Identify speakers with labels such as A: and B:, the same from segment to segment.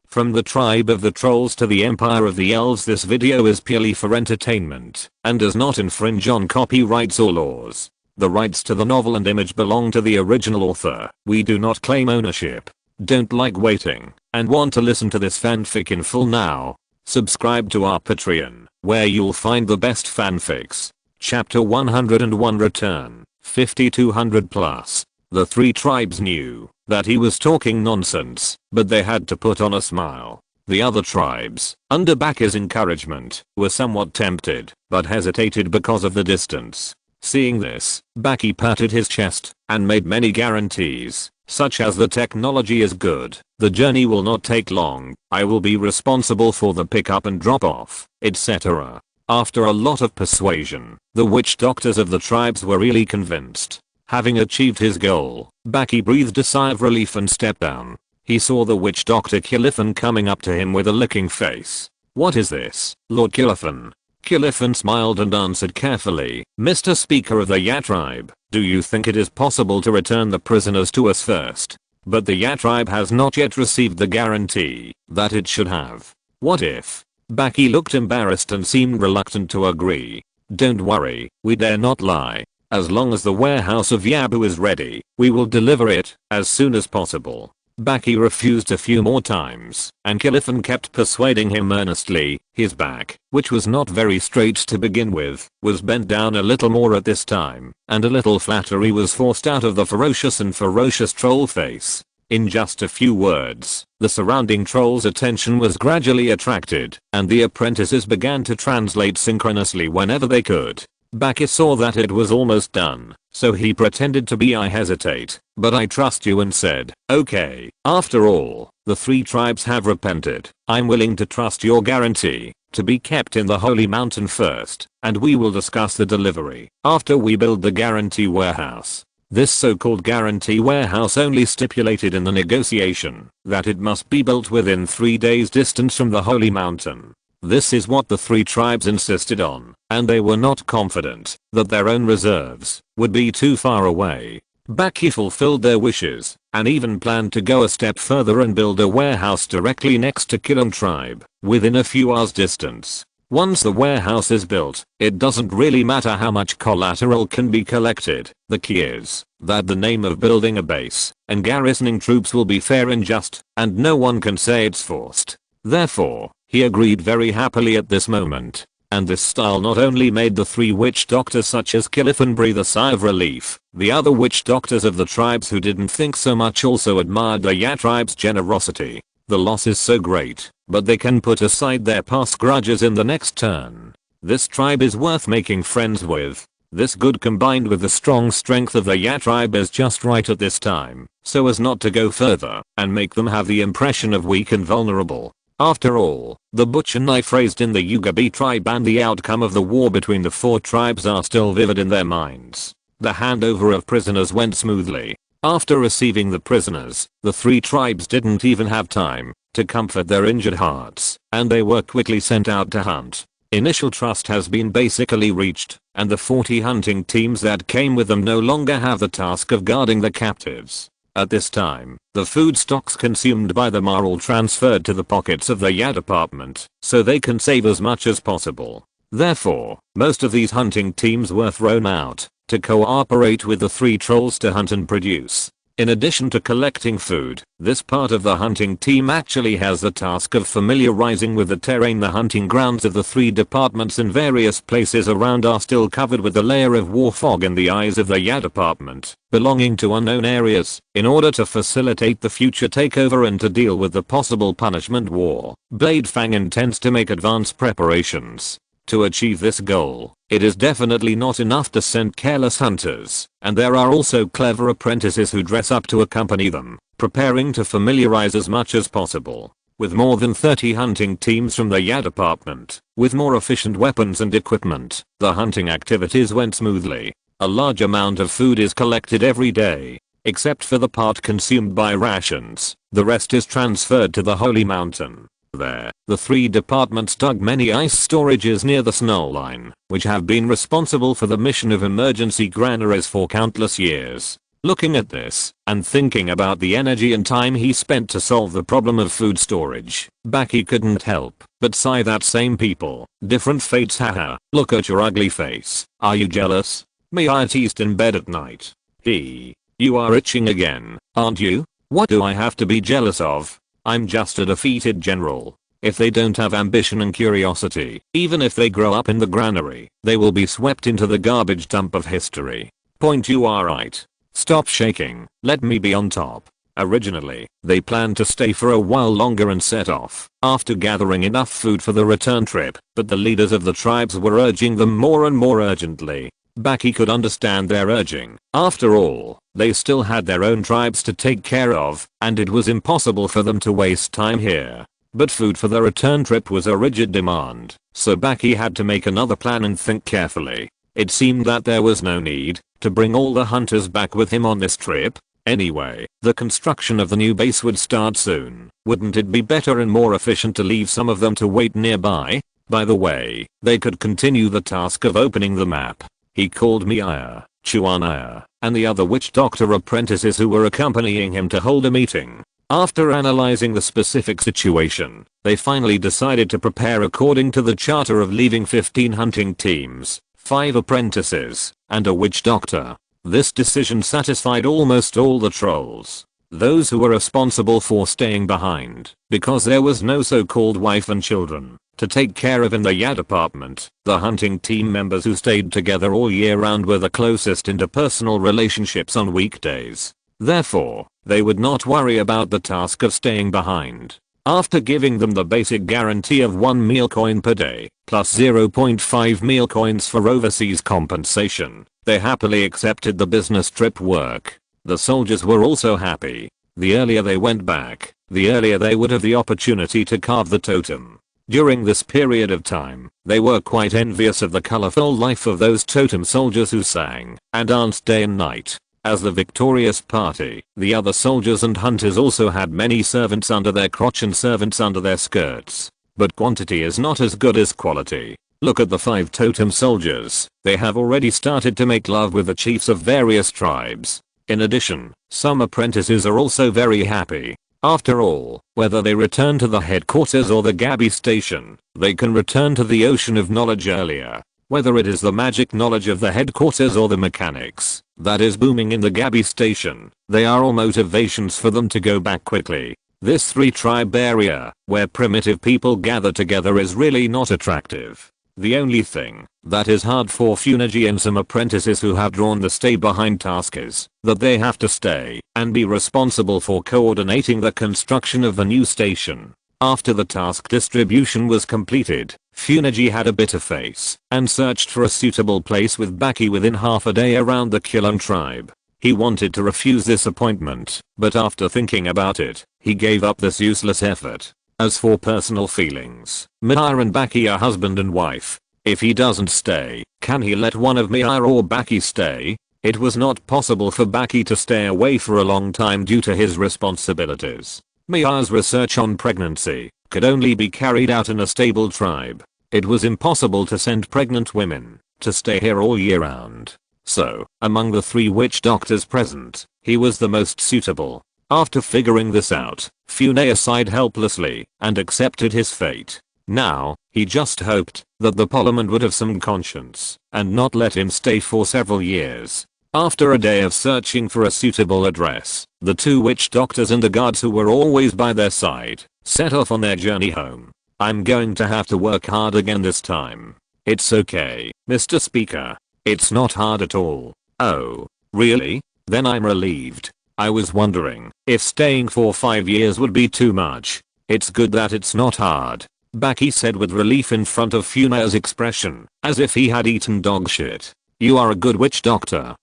A: From the tribe of the trolls to the empire of the elves, this video is purely for entertainment and does not infringe on copyrights or laws. The rights to the novel and image belong to the original author. We do not claim ownership. Don't like waiting and want to listen to this fanfic in full now? Subscribe to our Patreon, where you'll find the best fanfics. Chapter 101 Return, 5200 plus. The three tribes knew that he was talking nonsense, but they had to put on a smile. The other tribes, under Baki's encouragement, were somewhat tempted, but hesitated because of the distance. Seeing this, Baki patted his chest and made many guarantees, such as the technology is good, the journey will not take long, I will be responsible for the pickup and drop off, etc. After a lot of persuasion, the witch doctors of the tribes were really convinced. Having achieved his goal, Baki breathed a sigh of relief and stepped down. He saw the witch doctor Kilifan coming up to him with a licking face. "What is this, Lord Kilifan?" Kilifan smiled and answered carefully, "Mr. Speaker of the Ya tribe, do you think it is possible to return the prisoners to us first? But the Ya tribe has not yet received the guarantee that it should have. What if?" Baki looked embarrassed and seemed reluctant to agree. "Don't worry, we dare not lie. As long as the warehouse of Yabu is ready, we will deliver it as soon as possible." Baki refused a few more times, and Kilifan kept persuading him earnestly. His back, which was not very straight to begin with, was bent down a little more at this time, and a little flattery was forced out of the ferocious troll face. In just a few words, the surrounding troll's attention was gradually attracted, and the apprentices began to translate synchronously whenever they could. Baki saw that it was almost done, so he pretended to be "I hesitate, but I trust you," and said, "Okay, after all, the three tribes have repented. I'm willing to trust your guarantee to be kept in the holy mountain first, and we will discuss the delivery after we build the guarantee warehouse." This so-called guarantee warehouse only stipulated in the negotiation that it must be built within 3 days distance from the holy mountain. This is what the three tribes insisted on, and they were not confident that their own reserves would be too far away. Baki fulfilled their wishes, and even planned to go a step further and build a warehouse directly next to Kilum tribe, within a few hours distance. Once the warehouse is built, it doesn't really matter how much collateral can be collected. The key is that the name of building a base and garrisoning troops will be fair and just, and no one can say it's forced. Therefore, he agreed very happily at this moment. And this style not only made the three witch doctors such as Kilifan breathe a sigh of relief, the other witch doctors of the tribes who didn't think so much also admired the Ya tribe's generosity. The loss is so great, but they can put aside their past grudges in the next turn. This tribe is worth making friends with. This good combined with the strong strength of the Ya tribe is just right at this time, so as not to go further and make them have the impression of weak and vulnerable. After all, the butcher knife raised in the Yugabi tribe and the outcome of the war between the four tribes are still vivid in their minds. The handover of prisoners went smoothly. After receiving the prisoners, the three tribes didn't even have time to comfort their injured hearts, and they were quickly sent out to hunt. Initial trust has been basically reached, and the 40 hunting teams that came with them no longer have the task of guarding the captives. At this time, the food stocks consumed by them are all transferred to the pockets of the Ya department, so they can save as much as possible. Therefore, most of these hunting teams were thrown out to cooperate with the three trolls to hunt and produce. In addition to collecting food, this part of the hunting team actually has the task of familiarizing with the terrain. The hunting grounds of the three departments in various places around are still covered with a layer of war fog in the eyes of the Ya department, belonging to unknown areas. In order to facilitate the future takeover and to deal with the possible punishment war, Blade Fang intends to make advanced preparations. To achieve this goal, it is definitely not enough to send careless hunters, and there are also clever apprentices who dress up to accompany them, preparing to familiarize as much as possible. With more than 30 hunting teams from the Ya department, with more efficient weapons and equipment, the hunting activities went smoothly. A large amount of food is collected every day, except for the part consumed by rations. The rest is transferred to the holy mountain. There, the three departments dug many ice storages near the snow line, which have been responsible for the mission of emergency granaries for countless years. Looking at this, and thinking about the energy and time he spent to solve the problem of food storage, Baki couldn't help but sigh that same people, different fates haha. Look at your ugly face. Are you jealous? Me I teased in bed at night. You are itching again, aren't you? What do I have to be jealous of? I'm just a defeated general. If they don't have ambition and curiosity, even if they grow up in the granary, they will be swept into the garbage dump of history. Point, you are right. Stop shaking, let me be on top. Originally, they planned to stay for a while longer and set off after gathering enough food for the return trip, but the leaders of the tribes were urging them more and more urgently. Baki could understand their urging. After all, they still had their own tribes to take care of, and it was impossible for them to waste time here. But food for the return trip was a rigid demand, so Baki had to make another plan and think carefully. It seemed that there was no need to bring all the hunters back with him on this trip. Anyway, the construction of the new base would start soon. Wouldn't it be better and more efficient to leave some of them to wait nearby? By the way, they could continue the task of opening the map. He called Miaya, Chuanaya, and the other witch doctor apprentices who were accompanying him to hold a meeting. After analyzing the specific situation, they finally decided to prepare according to the charter of leaving 15 hunting teams, 5 apprentices, and a witch doctor. This decision satisfied almost all the trolls. Those who were responsible for staying behind, because there was no so-called wife and children to take care of in the Yad apartment. The hunting team members who stayed together all year round were the closest interpersonal relationships on weekdays. Therefore, they would not worry about the task of staying behind. After giving them the basic guarantee of 1 meal coin per day, plus 0.5 meal coins for overseas compensation, they happily accepted the business trip work. The soldiers were also happy. The earlier they went back, the earlier they would have the opportunity to carve the totem. During this period of time, they were quite envious of the colorful life of those totem soldiers who sang and danced day and night. As the victorious party, the other soldiers and hunters also had many servants under their crotch and servants under their skirts. But quantity is not as good as quality. Look at the 5 totem soldiers. They have already started to make love with the chiefs of various tribes. In addition, some apprentices are also very happy. After all, whether they return to the headquarters or the Gabi station, they can return to the ocean of knowledge earlier. Whether it is the magic knowledge of the headquarters or the mechanics that is booming in the Gabi station, they are all motivations for them to go back quickly. This 3-tribe area, where primitive people gather together, is really not attractive. The only thing that is hard for Funaji and some apprentices who have drawn the stay behind task is that they have to stay and be responsible for coordinating the construction of the new station. After the task distribution was completed, Funaji had a bitter face and searched for a suitable place with Baki within half a day around the Kilon tribe. He wanted to refuse this appointment, but after thinking about it, he gave up this useless effort. As for personal feelings, Miaya and Baki are husband and wife. If he doesn't stay, can he let one of Miaya or Baki stay? It was not possible for Baki to stay away for a long time due to his responsibilities. Mia's research on pregnancy could only be carried out in a stable tribe. It was impossible to send pregnant women to stay here all year round. So, among the 3 witch doctors present, he was the most suitable. After figuring this out, Funea sighed helplessly and accepted his fate. Now, he just hoped that the parliament would have some conscience and not let him stay for several years. After a day of searching for a suitable address, the 2 witch doctors and the guards who were always by their side set off on their journey home. I'm going to have to work hard again this time. It's okay, Mr. Speaker. It's not hard at all. Oh, really? Then I'm relieved. I was wondering if staying for 5 years would be too much. It's good that it's not hard, Baki said with relief in front of Funea's expression, as if he had eaten dog shit. You are a good witch doctor.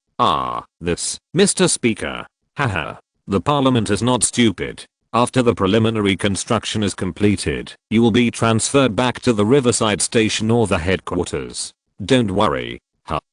A: This, Mr. Speaker. Haha. The parliament is not stupid. After the preliminary construction is completed, you will be transferred back to the Riverside station or the headquarters. Don't worry.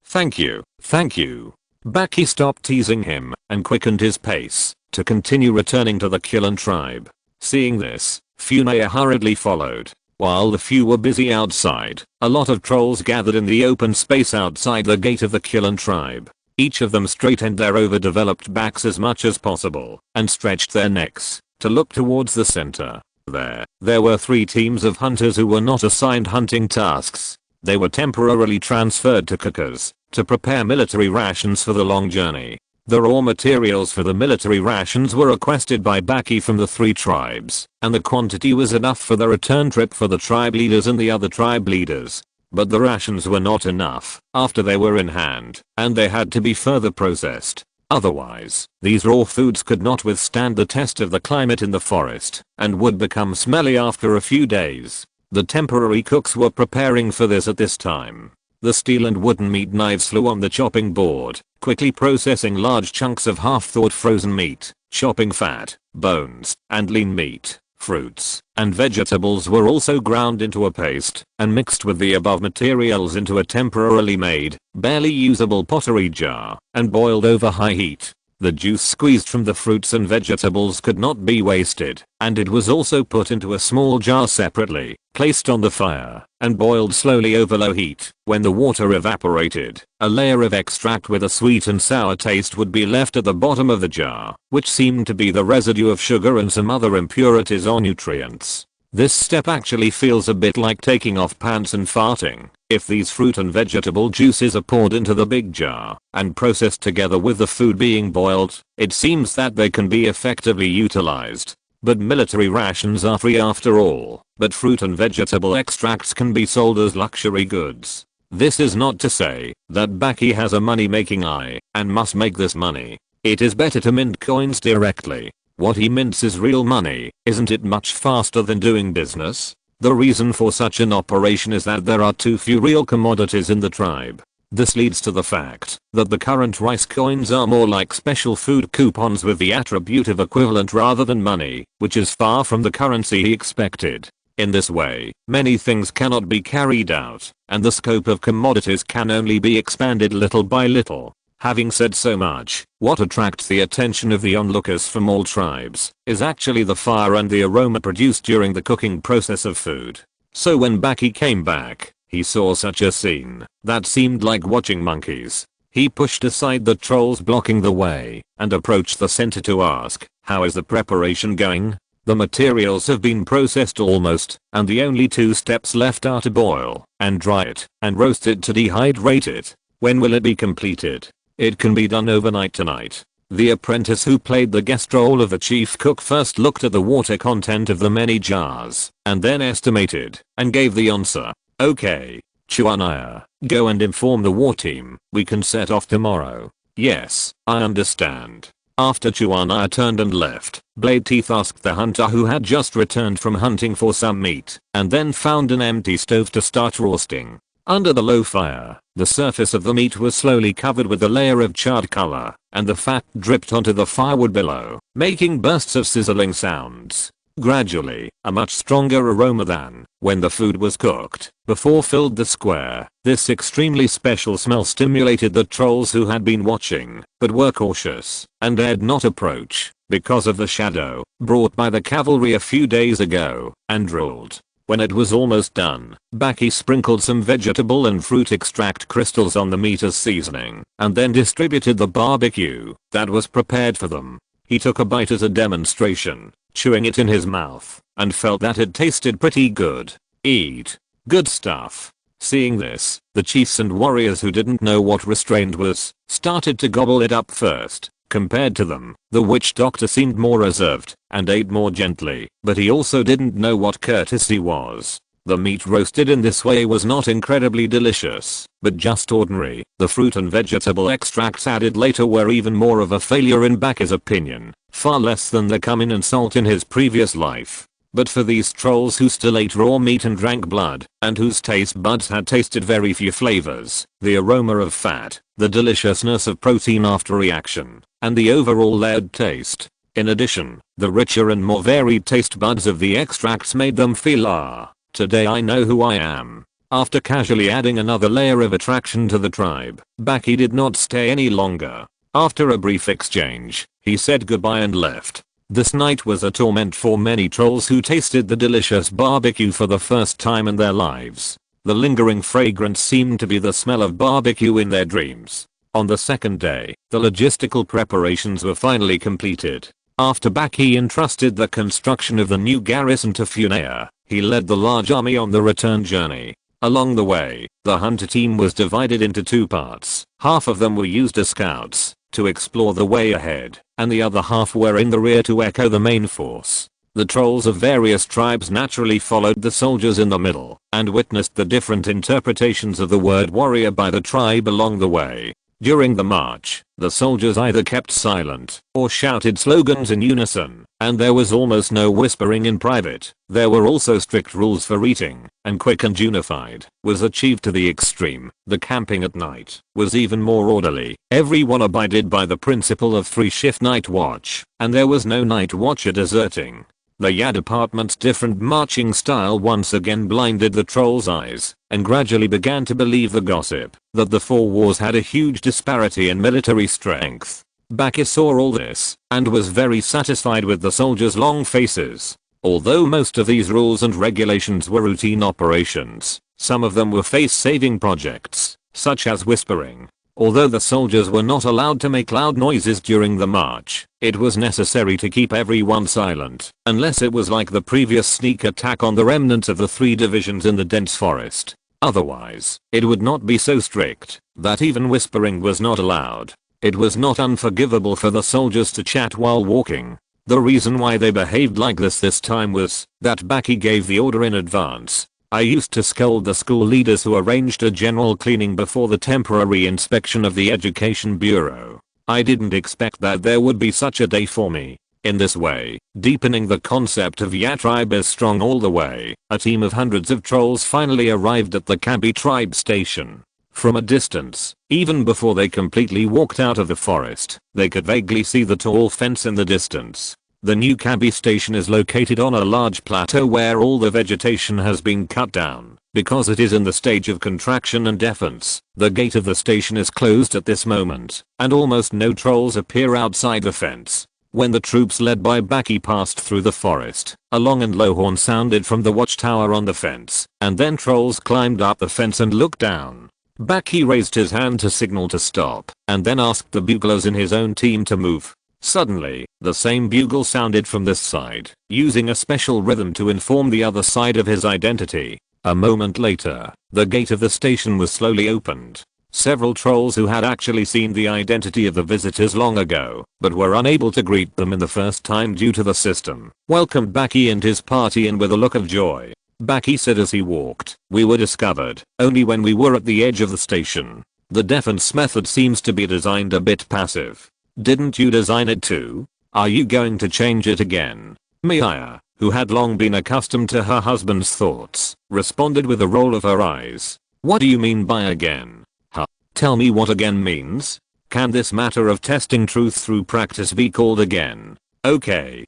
A: Thank you. Thank you. Baki stopped teasing him and quickened his pace to continue returning to the Kilon tribe. Seeing this, Funea hurriedly followed. While the few were busy outside, a lot of trolls gathered in the open space outside the gate of the Kilon tribe. Each of them straightened their overdeveloped backs as much as possible and stretched their necks to look towards the center. There were 3 teams of hunters who were not assigned hunting tasks. They were temporarily transferred to cookers to prepare military rations for the long journey. The raw materials for the military rations were requested by Baki from the 3 tribes, and the quantity was enough for the return trip for the tribe leaders and the other tribe leaders. But the rations were not enough after they were in hand, and they had to be further processed. Otherwise, these raw foods could not withstand the test of the climate in the forest and would become smelly after a few days. The temporary cooks were preparing for this at this time. The steel and wooden meat knives flew on the chopping board, quickly processing large chunks of half-thawed frozen meat, chopping fat, bones, and lean meat. Fruits and vegetables were also ground into a paste and mixed with the above materials into a temporarily made, barely usable pottery jar and boiled over high heat. The juice squeezed from the fruits and vegetables could not be wasted, and it was also put into a small jar separately, placed on the fire, and boiled slowly over low heat. When the water evaporated, a layer of extract with a sweet and sour taste would be left at the bottom of the jar, which seemed to be the residue of sugar and some other impurities or nutrients. This step actually feels a bit like taking off pants and farting. If these fruit and vegetable juices are poured into the big jar and processed together with the food being boiled, it seems that they can be effectively utilized. But military rations are free after all, but fruit and vegetable extracts can be sold as luxury goods. This is not to say that Baki has a money-making eye and must make this money. It is better to mint coins directly. What he mints is real money. Isn't it much faster than doing business? The reason for such an operation is that there are too few real commodities in the tribe. This leads to the fact that the current rice coins are more like special food coupons with the attribute of equivalent rather than money, which is far from the currency he expected. In this way, many things cannot be carried out, and the scope of commodities can only be expanded little by little. Having said so much, what attracts the attention of the onlookers from all tribes is actually the fire and the aroma produced during the cooking process of food. So when Baki came back, he saw such a scene that seemed like watching monkeys. He pushed aside the trolls blocking the way and approached the center to ask, "How is the preparation going?" The materials have been processed almost, and the only 2 steps left are to boil and dry it and roast it to dehydrate it. When will it be completed? It can be done overnight tonight. The apprentice who played the guest role of the chief cook first looked at the water content of the many jars and then estimated and gave the answer. "Okay, Chuanaya, go and inform the war team. We can set off tomorrow." "Yes, I understand." After Chuanaya turned and left, Blade Teeth asked the hunter who had just returned from hunting for some meat and then found an empty stove to start roasting. Under the low fire, the surface of the meat was slowly covered with a layer of charred color, and the fat dripped onto the firewood below, making bursts of sizzling sounds. Gradually, a much stronger aroma than when the food was cooked before filled the square. This extremely special smell stimulated the trolls who had been watching, but were cautious and dared not approach because of the shadow brought by the cavalry a few days ago, and drooled. When it was almost done, Baki sprinkled some vegetable and fruit extract crystals on the meat as seasoning, and then distributed the barbecue that was prepared for them. He took a bite as a demonstration, chewing it in his mouth, and felt that it tasted pretty good. Eat. Good stuff. Seeing this, the chiefs and warriors who didn't know what restraint was, started to gobble it up first. Compared to them, the witch doctor seemed more reserved and ate more gently, but he also didn't know what courtesy was. The meat roasted in this way was not incredibly delicious, but just ordinary. The fruit and vegetable extracts added later were even more of a failure in Baki's opinion, far less than the cumin and salt in his previous life. But for these trolls who still ate raw meat and drank blood, and whose taste buds had tasted very few flavors, the aroma of fat, the deliciousness of protein after reaction, and the overall layered taste. In addition, the richer and more varied taste buds of the extracts made them feel, today I know who I am. After casually adding another layer of attraction to the tribe, Baki did not stay any longer. After a brief exchange, he said goodbye and left. This night was a torment for many trolls who tasted the delicious barbecue for the first time in their lives. The lingering fragrance seemed to be the smell of barbecue in their dreams. On the second day, the logistical preparations were finally completed. After Baki entrusted the construction of the new garrison to Funea, he led the large army on the return journey. Along the way, the hunter team was divided into two parts. Half of them were used as scouts to explore the way ahead, and the other half were in the rear to echo the main force. The trolls of various tribes naturally followed the soldiers in the middle and witnessed the different interpretations of the word warrior by the tribe along the way. During the march, the soldiers either kept silent or shouted slogans in unison, and there was almost no whispering in private. There were also strict rules for eating, and quick and unified was achieved to the extreme. The camping at night was even more orderly. Everyone abided by the principle of 3-shift night watch, and there was no night watcher deserting. The Ya department's different marching style once again blinded the trolls' eyes, and gradually began to believe the gossip that the four wars had a huge disparity in military strength. Baki saw all this, and was very satisfied with the soldiers' long faces. Although most of these rules and regulations were routine operations, some of them were face-saving projects, such as whispering. Although the soldiers were not allowed to make loud noises during the march, it was necessary to keep everyone silent, unless it was like the previous sneak attack on the remnants of the 3 divisions in the dense forest. Otherwise, it would not be so strict that even whispering was not allowed. It was not unforgivable for the soldiers to chat while walking. The reason why they behaved like this time was that Baki gave the order in advance. I used to scold the school leaders who arranged a general cleaning before the temporary inspection of the Education Bureau. I didn't expect that there would be such a day for me. In this way, deepening the concept of Ya tribe is strong all the way, a team of hundreds of trolls finally arrived at the Kabi tribe station. From a distance, even before they completely walked out of the forest, they could vaguely see the tall fence in the distance. The new Kabi station is located on a large plateau where all the vegetation has been cut down, because it is in the stage of contraction and defense. The gate of the station is closed at this moment, and almost no trolls appear outside the fence. When the troops led by Baki passed through the forest, a long and low horn sounded from the watchtower on the fence, and then trolls climbed up the fence and looked down. Baki raised his hand to signal to stop, and then asked the buglers in his own team to move. Suddenly, the same bugle sounded from this side, using a special rhythm to inform the other side of his identity. A moment later, the gate of the station was slowly opened. Several trolls who had actually seen the identity of the visitors long ago, but were unable to greet them in the first time due to the system, welcomed Baki and his party in with a look of joy. Baki said as he walked, "We were discovered only when we were at the edge of the station. The defense method seems to be designed a bit passive. Didn't you design it too? Are you going to change it again?" Maya, who had long been accustomed to her husband's thoughts, responded with a roll of her eyes. "What do you mean by again? Huh? Tell me what again means? Can this matter of testing truth through practice be called again? Okay,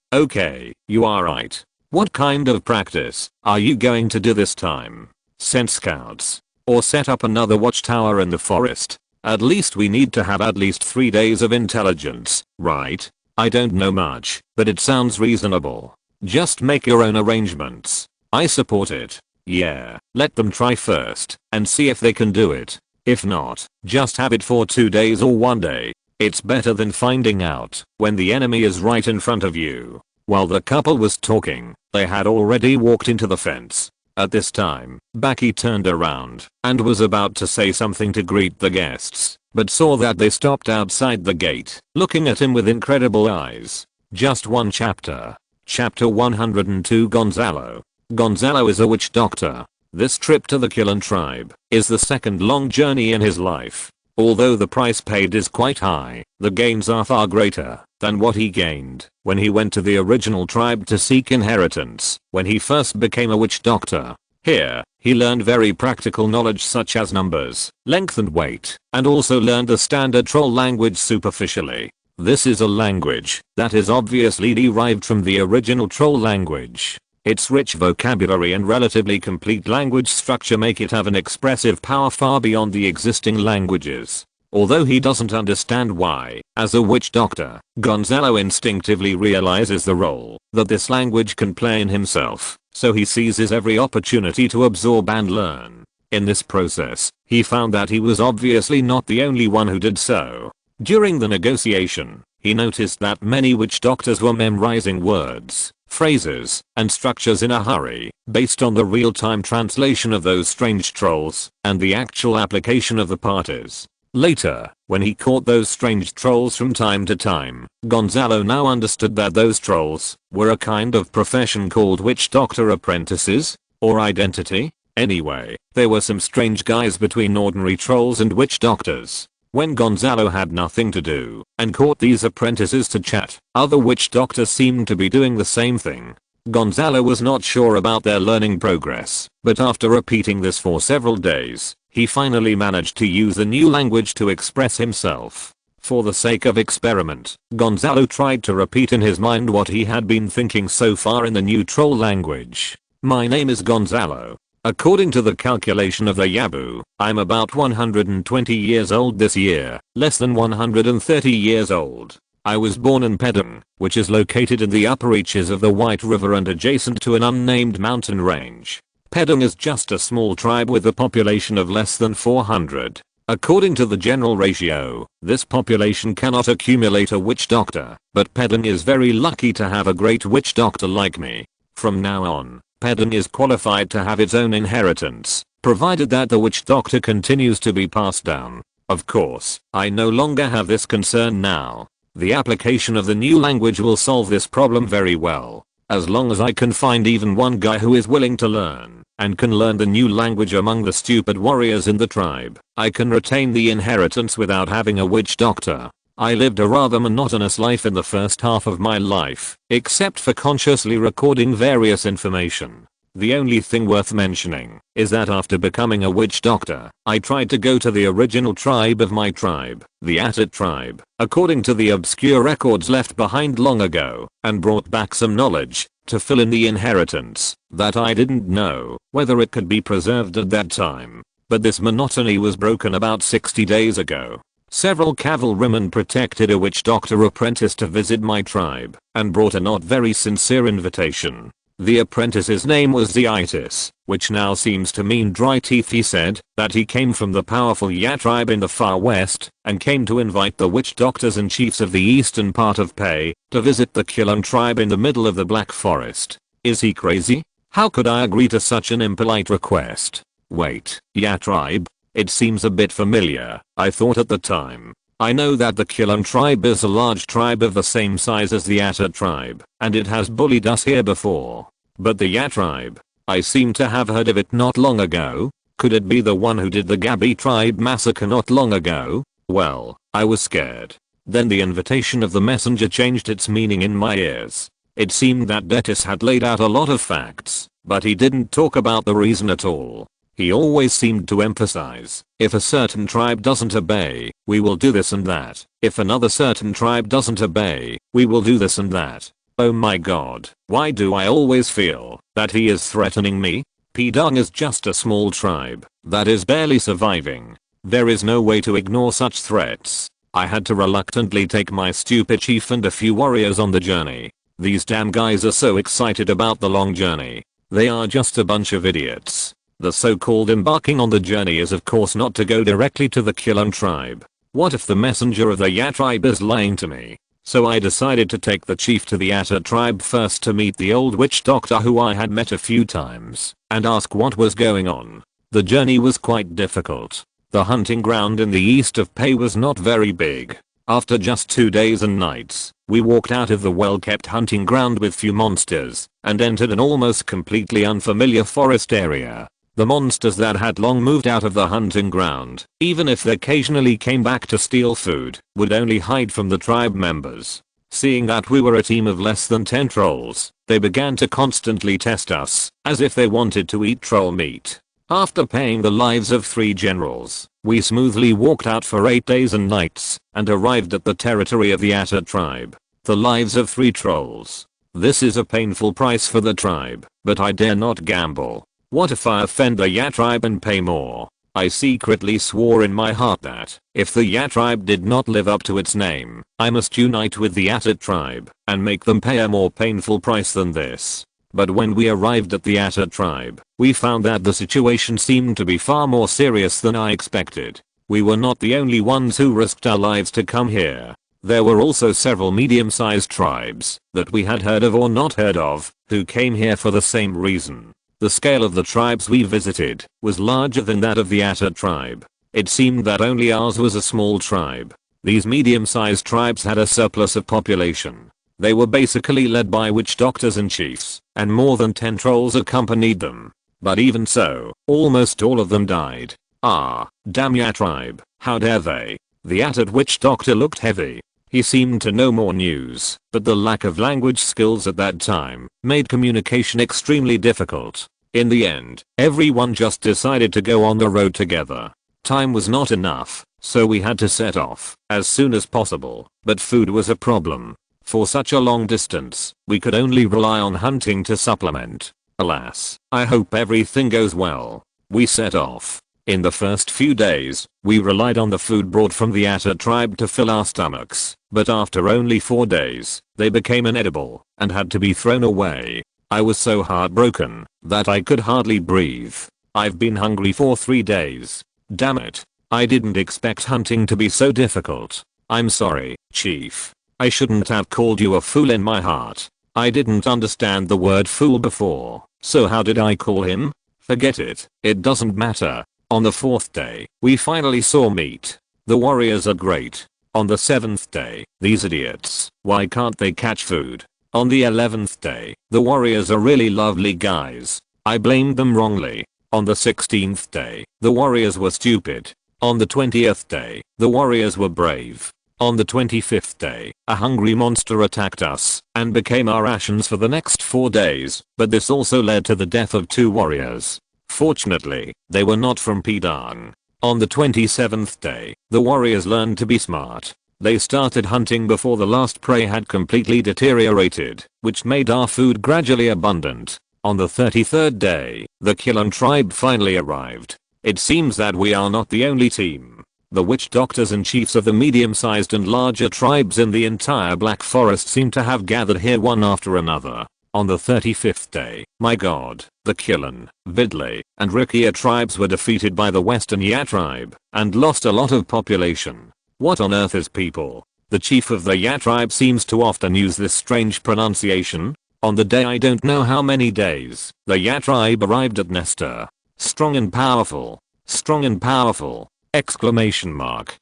A: you are right. What kind of practice are you going to do this time? Send scouts? Or set up another watchtower in the forest? At least we need to have at least 3 days of intelligence, right? I don't know much, but it sounds reasonable. Just make your own arrangements. I support it. Yeah, let them try first and see if they can do it. If not, just have it for 2 days or 1 day. It's better than finding out when the enemy is right in front of you." While the couple was talking, they had already walked into the fence. At this time, Baki turned around and was about to say something to greet the guests, but saw that they stopped outside the gate, looking at him with incredible eyes. Just one chapter. Chapter 102. Gonzalo. Gonzalo is a witch doctor. This trip to the Killen tribe is the second long journey in his life. Although the price paid is quite high, the gains are far greater than what he gained when he went to the original tribe to seek inheritance when he first became a witch doctor. Here, he learned very practical knowledge such as numbers, length and weight, and also learned the standard troll language superficially. This is a language that is obviously derived from the original troll language. Its rich vocabulary and relatively complete language structure make it have an expressive power far beyond the existing languages. Although he doesn't understand why, as a witch doctor, Gonzalo instinctively realizes the role that this language can play in himself, so he seizes every opportunity to absorb and learn. In this process, He found that he was obviously not the only one who did so. During the negotiation, he noticed that many witch doctors were memorizing words, phrases, and structures in a hurry, based on the real-time translation of those strange trolls, and the actual application of the parties. Later, when he caught those strange trolls from time to time, Gonzalo now understood that those trolls were a kind of profession called witch doctor apprentices, or identity. Anyway, there were some strange guys between ordinary trolls and witch doctors. When Gonzalo had nothing to do and caught these apprentices to chat, other witch doctors seemed to be doing the same thing. Gonzalo was not sure about their learning progress, but after repeating this for several days, he finally managed to use the new language to express himself. For the sake of experiment, Gonzalo tried to repeat in his mind what he had been thinking so far in the new troll language. My name is Gonzalo. According to the calculation of the Yabu, I'm about 120 years old this year, less than 130 years old. I was born in Pedong, which is located in the upper reaches of the White River and adjacent to an unnamed mountain range. Pedong is just a small tribe with a population of less than 400. According to the general ratio, this population cannot accumulate a witch doctor, but Pedong is very lucky to have a great witch doctor like me. From now on, Pedong is qualified to have its own inheritance, provided that the witch doctor continues to be passed down. Of course, I no longer have this concern now. The application of the new language will solve this problem very well. As long as I can find even one guy who is willing to learn, and can learn the new language among the stupid warriors in the tribe, I can retain the inheritance without having a witch doctor. I lived a rather monotonous life in the first half of my life, except for consciously recording various information. The only thing worth mentioning is that after becoming a witch doctor, I tried to go to the original tribe of my tribe, the Atit tribe, according to the obscure records left behind long ago, and brought back some knowledge to fill in the inheritance that I didn't know whether it could be preserved at that time. But this monotony was broken about 60 days ago. Several cavalrymen protected a witch doctor apprentice to visit my tribe and brought a not very sincere invitation. The apprentice's name was Zeitis, which now seems to mean dry teeth. He said that he came from the powerful Ya tribe in the far west and came to invite the witch doctors and chiefs of the eastern part of Pei to visit the Kilon tribe in the middle of the Black Forest. Is he crazy? How could I agree to such an impolite request? Wait, Ya tribe? It seems a bit familiar, I thought at the time. I know that the Kilon tribe is a large tribe of the same size as the Atit tribe, and it has bullied us here before. But the Ya tribe? I seem to have heard of it not long ago. Could it be the one who did the Gabi tribe massacre not long ago? Well, I was scared. Then the invitation of the messenger changed its meaning in my ears. It seemed that Zeitis had laid out a lot of facts, but he didn't talk about the reason at all. He always seemed to emphasize, if a certain tribe doesn't obey, we will do this and that. If another certain tribe doesn't obey, we will do this and that. Oh my god, why do I always feel that he is threatening me? Pedong is just a small tribe that is barely surviving. There is no way to ignore such threats. I had to reluctantly take my stupid chief and a few warriors on the journey. These damn guys are so excited about the long journey. They are just a bunch of idiots. The so-called embarking on the journey is of course not to go directly to the Kilon tribe. What if the messenger of the Ya tribe is lying to me? So I decided to take the chief to the Atit tribe first to meet the old witch doctor who I had met a few times, and ask what was going on. The journey was quite difficult. The hunting ground in the east of Pei was not very big. After just 2 days and nights, we walked out of the well-kept hunting ground with few monsters, and entered an almost completely unfamiliar forest area. The monsters that had long moved out of the hunting ground, even if they occasionally came back to steal food, would only hide from the tribe members. Seeing that we were a team of less than 10 trolls, they began to constantly test us, as if they wanted to eat troll meat. After paying the lives of 3 generals, we smoothly walked out for 8 days and nights, and arrived at the territory of the Atit tribe. The lives of 3 trolls. This is a painful price for the tribe, but I dare not gamble. What if I offend the Ya tribe and pay more? I secretly swore in my heart that, if the Ya tribe did not live up to its name, I must unite with the Atit tribe, and make them pay a more painful price than this. But when we arrived at the Atta tribe, we found that the situation seemed to be far more serious than I expected. We were not the only ones who risked our lives to come here. There were also several medium-sized tribes that we had heard of or not heard of, who came here for the same reason. The scale of the tribes we visited was larger than that of the Atta tribe. It seemed that only ours was a small tribe. These medium-sized tribes had a surplus of population. They were basically led by witch doctors and chiefs, and more than 10 trolls accompanied them. But even so, almost all of them died. Ah, damn ya tribe, how dare they? The Attat witch doctor looked heavy. He seemed to know more news, but the lack of language skills at that time made communication extremely difficult. In the end, everyone just decided to go on the road together. Time was not enough, so we had to set off as soon as possible, but food was a problem. For such a long distance, we could only rely on hunting to supplement. Alas, I hope everything goes well. We set off. In the first few days, we relied on the food brought from the Atta tribe to fill our stomachs, but after only 4 days, they became inedible and had to be thrown away. I was so heartbroken that I could hardly breathe. I've been hungry for 3 days. Damn it. I didn't expect hunting to be so difficult. I'm sorry, Chief. I shouldn't have called you a fool in my heart. I didn't understand the word fool before, so how did I call him? Forget it, it doesn't matter. On the 4th day, we finally saw meat. The warriors are great. On the 7th day, these idiots, why can't they catch food? On the 11th day, the warriors are really lovely guys. I blamed them wrongly. On the 16th day, the warriors were stupid. On the 20th day, the warriors were brave. On the 25th day, a hungry monster attacked us and became our rations for the next 4 days, but this also led to the death of 2 warriors. Fortunately, they were not from Pedang. On the 27th day, the warriors learned to be smart. They started hunting before the last prey had completely deteriorated, which made our food gradually abundant. On the 33rd day, the Killen tribe finally arrived. It seems that we are not the only team. The witch doctors and chiefs of the medium-sized and larger tribes in the entire Black Forest seem to have gathered here one after another. On the 35th day, my god, the Killen, Vidley, and Rikia tribes were defeated by the Western Ya tribe and lost a lot of population. What on earth is people? The chief of the Ya tribe seems to often use this strange pronunciation. On the day I don't know how many days, the Ya tribe arrived at Nestor. Strong and powerful. Strong and powerful. Exclamation mark.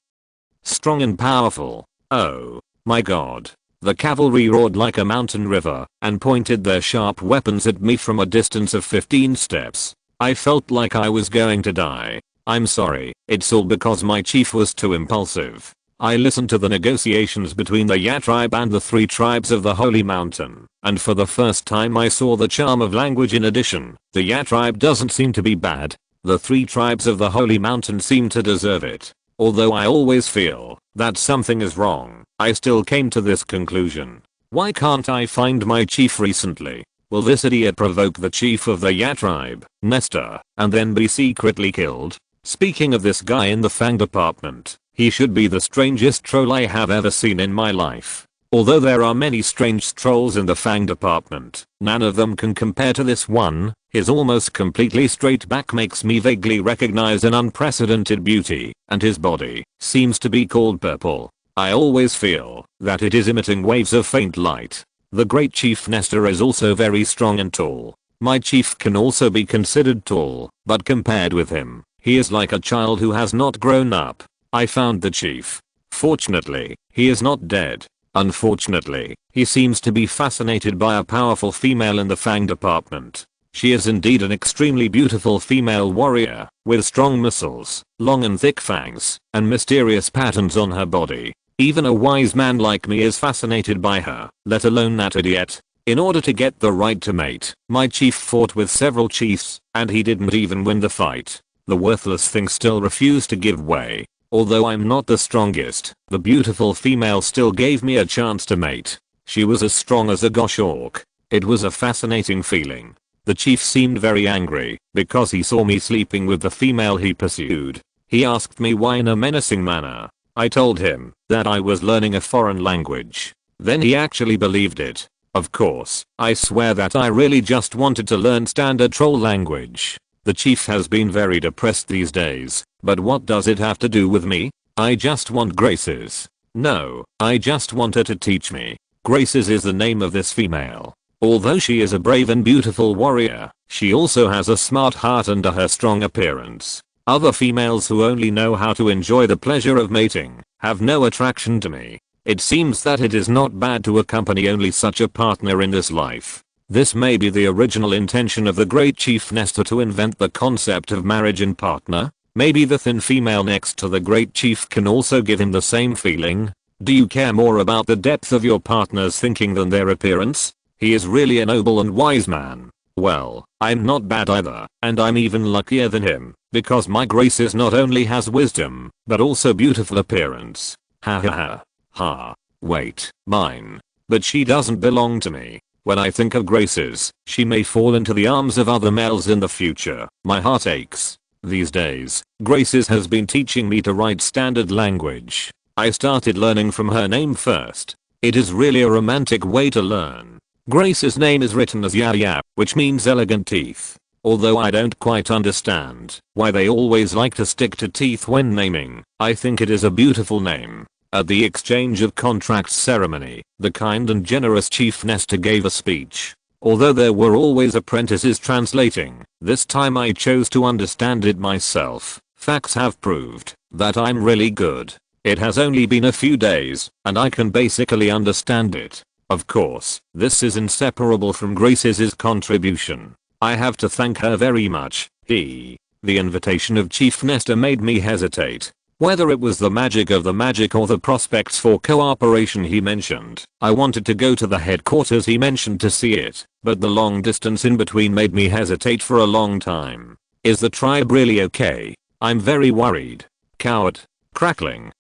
A: Strong and powerful. Oh my god. The cavalry roared like a mountain river and pointed their sharp weapons at me from a distance of 15 steps. I felt like I was going to die. I'm sorry, it's all because my chief was too impulsive. I listened to the negotiations between the Ya tribe and the 3 tribes of the Holy Mountain, and for the first time I saw the charm of language in addition. The Ya tribe doesn't seem to be bad. The 3 tribes of the Holy Mountain seem to deserve it. Although I always feel that something is wrong, I still came to this conclusion. Why can't I find my chief recently? Will this idiot provoke the chief of the Ya tribe, Nestor, and then be secretly killed? Speaking of this guy in the Fang department, he should be the strangest troll I have ever seen in my life. Although there are many strange trolls in the Fang department, none of them can compare to this one. His almost completely straight back makes me vaguely recognize an unprecedented beauty, and his body seems to be called purple. I always feel that it is emitting waves of faint light. The great chief Nestor is also very strong and tall. My chief can also be considered tall, but compared with him, he is like a child who has not grown up. I found the chief. Fortunately, he is not dead. Unfortunately, he seems to be fascinated by a powerful female in the Fang department. She is indeed an extremely beautiful female warrior, with strong muscles, long and thick fangs, and mysterious patterns on her body. Even a wise man like me is fascinated by her, let alone that idiot. In order to get the right to mate, my chief fought with several chiefs, and he didn't even win the fight. The worthless thing still refused to give way. Although I'm not the strongest, the beautiful female still gave me a chance to mate. She was as strong as a gosh orc. It was a fascinating feeling. The chief seemed very angry because he saw me sleeping with the female he pursued. He asked me why in a menacing manner. I told him that I was learning a foreign language. Then he actually believed it. Of course, I swear that I really just wanted to learn standard troll language. The chief has been very depressed these days, but what does it have to do with me? I just want Graces. No, I just want her to teach me. Graces is the name of this female. Although she is a brave and beautiful warrior, she also has a smart heart under her strong appearance. Other females who only know how to enjoy the pleasure of mating have no attraction to me. It seems that it is not bad to accompany only such a partner in this life. This may be the original intention of the great chief Nestor to invent the concept of marriage in partner. Maybe the thin female next to the great chief can also give him the same feeling. Do you care more about the depth of your partner's thinking than their appearance? He is really a noble and wise man. Well, I'm not bad either, and I'm even luckier than him, because my Graces not only has wisdom, but also beautiful appearance. Ha ha ha. Ha. Wait, mine. But she doesn't belong to me. When I think of Graces, she may fall into the arms of other males in the future. My heart aches. These days, Graces has been teaching me to write standard language. I started learning from her name first. It is really a romantic way to learn. Grace's name is written as Ya, which means elegant teeth. Although I don't quite understand why they always like to stick to teeth when naming, I think it is a beautiful name. At the exchange of contracts ceremony, the kind and generous Chief Nestor gave a speech. Although there were always apprentices translating, this time I chose to understand it myself. Facts have proved that I'm really good. It has only been a few days, and I can basically understand it. Of course, this is inseparable from Grace's contribution. I have to thank her very much. The invitation of Chief Nestor made me hesitate. Whether it was the magic of the magic or the prospects for cooperation he mentioned, I wanted to go to the headquarters he mentioned to see it, but the long distance in between made me hesitate for a long time. Is the tribe really okay? I'm very worried. Coward. Crackling.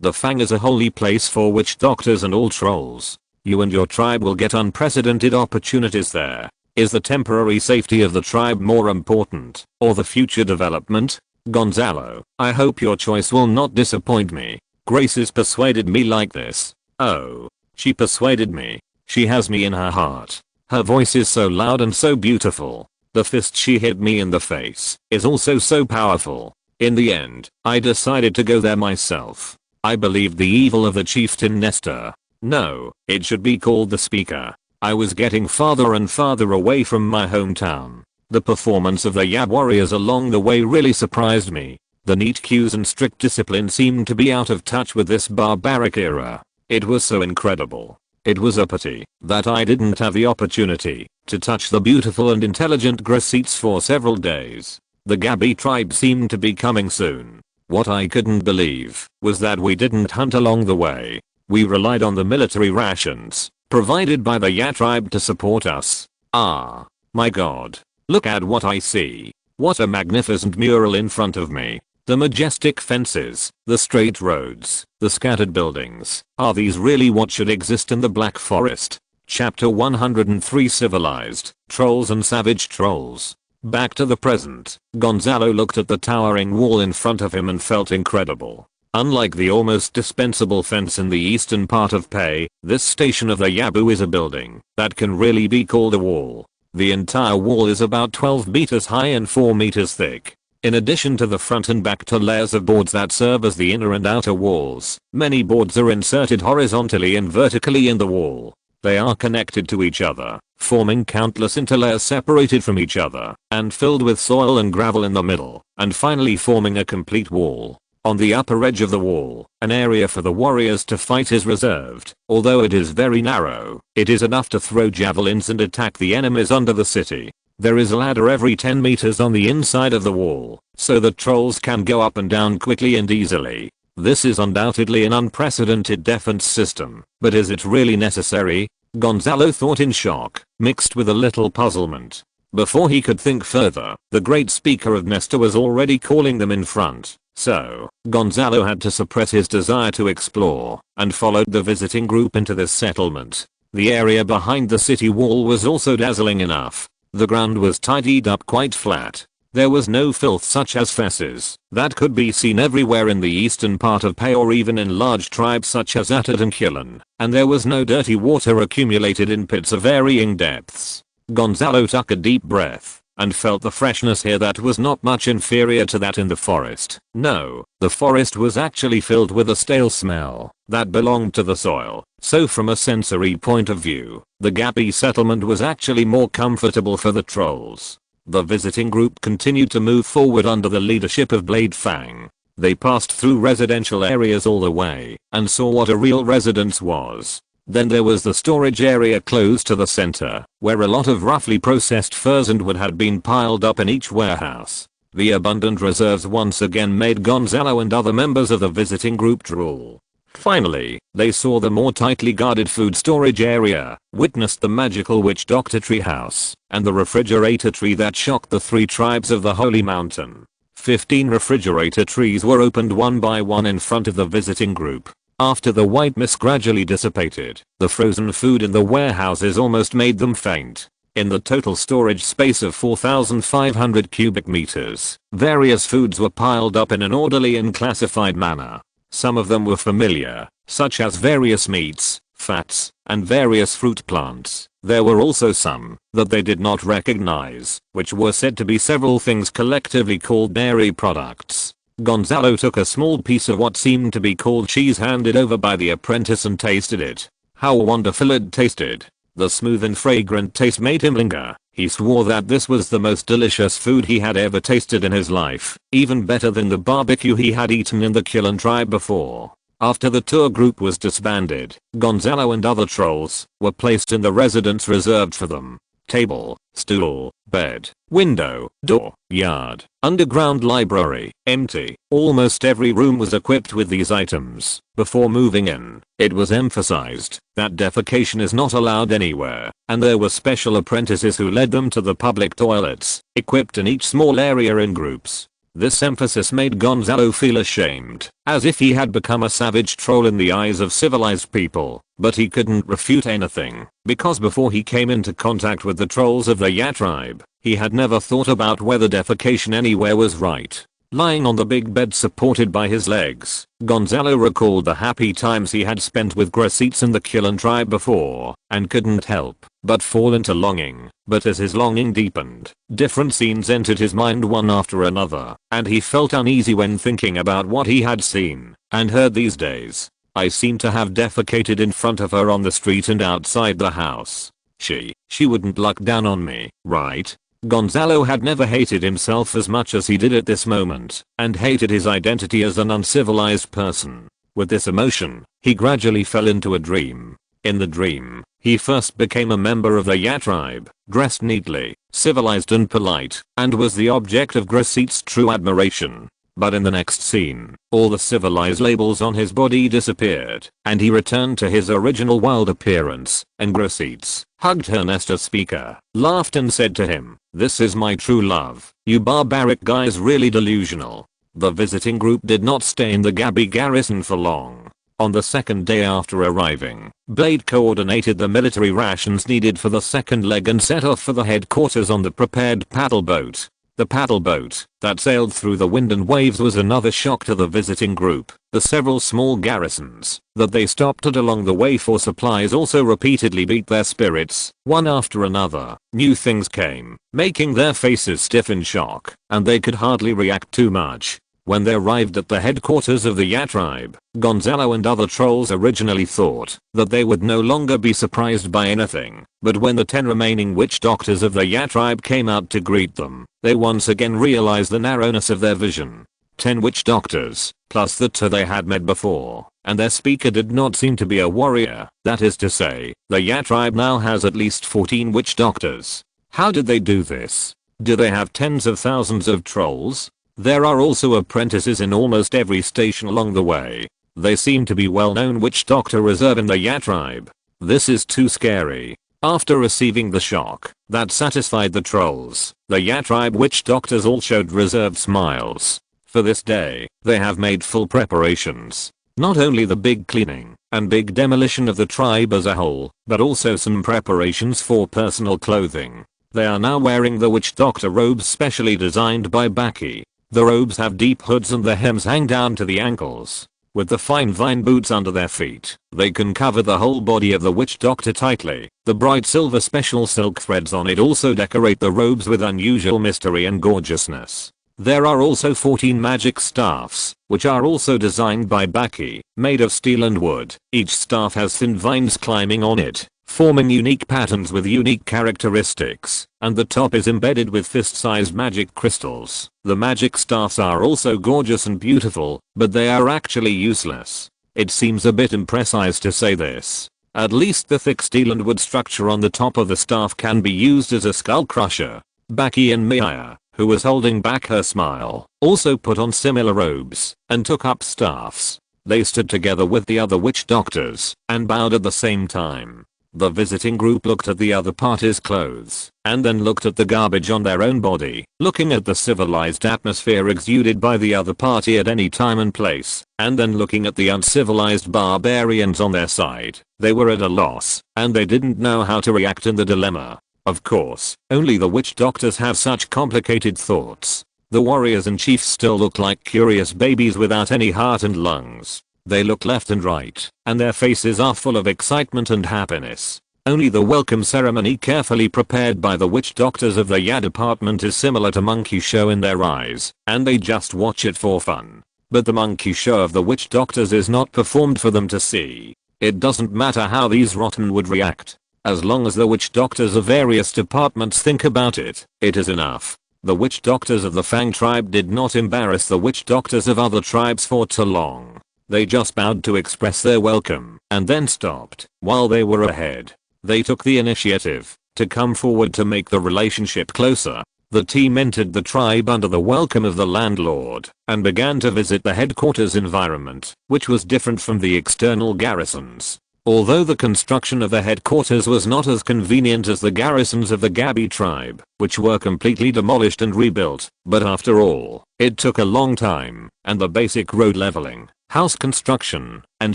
A: The Fang is a holy place for witch doctors and all trolls. You and your tribe will get unprecedented opportunities there. Is the temporary safety of the tribe more important, or the future development? Gonzalo, I hope your choice will not disappoint me. Graces persuaded me like this. Oh, she persuaded me. She has me in her heart. Her voice is so loud and so beautiful. The fist she hit me in the face is also so powerful. In the end, I decided to go there myself. I believed the evil of the chieftain Nestor. No, it should be called the speaker. I was getting farther and farther away from my hometown. The performance of the Yab warriors along the way really surprised me. The neat cues and strict discipline seemed to be out of touch with this barbaric era. It was so incredible. It was a pity that I didn't have the opportunity to touch the beautiful and intelligent Gracettes for several days. The Gabi tribe seemed to be coming soon. What I couldn't believe was that we didn't hunt along the way. We relied on the military rations provided by the Ya tribe to support us. Ah, my god. Look at what I see. What a magnificent mural in front of me. The majestic fences, the straight roads, the scattered buildings. Are these really what should exist in the Black Forest? Chapter 103 Civilized, Trolls and Savage Trolls. Back to the present, Gonzalo looked at the towering wall in front of him and felt incredible. Unlike the almost dispensable fence in the eastern part of Pei, this station of the Yabu is a building that can really be called a wall. The entire wall is about 12 meters high and 4 meters thick. In addition to the front and back to layers of boards that serve as the inner and outer walls, many boards are inserted horizontally and vertically in the wall. They are connected to each other, forming countless interlayers separated from each other, and filled with soil and gravel in the middle, and finally forming a complete wall. On the upper edge of the wall, an area for the warriors to fight is reserved. Although it is very narrow, it is enough to throw javelins and attack the enemies under the city. There is a ladder every 10 meters on the inside of the wall, so that trolls can go up and down quickly and easily. This is undoubtedly an unprecedented defense system, but is it really necessary? Gonzalo thought in shock, mixed with a little puzzlement. Before he could think further, the great speaker of Nestor was already calling them in front. So, Gonzalo had to suppress his desire to explore, and followed the visiting group into this settlement. The area behind the city wall was also dazzling enough. The ground was tidied up quite flat. There was no filth such as fesses that could be seen everywhere in the eastern part of Pei or even in large tribes such as Atad and Killen, and there was no dirty water accumulated in pits of varying depths. Gonzalo took a deep breath and felt the freshness here that was not much inferior to that in the forest. No, the forest was actually filled with a stale smell that belonged to the soil, so from a sensory point of view, the Gappy settlement was actually more comfortable for the trolls. The visiting group continued to move forward under the leadership of Blade Fang. They passed through residential areas all the way and saw what a real residence was. Then there was the storage area close to the center, where a lot of roughly processed furs and wood had been piled up in each warehouse. The abundant reserves once again made Gonzalo and other members of the visiting group drool. Finally, they saw the more tightly guarded food storage area, witnessed the magical witch doctor tree house, and the refrigerator tree that shocked the 3 tribes of the Holy Mountain. 15 refrigerator trees were opened one by one in front of the visiting group. After the white mist gradually dissipated, the frozen food in the warehouses almost made them faint. In the total storage space of 4,500 cubic meters, various foods were piled up in an orderly and classified manner. Some of them were familiar, such as various meats, fats, and various fruit plants. There were also some that they did not recognize, which were said to be several things collectively called dairy products. Gonzalo took a small piece of what seemed to be called cheese handed over by the apprentice and tasted it. How wonderful it tasted. The smooth and fragrant taste made him linger. He swore that this was the most delicious food he had ever tasted in his life, even better than the barbecue he had eaten in the Killen tribe before. After the tour group was disbanded, Gonzalo and other trolls were placed in the residence reserved for them. Table, stool, bed, window, door, yard, underground library, empty. Almost every room was equipped with these items. Before moving in, it was emphasized that defecation is not allowed anywhere, and there were special apprentices who led them to the public toilets, equipped in each small area in groups. This emphasis made Gonzalo feel ashamed, as if he had become a savage troll in the eyes of civilized people, but he couldn't refute anything, because before he came into contact with the trolls of the Ya tribe, he had never thought about whether defecation anywhere was right. Lying on the big bed supported by his legs, Gonzalo recalled the happy times he had spent with Grasites and the Killen tribe before, and couldn't help but fall into longing. But as his longing deepened, different scenes entered his mind one after another, and he felt uneasy when thinking about what he had seen and heard these days. I seem to have defecated in front of her on the street and outside the house. She wouldn't look down on me, right? Gonzalo had never hated himself as much as he did at this moment, and hated his identity as an uncivilized person. With this emotion, he gradually fell into a dream. In the dream, he first became a member of the Ya tribe, dressed neatly, civilized and polite, and was the object of Grasit's true admiration. But in the next scene, all the civilized labels on his body disappeared, and he returned to his original wild appearance, and Grasit's hugged her Nesta speaker, laughed and said to him, "This is my true love, you barbaric guy's really delusional." The visiting group did not stay in the Gabi garrison for long. On the second day after arriving, Blade coordinated the military rations needed for the second leg and set off for the headquarters on the prepared paddle boat. The paddle boat that sailed through the wind and waves was another shock to the visiting group. The several small garrisons that they stopped at along the way for supplies also repeatedly beat their spirits. One after another, new things came, making their faces stiff in shock, and they could hardly react too much. When they arrived at the headquarters of the Ya tribe, Gonzalo and other trolls originally thought that they would no longer be surprised by anything, but when the 10 remaining witch doctors of the Ya tribe came out to greet them, they once again realized the narrowness of their vision. 10 witch doctors, plus the 2 they had met before, and their speaker did not seem to be a warrior. That is to say, the Ya tribe now has at least 14 witch doctors. How did they do this? Do they have tens of thousands of trolls? There are also apprentices in almost every station along the way. They seem to be well-known witch doctor reserve in the Ya tribe. This is too scary. After receiving the shock that satisfied the trolls, the Ya tribe witch doctors all showed reserved smiles. For this day, they have made full preparations. Not only the big cleaning and big demolition of the tribe as a whole, but also some preparations for personal clothing. They are now wearing the witch doctor robes specially designed by Baki. The robes have deep hoods and the hems hang down to the ankles. With the fine vine boots under their feet, they can cover the whole body of the witch doctor tightly. The bright silver special silk threads on it also decorate the robes with unusual mystery and gorgeousness. There are also 14 magic staffs, which are also designed by Baki, made of steel and wood. Each staff has thin vines climbing on it, forming unique patterns with unique characteristics, and the top is embedded with fist-sized magic crystals. The magic staffs are also gorgeous and beautiful, but they are actually useless. It seems a bit imprecise to say this. At least the thick steel and wood structure on the top of the staff can be used as a skull crusher. Baki and Maya, who was holding back her smile, also put on similar robes and took up staffs. They stood together with the other witch doctors and bowed at the same time. The visiting group looked at the other party's clothes and then looked at the garbage on their own body, looking at the civilized atmosphere exuded by the other party at any time and place, and then looking at the uncivilized barbarians on their side. They were at a loss, and they didn't know how to react in the dilemma. Of course, only the witch doctors have such complicated thoughts. The warriors and chiefs still look like curious babies without any heart and lungs. They look left and right, and their faces are full of excitement and happiness. Only the welcome ceremony carefully prepared by the witch doctors of the Ya department is similar to monkey show in their eyes, and they just watch it for fun. But the monkey show of the witch doctors is not performed for them to see. It doesn't matter how these rotten would react. As long as the witch doctors of various departments think about it, it is enough. The witch doctors of the Fang tribe did not embarrass the witch doctors of other tribes for too long. They just bowed to express their welcome and then stopped while they were ahead. They took the initiative to come forward to make the relationship closer. The team entered the tribe under the welcome of the landlord and began to visit the headquarters environment, which was different from the external garrisons. Although the construction of the headquarters was not as convenient as the garrisons of the Gabi tribe, which were completely demolished and rebuilt, but after all, it took a long time, and the basic road leveling, house construction, and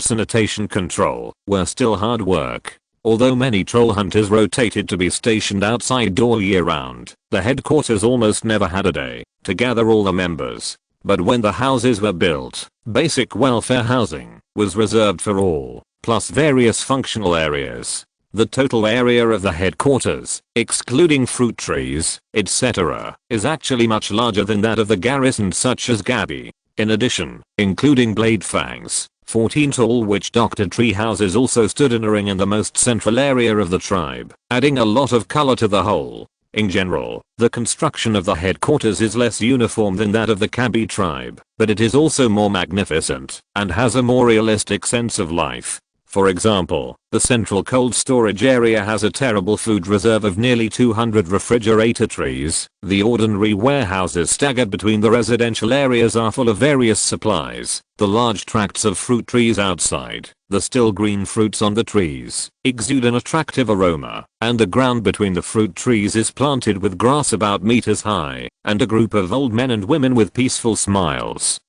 A: sanitation control were still hard work. Although many troll hunters rotated to be stationed outside all year round, the headquarters almost never had a day to gather all the members. But when the houses were built, basic welfare housing was reserved for all, plus various functional areas. The total area of the headquarters, excluding fruit trees, etc., is actually much larger than that of the garrisons such as Gabi. In addition, including Blade Fangs, 14 tall witch doctor tree houses also stood in a ring in the most central area of the tribe, adding a lot of color to the whole. In general, the construction of the headquarters is less uniform than that of the Gabi tribe, but it is also more magnificent and has a more realistic sense of life. For example, the central cold storage area has a terrible food reserve of nearly 200 refrigerator trees. The ordinary warehouses staggered between the residential areas are full of various supplies. The large tracts of fruit trees outside, the still green fruits on the trees, exude an attractive aroma, and the ground between the fruit trees is planted with grass about meters high, and a group of old men and women with peaceful smiles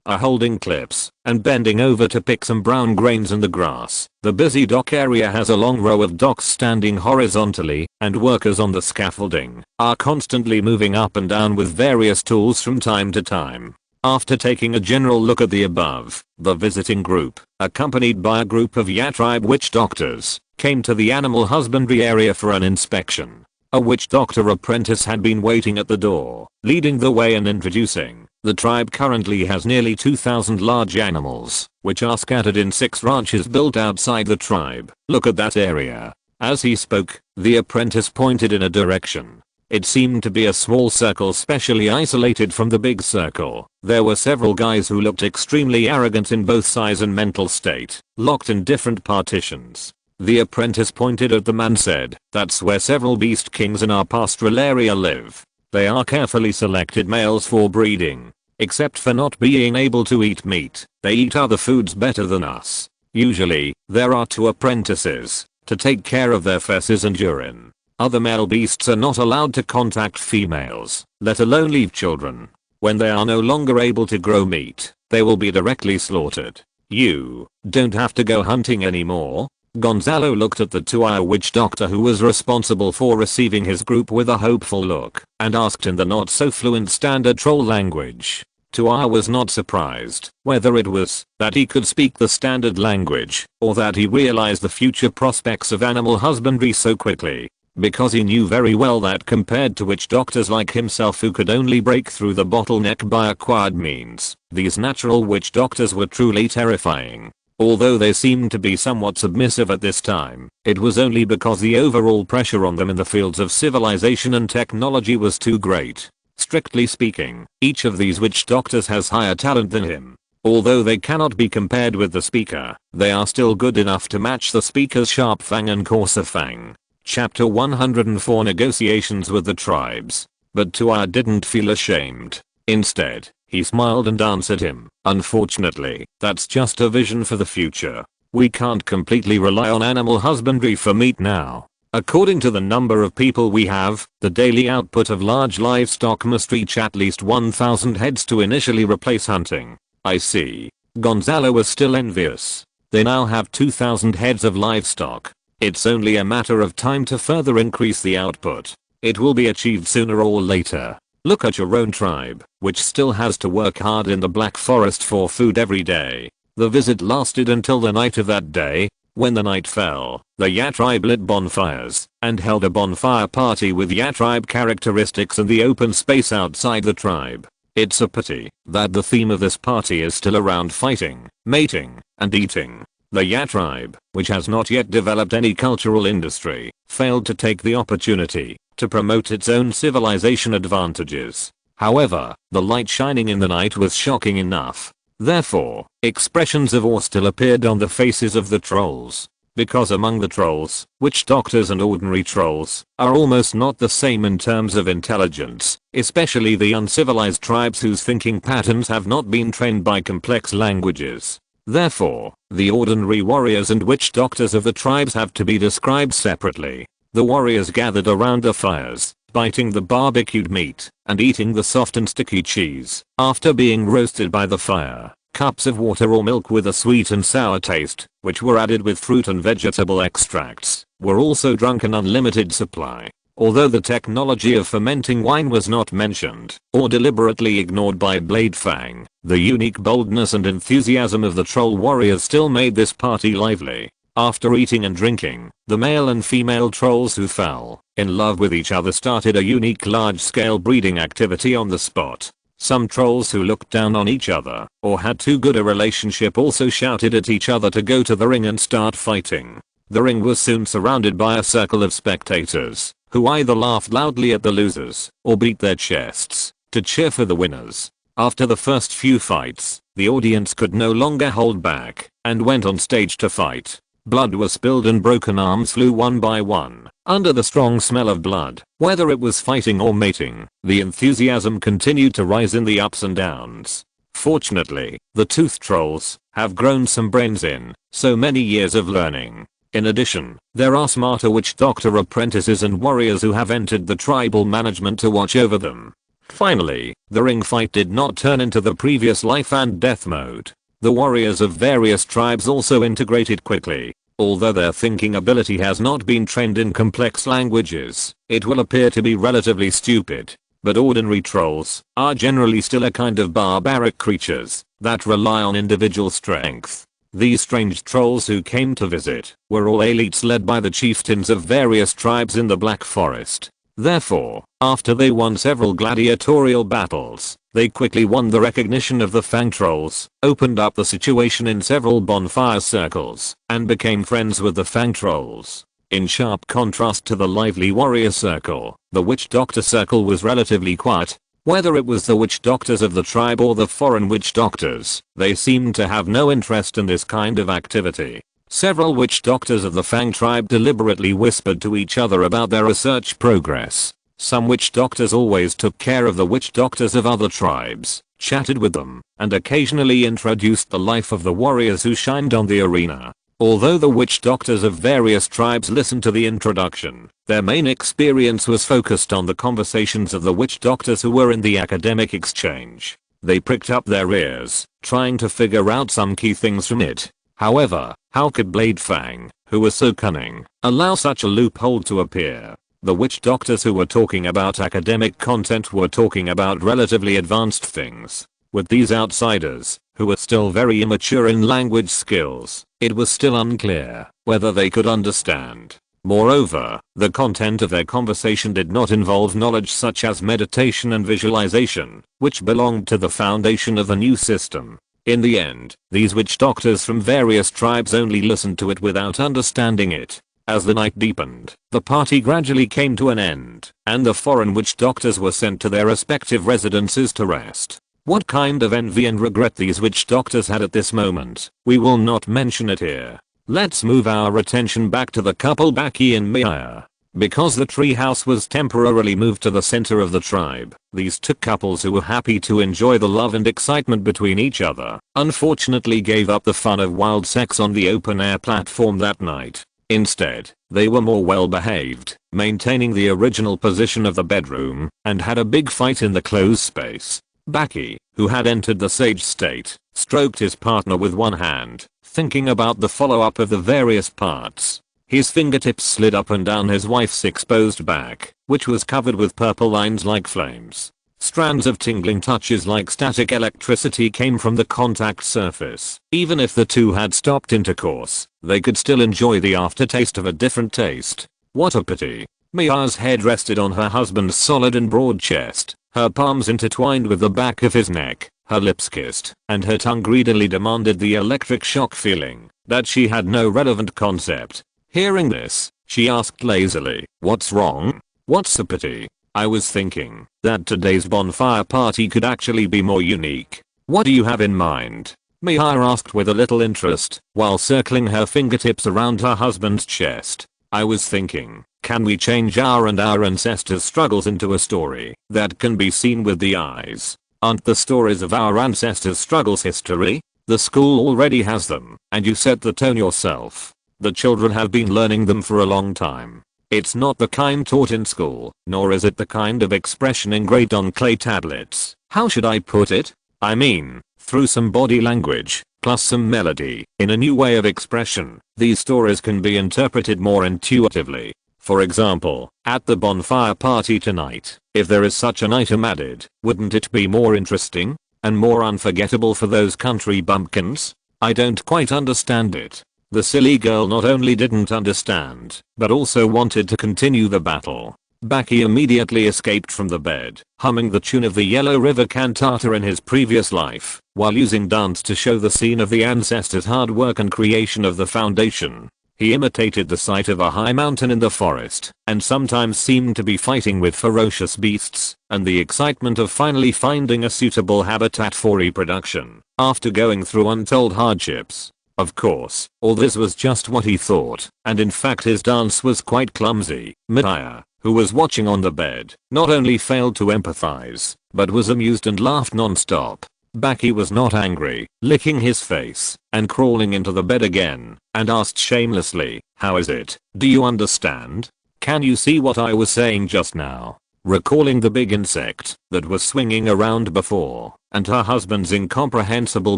A: are holding clips and bending over to pick some brown grains in the grass. The busy dock area has a long row of docks standing horizontally, and workers on the scaffolding are constantly moving up and down with various tools from time to time. After taking a general look at the above, the visiting group, accompanied by a group of Ya tribe witch doctors, came to the animal husbandry area for an inspection. A witch doctor apprentice had been waiting at the door, leading the way and introducing. The tribe currently has nearly 2,000 large animals, which are scattered in 6 ranches built outside the tribe. Look at that area. As he spoke, the apprentice pointed in a direction. It seemed to be a small circle specially isolated from the big circle. There were several guys who looked extremely arrogant in both size and mental state, locked in different partitions. The apprentice pointed at them and said, "That's where several beast kings in our pastoral area live. They are carefully selected males for breeding. Except for not being able to eat meat, they eat other foods better than us. Usually, there are 2 apprentices to take care of their feces and urine. Other male beasts are not allowed to contact females, let alone leave children. When they are no longer able to grow meat, they will be directly slaughtered. You don't have to go hunting anymore. Gonzalo looked at the two-hour witch doctor who was responsible for receiving his group with a hopeful look and asked in the not so fluent standard troll language. Tuar was not surprised, whether it was that he could speak the standard language or that he realized the future prospects of animal husbandry so quickly, because he knew very well that compared to witch doctors like himself who could only break through the bottleneck by acquired means, these natural witch doctors were truly terrifying. Although they seemed to be somewhat submissive at this time, it was only because the overall pressure on them in the fields of civilization and technology was too great. Strictly speaking, each of these witch doctors has higher talent than him. Although they cannot be compared with the speaker, they are still good enough to match the speaker's sharp fang and coarser fang. Chapter 104 Negotiations with the Tribes. But Tuar didn't feel ashamed. Instead, he smiled and answered him, "Unfortunately, that's just a vision for the future. We can't completely rely on animal husbandry for meat now. According to the number of people we have, the daily output of large livestock must reach at least 1,000 heads to initially replace hunting." I see. Gonzalo was still envious. They now have 2,000 heads of livestock. It's only a matter of time to further increase the output. It will be achieved sooner or later. Look at your own tribe, which still has to work hard in the Black Forest for food every day. The visit lasted until the night of that day. When the night fell, the Ya tribe lit bonfires and held a bonfire party with Ya tribe characteristics in the open space outside the tribe. It's a pity that the theme of this party is still around fighting, mating, and eating. The Ya tribe, which has not yet developed any cultural industry, failed to take the opportunity to promote its own civilization advantages. However, the light shining in the night was shocking enough. Therefore, expressions of awe still appeared on the faces of the trolls. Because among the trolls, witch doctors and ordinary trolls are almost not the same in terms of intelligence, especially the uncivilized tribes whose thinking patterns have not been trained by complex languages. Therefore, the ordinary warriors and witch doctors of the tribes have to be described separately. The warriors gathered around the fires, biting the barbecued meat and eating the soft and sticky cheese after being roasted by the fire. Cups of water or milk with a sweet and sour taste, which were added with fruit and vegetable extracts, were also drunk in unlimited supply. Although the technology of fermenting wine was not mentioned or deliberately ignored by Blade Fang, the unique boldness and enthusiasm of the troll warriors still made this party lively. After eating and drinking, the male and female trolls who fell in love with each other started a unique large-scale breeding activity on the spot. Some trolls who looked down on each other or had too good a relationship also shouted at each other to go to the ring and start fighting. The ring was soon surrounded by a circle of spectators who either laughed loudly at the losers or beat their chests to cheer for the winners. After the first few fights, the audience could no longer hold back and went on stage to fight. Blood was spilled and broken arms flew one by one. Under the strong smell of blood, whether it was fighting or mating, the enthusiasm continued to rise in the ups and downs. Fortunately, the tooth trolls have grown some brains in so many years of learning. In addition, there are smarter witch doctor apprentices and warriors who have entered the tribal management to watch over them. Finally, the ring fight did not turn into the previous life and death mode. The warriors of various tribes also integrated quickly. Although their thinking ability has not been trained in complex languages, it will appear to be relatively stupid. But ordinary trolls are generally still a kind of barbaric creatures that rely on individual strength. These strange trolls who came to visit were all elites led by the chieftains of various tribes in the Black Forest. Therefore, after they won several gladiatorial battles, they quickly won the recognition of the Fang Trolls, opened up the situation in several bonfire circles, and became friends with the Fang Trolls. In sharp contrast to the lively warrior circle, the witch doctor circle was relatively quiet. Whether it was the witch doctors of the tribe or the foreign witch doctors, they seemed to have no interest in this kind of activity. Several witch doctors of the Fang tribe deliberately whispered to each other about their research progress. Some witch doctors always took care of the witch doctors of other tribes, chatted with them, and occasionally introduced the life of the warriors who shined on the arena. Although the witch doctors of various tribes listened to the introduction, their main experience was focused on the conversations of the witch doctors who were in the academic exchange. They pricked up their ears, trying to figure out some key things from it. However, how could Blade Fang, who was so cunning, allow such a loophole to appear? The witch doctors who were talking about academic content were talking about relatively advanced things. With these outsiders, who were still very immature in language skills, it was still unclear whether they could understand. Moreover, the content of their conversation did not involve knowledge such as meditation and visualization, which belonged to the foundation of the new system. In the end, these witch doctors from various tribes only listened to it without understanding it. As the night deepened, the party gradually came to an end, and the foreign witch doctors were sent to their respective residences to rest. What kind of envy and regret these witch doctors had at this moment, we will not mention it here. Let's move our attention back to the couple Baki and Maya. Because the treehouse was temporarily moved to the center of the tribe, these two couples who were happy to enjoy the love and excitement between each other, unfortunately gave up the fun of wild sex on the open air platform that night. Instead, they were more well behaved, maintaining the original position of the bedroom, and had a big fight in the closed space. Baki, who had entered the sage state, stroked his partner with one hand, thinking about the follow-up of the various parts. His fingertips slid up and down his wife's exposed back, which was covered with purple lines like flames. Strands of tingling touches like static electricity came from the contact surface. Even if the two had stopped intercourse, they could still enjoy the aftertaste of a different taste. What a pity. Mia's head rested on her husband's solid and broad chest, her palms intertwined with the back of his neck, her lips kissed, and her tongue greedily demanded the electric shock feeling that she had no relevant concept. Hearing this, she asked lazily, "What's wrong? What's the pity?" "I was thinking that today's bonfire party could actually be more unique." "What do you have in mind?" Mia asked with a little interest, while circling her fingertips around her husband's chest. "I was thinking, can we change our and our ancestors' struggles into a story that can be seen with the eyes? Aren't the stories of our ancestors' struggles history? The school already has them, and you set the tone yourself. The children have been learning them for a long time. It's not the kind taught in school, nor is it the kind of expression engraved on clay tablets. How should I put it? I mean, through some body language, plus some melody, in a new way of expression, these stories can be interpreted more intuitively. For example, at the bonfire party tonight, if there is such an item added, wouldn't it be more interesting? And more unforgettable for those country bumpkins? I don't quite understand it." The silly girl not only didn't understand, but also wanted to continue the battle. Baki immediately escaped from the bed, humming the tune of the Yellow River Cantata in his previous life, while using dance to show the scene of the ancestors' hard work and creation of the foundation. He imitated the sight of a high mountain in the forest, and sometimes seemed to be fighting with ferocious beasts, and the excitement of finally finding a suitable habitat for reproduction, after going through untold hardships. Of course, all this was just what he thought, and in fact his dance was quite clumsy. Maya, who was watching on the bed, not only failed to empathize, but was amused and laughed non-stop. Baki was not angry, licking his face, and crawling into the bed again, and asked shamelessly, "How is it? Do you understand? Can you see what I was saying just now?" Recalling the big insect that was swinging around before, and her husband's incomprehensible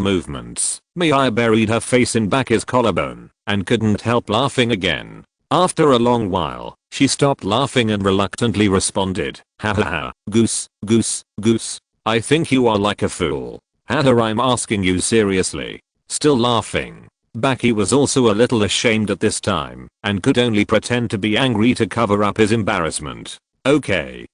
A: movements, Mia buried her face in Baki's collarbone, and couldn't help laughing again. After a long while, she stopped laughing and reluctantly responded, "Ha ha ha, goose, goose, goose. I think you are like a fool. Hatter, I'm asking you seriously." Still laughing. Baki was also a little ashamed at this time, and could only pretend to be angry to cover up his embarrassment. Okay,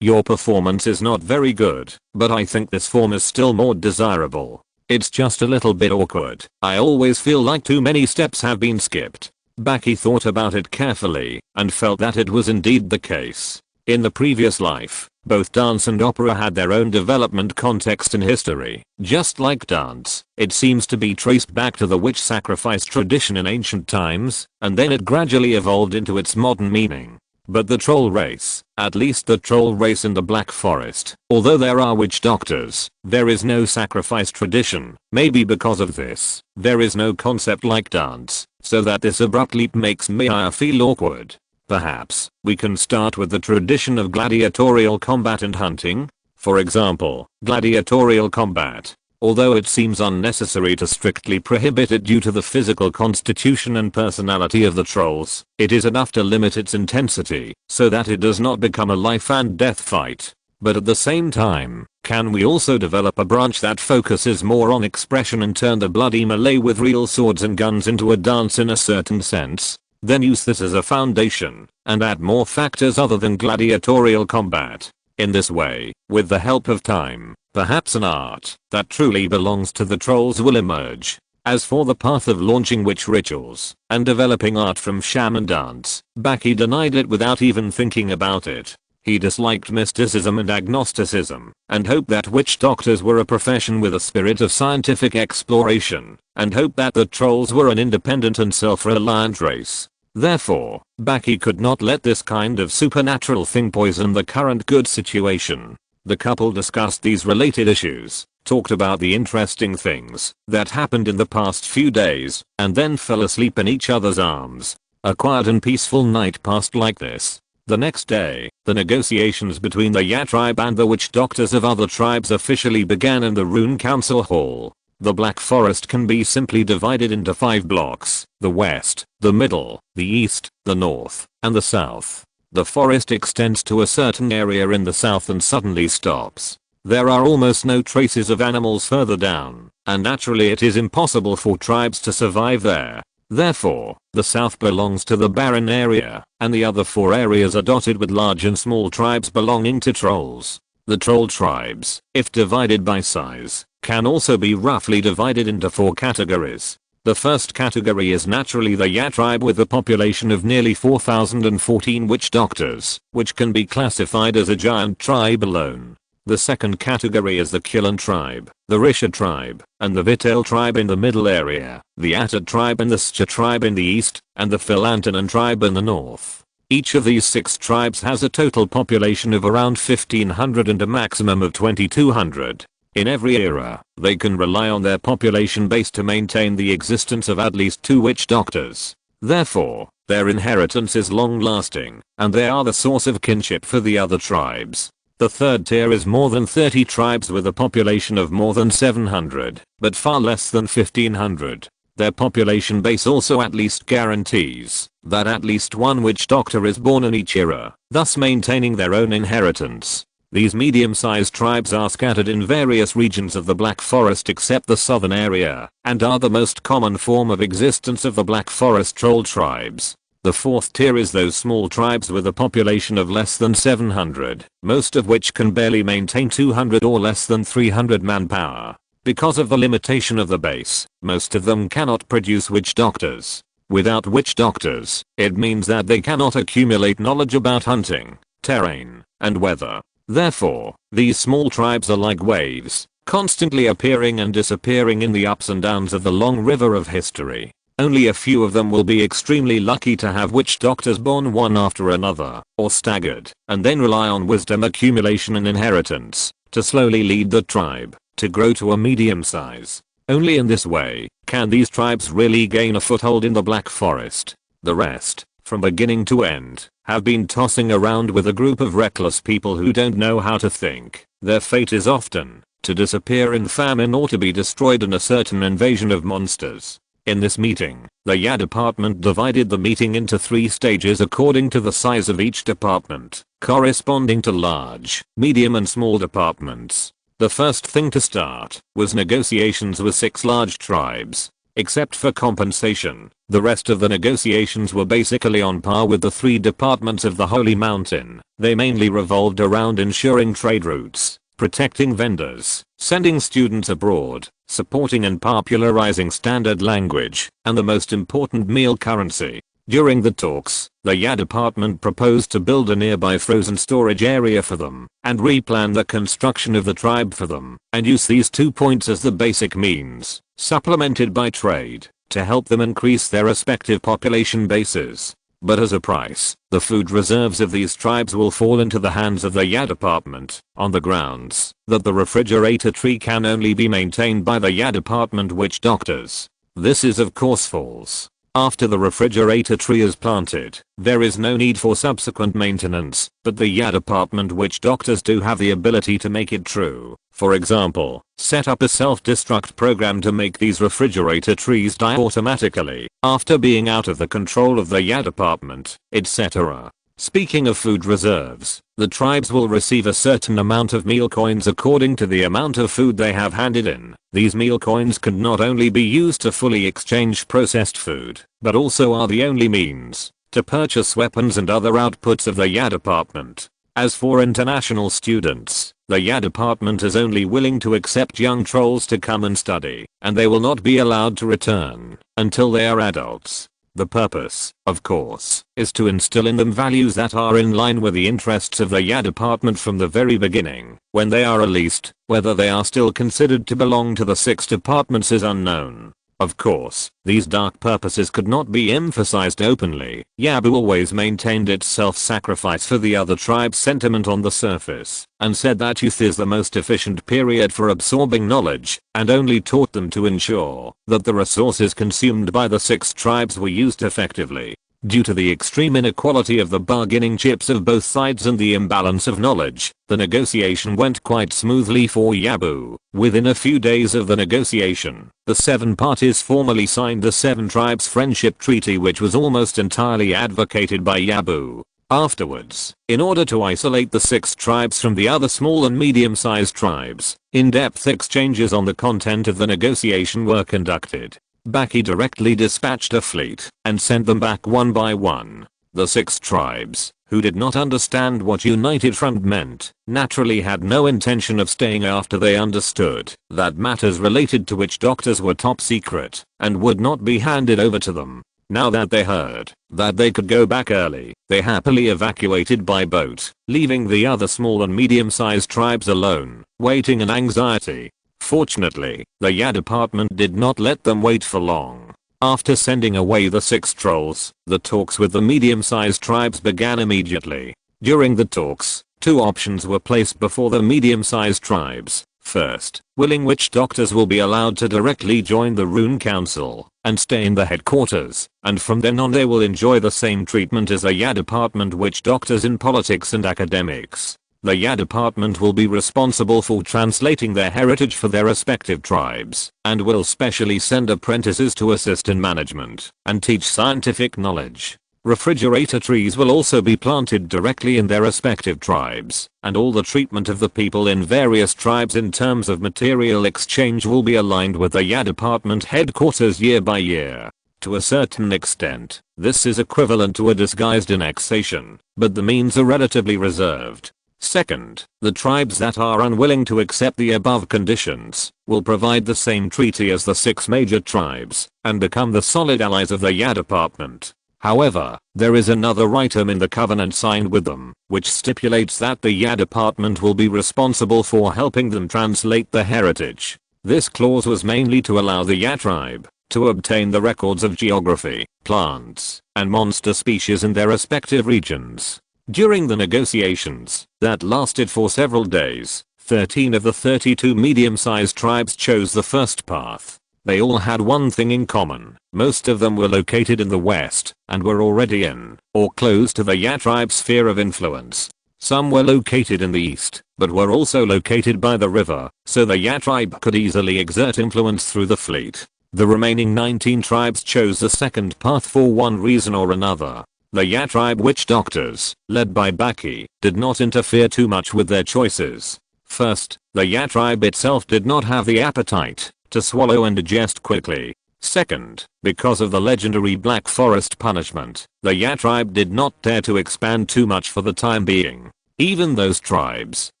A: your performance is not very good, but I think this form is still more desirable. It's just a little bit awkward. I always feel like too many steps have been skipped." Baki thought about it carefully, and felt that it was indeed the case. In the previous life, both dance and opera had their own development context and history. Just like dance, it seems to be traced back to the witch sacrifice tradition in ancient times, and then it gradually evolved into its modern meaning. But the troll race, at least the troll race in the Black Forest, although there are witch doctors, there is no sacrifice tradition. Maybe because of this, there is no concept like dance, so that this abrupt leap makes Mia feel awkward. Perhaps, we can start with the tradition of gladiatorial combat and hunting. For example, gladiatorial combat. Although it seems unnecessary to strictly prohibit it due to the physical constitution and personality of the trolls, it is enough to limit its intensity so that it does not become a life and death fight. But at the same time, can we also develop a branch that focuses more on expression and turn the bloody melee with real swords and guns into a dance in a certain sense? Then use this as a foundation and add more factors other than gladiatorial combat. In this way, with the help of time, perhaps an art that truly belongs to the trolls will emerge. As for the path of launching witch rituals and developing art from shaman dance, Baki denied it without even thinking about it. He disliked mysticism and agnosticism, and hoped that witch doctors were a profession with a spirit of scientific exploration, and hoped that the trolls were an independent and self-reliant race. Therefore, Baki could not let this kind of supernatural thing poison the current good situation. The couple discussed these related issues, talked about the interesting things that happened in the past few days, and then fell asleep in each other's arms. A quiet and peaceful night passed like this. The next day, the negotiations between the Ya tribe and the witch doctors of other tribes officially began in the Rune Council Hall. The Black Forest can be simply divided into 5 blocks: the west, the middle, the east, the north, and the south. The forest extends to a certain area in the south and suddenly stops. There are almost no traces of animals further down, and naturally it is impossible for tribes to survive there. Therefore, the south belongs to the barren area, and the other 4 areas are dotted with large and small tribes belonging to trolls. The troll tribes, if divided by size, can also be roughly divided into 4 categories. The first category is naturally the Ya tribe with a population of nearly 4,014 witch doctors, which can be classified as a giant tribe alone. The second category is the Killen tribe, the Risha tribe, and the Vitel tribe in the middle area, the Atad tribe and the Scha tribe in the east, and the Philantanan tribe in the north. Each of these 6 tribes has a total population of around 1,500 and a maximum of 2,200. In every era, they can rely on their population base to maintain the existence of at least 2 witch doctors. Therefore, their inheritance is long-lasting, and they are the source of kinship for the other tribes. The third tier is more than 30 tribes with a population of more than 700, but far less than 1,500. Their population base also at least guarantees that at least 1 witch doctor is born in each era, thus maintaining their own inheritance. These medium-sized tribes are scattered in various regions of the Black Forest except the southern area, and are the most common form of existence of the Black Forest troll tribes. The fourth tier is those small tribes with a population of less than 700, most of which can barely maintain 200 or less than 300 manpower. Because of the limitation of the base, most of them cannot produce witch doctors. Without witch doctors, it means that they cannot accumulate knowledge about hunting, terrain, and weather. Therefore, these small tribes are like waves, constantly appearing and disappearing in the ups and downs of the long river of history. Only a few of them will be extremely lucky to have witch doctors born one after another, or staggered, and then rely on wisdom accumulation and inheritance to slowly lead the tribe to grow to a medium size. Only in this way can these tribes really gain a foothold in the Black Forest. The rest, from beginning to end, have been tossing around with a group of reckless people who don't know how to think. Their fate is often to disappear in famine or to be destroyed in a certain invasion of monsters. In this meeting, the Ya department divided the meeting into 3 stages according to the size of each department, corresponding to large, medium and small departments. The first thing to start was negotiations with 6 large tribes. Except for compensation, the rest of the negotiations were basically on par with the 3 departments of the Holy Mountain. They mainly revolved around ensuring trade routes, protecting vendors, sending students abroad, supporting and popularizing standard language, and the most important meal currency. During the talks, the Ya department proposed to build a nearby frozen storage area for them, and replan the construction of the tribe for them, and use these 2 points as the basic means, supplemented by trade, to help them increase their respective population bases. But as a price, the food reserves of these tribes will fall into the hands of the Ya department, on the grounds that the refrigerator tree can only be maintained by the Ya department witch doctors. This is of course false. After the refrigerator tree is planted, there is no need for subsequent maintenance, but the YA department which doctors do have the ability to make it true. For example, set up a self-destruct program to make these refrigerator trees die automatically after being out of the control of the YA department, etc. Speaking of food reserves, the tribes will receive a certain amount of meal coins according to the amount of food they have handed in. These meal coins can not only be used to fully exchange processed food, but also are the only means to purchase weapons and other outputs of the YA department. As for international students, the YA department is only willing to accept young trolls to come and study, and they will not be allowed to return until they are adults. The purpose, of course, is to instill in them values that are in line with the interests of the YA department from the very beginning. When they are released, whether they are still considered to belong to the 6 departments is unknown. Of course, these dark purposes could not be emphasized openly. Yabu always maintained its self-sacrifice for the other tribe's sentiment on the surface, and said that youth is the most efficient period for absorbing knowledge, and only taught them to ensure that the resources consumed by the 6 tribes were used effectively. Due to the extreme inequality of the bargaining chips of both sides and the imbalance of knowledge, the negotiation went quite smoothly for Yabu. Within a few days of the negotiation, the 7 parties formally signed the 7 Tribes Friendship Treaty, which was almost entirely advocated by Yabu. Afterwards, in order to isolate the 6 tribes from the other small and medium-sized tribes, in-depth exchanges on the content of the negotiation were conducted. Baki directly dispatched a fleet and sent them back one by one. The 6 tribes, who did not understand what United Front meant, naturally had no intention of staying after they understood that matters related to witch doctors were top secret and would not be handed over to them. Now that they heard that they could go back early, they happily evacuated by boat, leaving the other small and medium-sized tribes alone, waiting in anxiety. Fortunately, the YA department did not let them wait for long. After sending away the 6 trolls, the talks with the medium-sized tribes began immediately. During the talks, 2 options were placed before the medium-sized tribes. First, willing witch doctors will be allowed to directly join the Rune Council and stay in the headquarters, and from then on they will enjoy the same treatment as the YA department witch doctors in politics and academics. The YA department will be responsible for translating their heritage for their respective tribes, and will specially send apprentices to assist in management and teach scientific knowledge. Refrigerator trees will also be planted directly in their respective tribes, and all the treatment of the people in various tribes in terms of material exchange will be aligned with the YA department headquarters year by year. To a certain extent, this is equivalent to a disguised annexation, but the means are relatively reserved. Second, the tribes that are unwilling to accept the above conditions will provide the same treaty as the 6 major tribes and become the solid allies of the YA department. However, there is another item in the covenant signed with them, which stipulates that the YA department will be responsible for helping them translate the heritage. This clause was mainly to allow the YA tribe to obtain the records of geography, plants, and monster species in their respective regions. During the negotiations, that lasted for several days, 13 of the 32 medium-sized tribes chose the first path. They all had one thing in common: most of them were located in the west, and were already in, or close to the YA tribe's sphere of influence. Some were located in the east, but were also located by the river, so the YA tribe could easily exert influence through the fleet. The remaining 19 tribes chose the second path for one reason or another. The YA tribe witch doctors, led by Baki, did not interfere too much with their choices. First, the YA tribe itself did not have the appetite to swallow and digest quickly. Second, because of the legendary Black Forest punishment, the YA tribe did not dare to expand too much for the time being. Even those tribes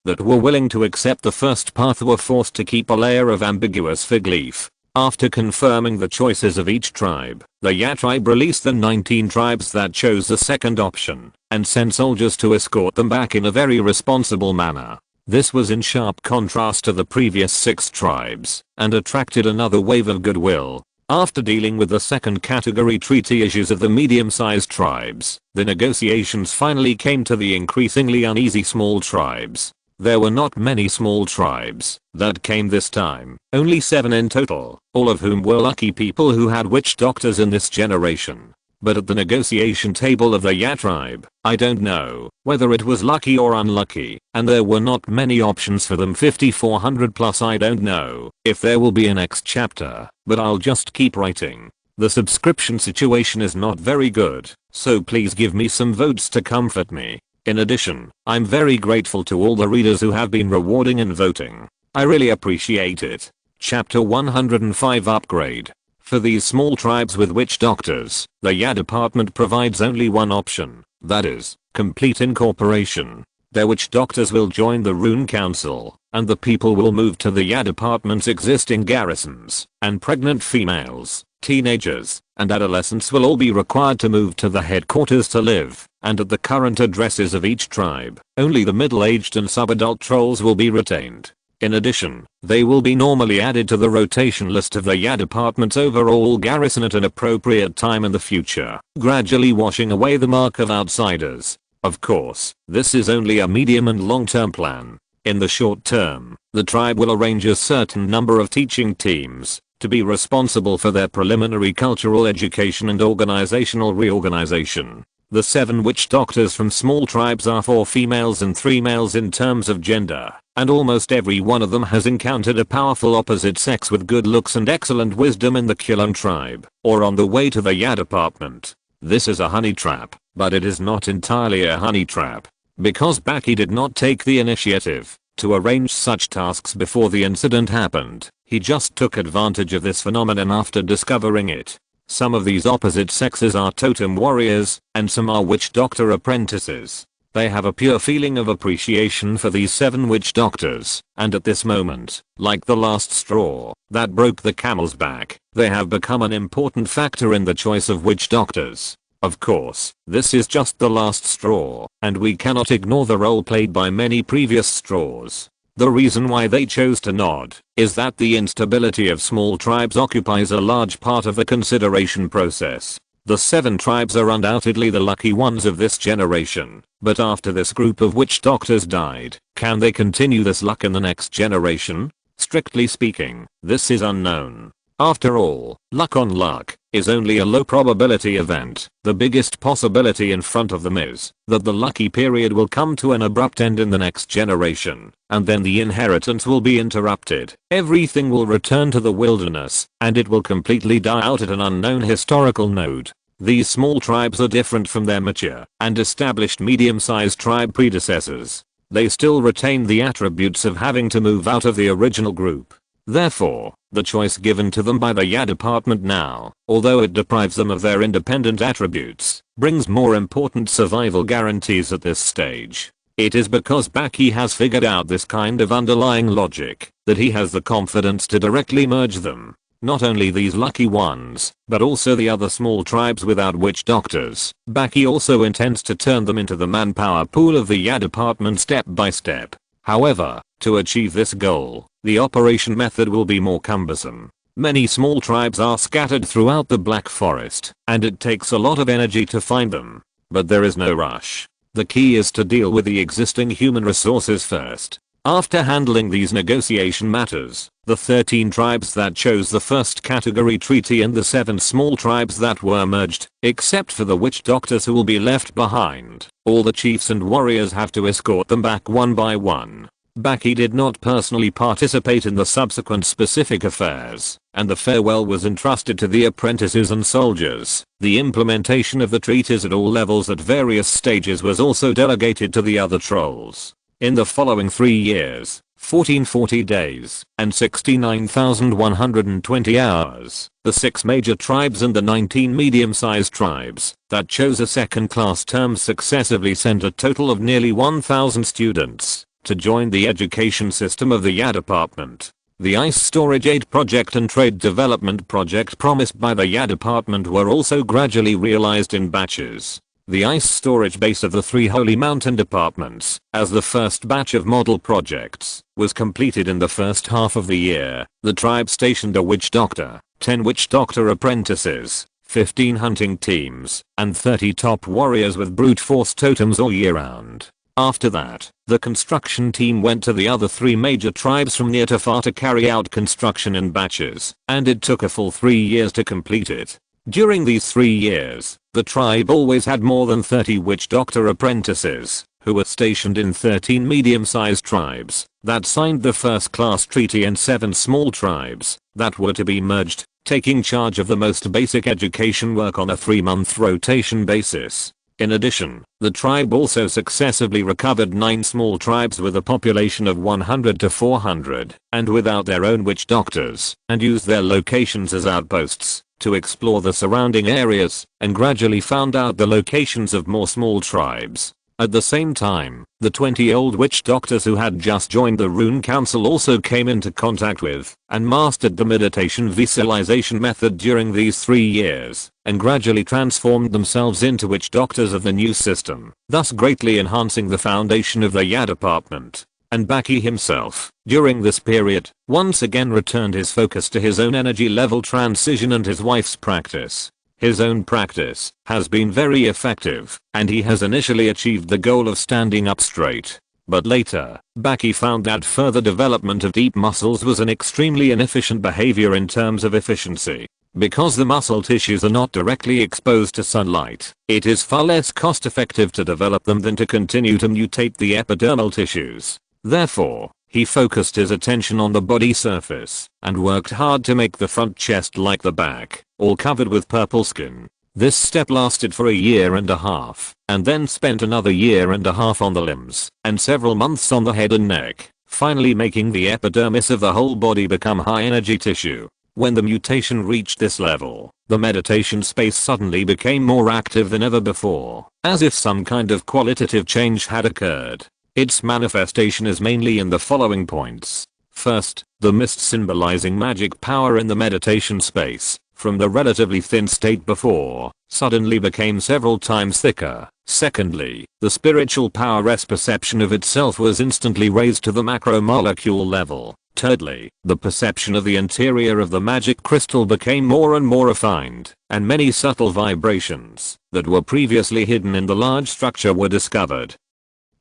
A: that were willing to accept the first path were forced to keep a layer of ambiguous fig leaf. After confirming the choices of each tribe, the YA tribe released the 19 tribes that chose the second option, and sent soldiers to escort them back in a very responsible manner. This was in sharp contrast to the previous 6 tribes, and attracted another wave of goodwill. After dealing with the second category treaty issues of the medium-sized tribes, the negotiations finally came to the increasingly uneasy small tribes. There were not many small tribes that came this time, only 7 in total, all of whom were lucky people who had witch doctors in this generation. But at the negotiation table of the Ya tribe, I don't know whether it was lucky or unlucky, and there were not many options for them. 5400 plus. I don't know if there will be a next chapter, but I'll just keep writing. The subscription situation is not very good, so please give me some votes to comfort me. In addition, I'm very grateful to all the readers who have been rewarding and voting. I really appreciate it. Chapter 105 Upgrade. For these small tribes with witch doctors, the Ya department provides only one option, that is, complete incorporation. Their witch doctors will join the Rune Council, and the people will move to the Ya department's existing garrisons, and pregnant females, teenagers, and adolescents will all be required to move to the headquarters to live, and at the current addresses of each tribe, only the middle-aged and sub-adult trolls will be retained. In addition, they will be normally added to the rotation list of the Ya department's overall garrison at an appropriate time in the future, gradually washing away the mark of outsiders. Of course, this is only a medium and long-term plan. In the short term, the tribe will arrange a certain number of teaching teams to be responsible for their preliminary cultural education and organizational reorganization. The 7 witch doctors from small tribes are 4 females and 3 males in terms of gender, and almost every one of them has encountered a powerful opposite sex with good looks and excellent wisdom in the Kilon tribe, or on the way to the Ya department. This is a honey trap, but it is not entirely a honey trap, because Baki did not take the initiative to arrange such tasks before the incident happened. He just took advantage of this phenomenon after discovering it. Some of these opposite sexes are totem warriors, and some are witch doctor apprentices. They have a pure feeling of appreciation for these 7 witch doctors, and at this moment, like the last straw that broke the camel's back, they have become an important factor in the choice of witch doctors. Of course, this is just the last straw, and we cannot ignore the role played by many previous straws. The reason why they chose to nod is that the instability of small tribes occupies a large part of the consideration process. The 7 tribes are undoubtedly the lucky ones of this generation, but after this group of witch doctors died, can they continue this luck in the next generation? Strictly speaking, this is unknown. After all, luck on luck is only a low probability event. The biggest possibility in front of them is that the lucky period will come to an abrupt end in the next generation, and then the inheritance will be interrupted. Everything will return to the wilderness, and it will completely die out at an unknown historical node. These small tribes are different from their mature and established medium-sized tribe predecessors. They still retain the attributes of having to move out of the original group. Therefore, the choice given to them by the Ya department now, although it deprives them of their independent attributes, brings more important survival guarantees at this stage. It is because Baki has figured out this kind of underlying logic that he has the confidence to directly merge them. Not only these lucky ones, but also the other small tribes without witch doctors. Baki also intends to turn them into the manpower pool of the Ya department step by step. However, to achieve this goal, the operation method will be more cumbersome. Many small tribes are scattered throughout the Black Forest, and it takes a lot of energy to find them. But there is no rush. The key is to deal with the existing human resources first. After handling these negotiation matters, the 13 tribes that chose the first category treaty and the 7 small tribes that were merged, except for the witch doctors who will be left behind, all the chiefs and warriors have to escort them back one by one. Baki did not personally participate in the subsequent specific affairs, and the farewell was entrusted to the apprentices and soldiers. The implementation of the treaties at all levels at various stages was also delegated to the other trolls. In the following 3 years, 1440 days, and 69,120 hours, the 6 major tribes and the 19 medium-sized tribes that chose a second-class term successively sent a total of nearly 1,000 students to join the education system of the Ya department. The ice storage aid project and trade development project promised by the Ya department were also gradually realized in batches. The ice storage base of the 3 Holy Mountain departments, as the first batch of model projects, was completed in the first half of the year. The tribe stationed a witch doctor, 10 witch doctor apprentices, 15 hunting teams, and 30 top warriors with brute force totems all year round. After that, the construction team went to the other 3 major tribes from near to far to carry out construction in batches, and it took a full 3 years to complete it. During these 3 years, the tribe always had more than 30 witch doctor apprentices, who were stationed in 13 medium-sized tribes that signed the first-class treaty and 7 small tribes that were to be merged, taking charge of the most basic education work on a 3-month rotation basis. In addition, the tribe also successively recovered 9 small tribes with a population of 100 to 400 and without their own witch doctors, and used their locations as outposts to explore the surrounding areas and gradually found out the locations of more small tribes. At the same time, the 20 old witch doctors who had just joined the Rune Council also came into contact with and mastered the meditation visualization method during these 3 years and gradually transformed themselves into witch doctors of the new system, thus greatly enhancing the foundation of the Ya department. And Baki himself, during this period, once again returned his focus to his own energy level transition and his wife's practice. His own practice has been very effective, and he has initially achieved the goal of standing up straight. But later, Baki found that further development of deep muscles was an extremely inefficient behavior in terms of efficiency. Because the muscle tissues are not directly exposed to sunlight, it is far less cost effective to develop them than to continue to mutate the epidermal tissues. Therefore, he focused his attention on the body surface and worked hard to make the front chest like the back, all covered with purple skin. This step lasted for a year and a half, and then spent another year and a half on the limbs, and several months on the head and neck, finally making the epidermis of the whole body become high energy tissue. When the mutation reached this level, the meditation space suddenly became more active than ever before, as if some kind of qualitative change had occurred. Its manifestation is mainly in the following points. First, the mist symbolizing magic power in the meditation space, from the relatively thin state before, suddenly became several times thicker. Secondly, the spiritual power's perception of itself was instantly raised to the macromolecule level. Thirdly, the perception of the interior of the magic crystal became more and more refined, and many subtle vibrations that were previously hidden in the large structure were discovered,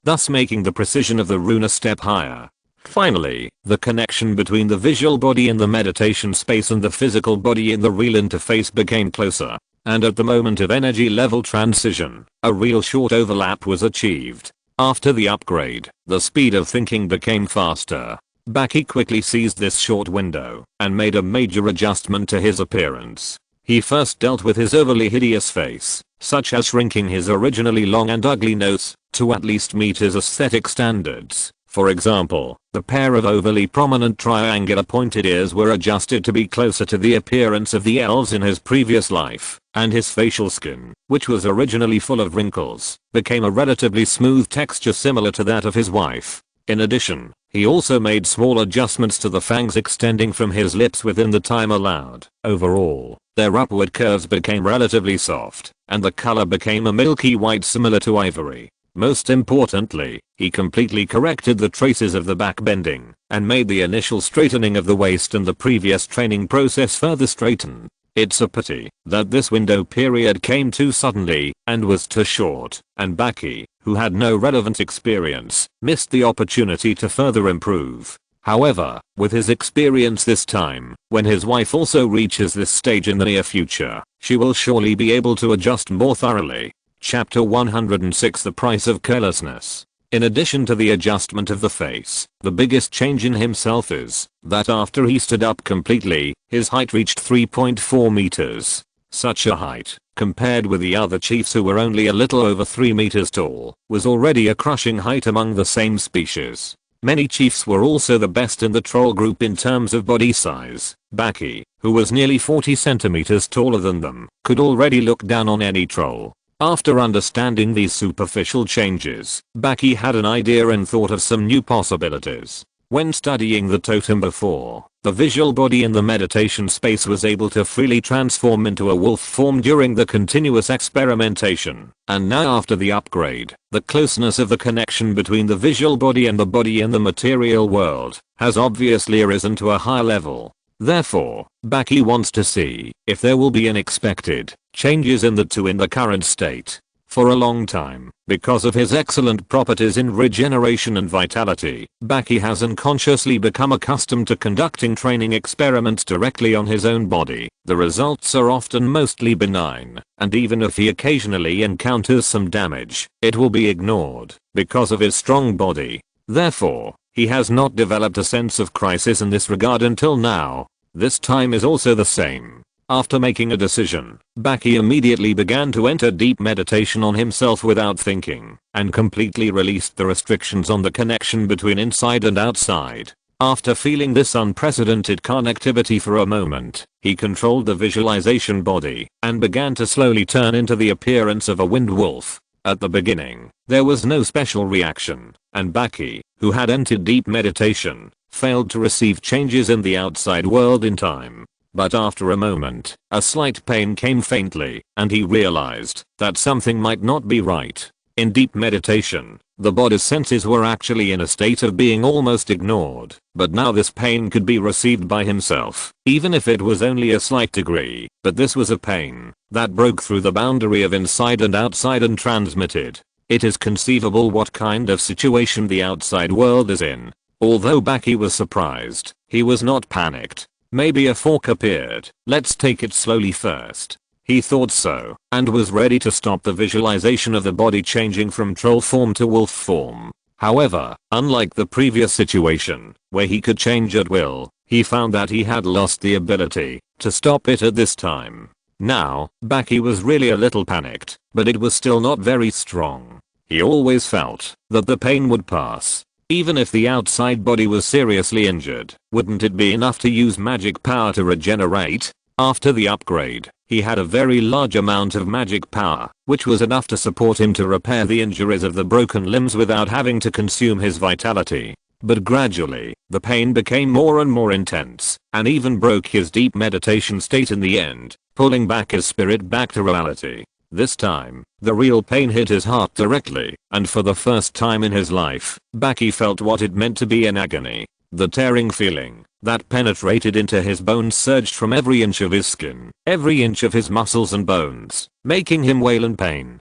A: thus making the precision of the rune a step higher. Finally, the connection between the visual body in the meditation space and the physical body in the real interface became closer, and at the moment of energy level transition, a real short overlap was achieved. After the upgrade, the speed of thinking became faster. Baki quickly seized this short window and made a major adjustment to his appearance. He first dealt with his overly hideous face, such as shrinking his originally long and ugly nose to at least meet his aesthetic standards. For example, the pair of overly prominent triangular pointed ears were adjusted to be closer to the appearance of the elves in his previous life, and his facial skin, which was originally full of wrinkles, became a relatively smooth texture similar to that of his wife. In addition, he also made small adjustments to the fangs extending from his lips within the time allowed. Overall, their upward curves became relatively soft, and the color became a milky white similar to ivory. Most importantly, he completely corrected the traces of the back bending, and made the initial straightening of the waist and the previous training process further straighten. It's a pity that this window period came too suddenly and was too short, and Baki, who had no relevant experience, missed the opportunity to further improve. However, with his experience this time, when his wife also reaches this stage in the near future, she will surely be able to adjust more thoroughly. Chapter 106 The Price of Carelessness. In addition to the adjustment of the face, the biggest change in himself is that after he stood up completely, his height reached 3.4 meters. Such a height, compared with the other chiefs who were only a little over 3 meters tall, was already a crushing height among the same species. Many chiefs were also the best in the troll group in terms of body size. Baki, who was nearly 40 centimeters taller than them, could already look down on any troll. After understanding these superficial changes, Baki had an idea and thought of some new possibilities. When studying the totem before, the visual body in the meditation space was able to freely transform into a wolf form during the continuous experimentation, and now after the upgrade, the closeness of the connection between the visual body and the body in the material world has obviously risen to a higher level. Therefore, Baki wants to see if there will be unexpected changes in the two in the current state. For a long time, because of his excellent properties in regeneration and vitality, Baki has unconsciously become accustomed to conducting training experiments directly on his own body. The results are often mostly benign, and even if he occasionally encounters some damage, it will be ignored because of his strong body. Therefore, he has not developed a sense of crisis in this regard until now. This time is also the same. After making a decision, Baki immediately began to enter deep meditation on himself without thinking, and completely released the restrictions on the connection between inside and outside. After feeling this unprecedented connectivity for a moment, he controlled the visualization body, and began to slowly turn into the appearance of a wind wolf. At the beginning, there was no special reaction, and Baki, who had entered deep meditation, failed to receive changes in the outside world in time. But after a moment, a slight pain came faintly, and he realized that something might not be right. In deep meditation, the body's senses were actually in a state of being almost ignored, but now this pain could be received by himself, even if it was only a slight degree. But this was a pain that broke through the boundary of inside and outside and transmitted. It is conceivable what kind of situation the outside world is in. Although Baki was surprised, he was not panicked. Maybe a fork appeared. Let's take it slowly first. He thought so, and was ready to stop the visualization of the body changing from troll form to wolf form. However, unlike the previous situation, where he could change at will, he found that he had lost the ability to stop it at this time. Now, Baki was really a little panicked, but it was still not very strong. He always felt that the pain would pass. Even if the outside body was seriously injured, wouldn't it be enough to use magic power to regenerate? After the upgrade, he had a very large amount of magic power, which was enough to support him to repair the injuries of the broken limbs without having to consume his vitality. But gradually, the pain became more and more intense, and even broke his deep meditation state in the end, pulling back his spirit back to reality. This time, the real pain hit his heart directly, and for the first time in his life, Baki felt what it meant to be in agony. The tearing feeling that penetrated into his bones surged from every inch of his skin, every inch of his muscles and bones, making him wail in pain.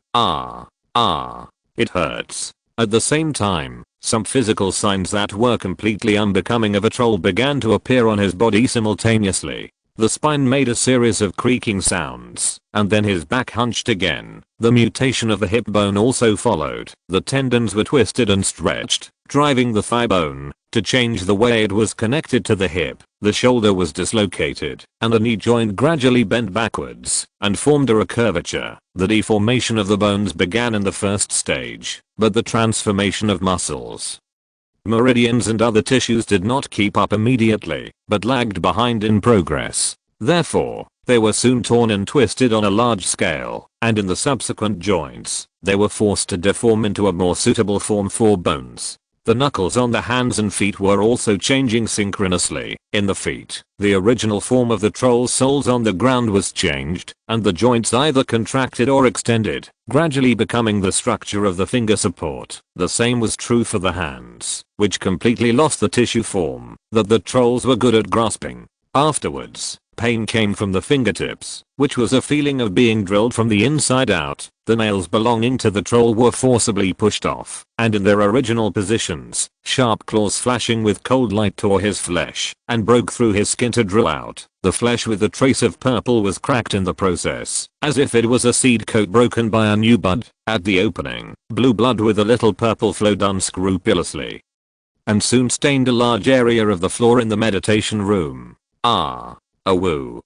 A: It hurts. At the same time, some physical signs that were completely unbecoming of a troll began to appear on his body simultaneously. The spine made a series of creaking sounds, and then his back hunched again. The mutation of the hip bone also followed. The tendons were twisted and stretched, driving the thigh bone to change the way it was connected to the hip. The shoulder was dislocated, and the knee joint gradually bent backwards and formed a recurvature. The deformation of the bones began in the first stage, but the transformation of muscles, meridians and other tissues did not keep up immediately, but lagged behind in progress. Therefore, they were soon torn and twisted on a large scale, and in the subsequent joints, they were forced to deform into a more suitable form for bones. The knuckles on the hands and feet were also changing synchronously. In the feet, the original form of the troll's soles on the ground was changed, and the joints either contracted or extended, gradually becoming the structure of the finger support. The same was true for the hands, which completely lost the tissue form that the trolls were good at grasping. Afterwards, pain came from the fingertips, which was a feeling of being drilled from the inside out. The nails belonging to the troll were forcibly pushed off, and in their original positions, sharp claws flashing with cold light tore his flesh and broke through his skin to drill out. The flesh with a trace of purple was cracked in the process, as if it was a seed coat broken by a new bud. At the opening, blue blood with a little purple flowed unscrupulously, and soon stained a large area of the floor in the meditation room. Awoo.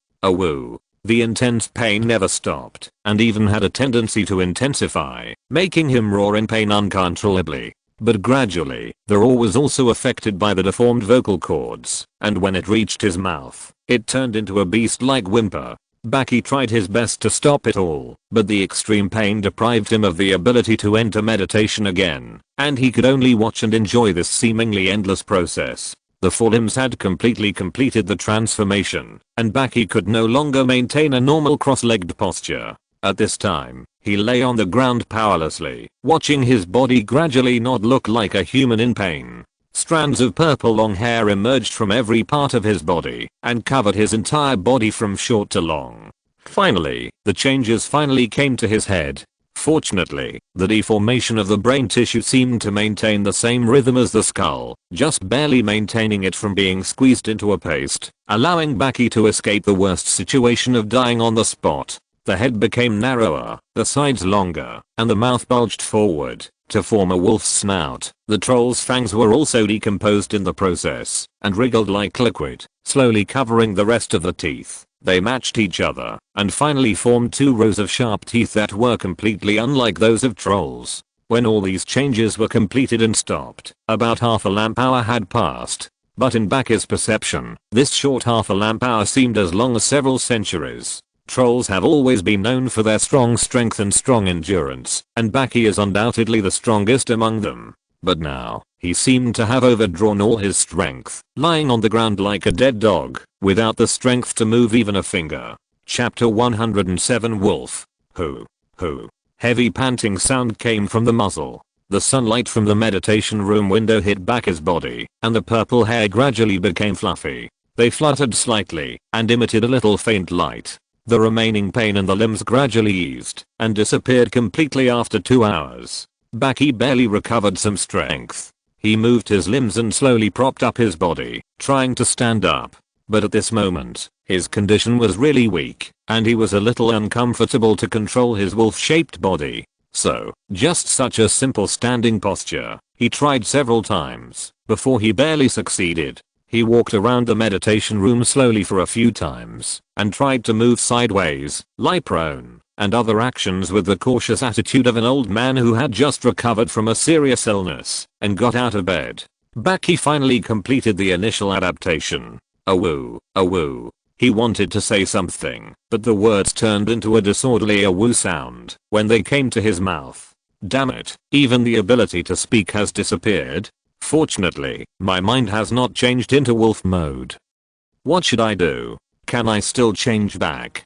A: The intense pain never stopped, and even had a tendency to intensify, making him roar in pain uncontrollably. But gradually, the roar was also affected by the deformed vocal cords, and when it reached his mouth, it turned into a beast-like whimper. Baki tried his best to stop it all, but the extreme pain deprived him of the ability to enter meditation again, and he could only watch and enjoy this seemingly endless process. The forelimbs had completely completed the transformation, and Baki could no longer maintain a normal cross-legged posture. At this time, he lay on the ground powerlessly, watching his body gradually not look like a human in pain. Strands of purple long hair emerged from every part of his body, and covered his entire body from short to long. Finally, the changes finally came to his head. Fortunately, the deformation of the brain tissue seemed to maintain the same rhythm as the skull, just barely maintaining it from being squeezed into a paste, allowing Baki to escape the worst situation of dying on the spot. The head became narrower, the sides longer, and the mouth bulged forward to form a wolf's snout. The troll's fangs were also decomposed in the process and wriggled like liquid, slowly covering the rest of the teeth. They matched each other and finally formed 2 rows of sharp teeth that were completely unlike those of trolls. When all these changes were completed and stopped, about half a lamp hour had passed. But in Baki's perception, this short half a lamp hour seemed as long as several centuries. Trolls have always been known for their strong strength and strong endurance, and Baki is undoubtedly the strongest among them. But now, he seemed to have overdrawn all his strength, lying on the ground like a dead dog, without the strength to move even a finger. Chapter 107 Wolf. Hoo. Heavy panting sound came from the muzzle. The sunlight from the meditation room window hit Baki's body, and the purple hair gradually became fluffy. They fluttered slightly, and emitted a little faint light. The remaining pain in the limbs gradually eased, and disappeared completely after 2 hours. Baki barely recovered some strength. He moved his limbs and slowly propped up his body, trying to stand up. But at this moment, his condition was really weak, and he was a little uncomfortable to control his wolf-shaped body. So, just such a simple standing posture, he tried several times, before he barely succeeded. He walked around the meditation room slowly for a few times, and tried to move sideways, lie prone, and other actions with the cautious attitude of an old man who had just recovered from a serious illness, and got out of bed. Baki finally completed the initial adaptation. Awoo. He wanted to say something, but the words turned into a disorderly awoo sound when they came to his mouth. Damn it, even the ability to speak has disappeared. Fortunately, my mind has not changed into wolf mode. What should I do? Can I still change back?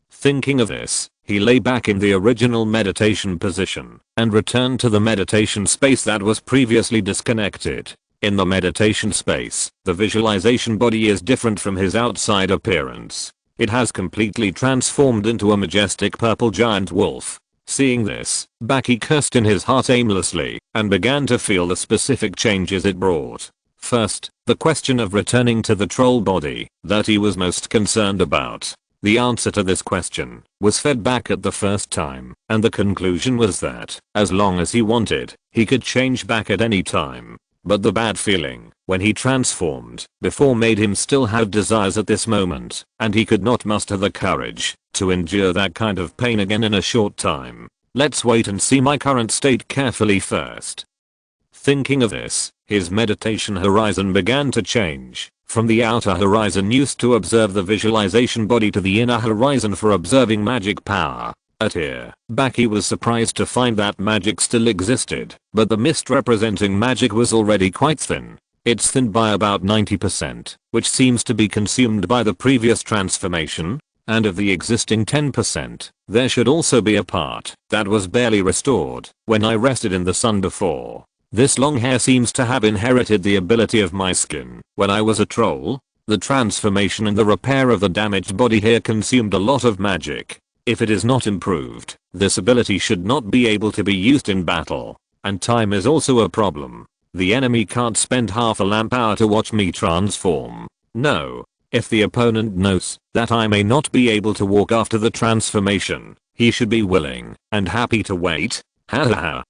A: Thinking of this, he lay back in the original meditation position and returned to the meditation space that was previously disconnected. In the meditation space, the visualization body is different from his outside appearance. It has completely transformed into a majestic purple giant wolf. Seeing this, Baki cursed in his heart aimlessly and began to feel the specific changes it brought. First, the question of returning to the troll body that he was most concerned about. The answer to this question was fed back at the first time, and the conclusion was that, as long as he wanted, he could change back at any time. But the bad feeling, when he transformed, before made him still have desires at this moment, and he could not muster the courage to endure that kind of pain again in a short time. Let's wait and see my current state carefully first. Thinking of this, his meditation horizon began to change, from the outer horizon used to observe the visualization body to the inner horizon for observing magic power. At here, Baki was surprised to find that magic still existed, but the mist representing magic was already quite thin. It's thinned by about 90%, which seems to be consumed by the previous transformation, and of the existing 10%, there should also be a part that was barely restored when I rested in the sun before. This long hair seems to have inherited the ability of my skin when I was a troll. The transformation and the repair of the damaged body here consumed a lot of magic. If it is not improved, this ability should not be able to be used in battle. And time is also a problem. The enemy can't spend half a lamp hour to watch me transform. No. If the opponent knows that I may not be able to walk after the transformation, he should be willing and happy to wait. Hahaha.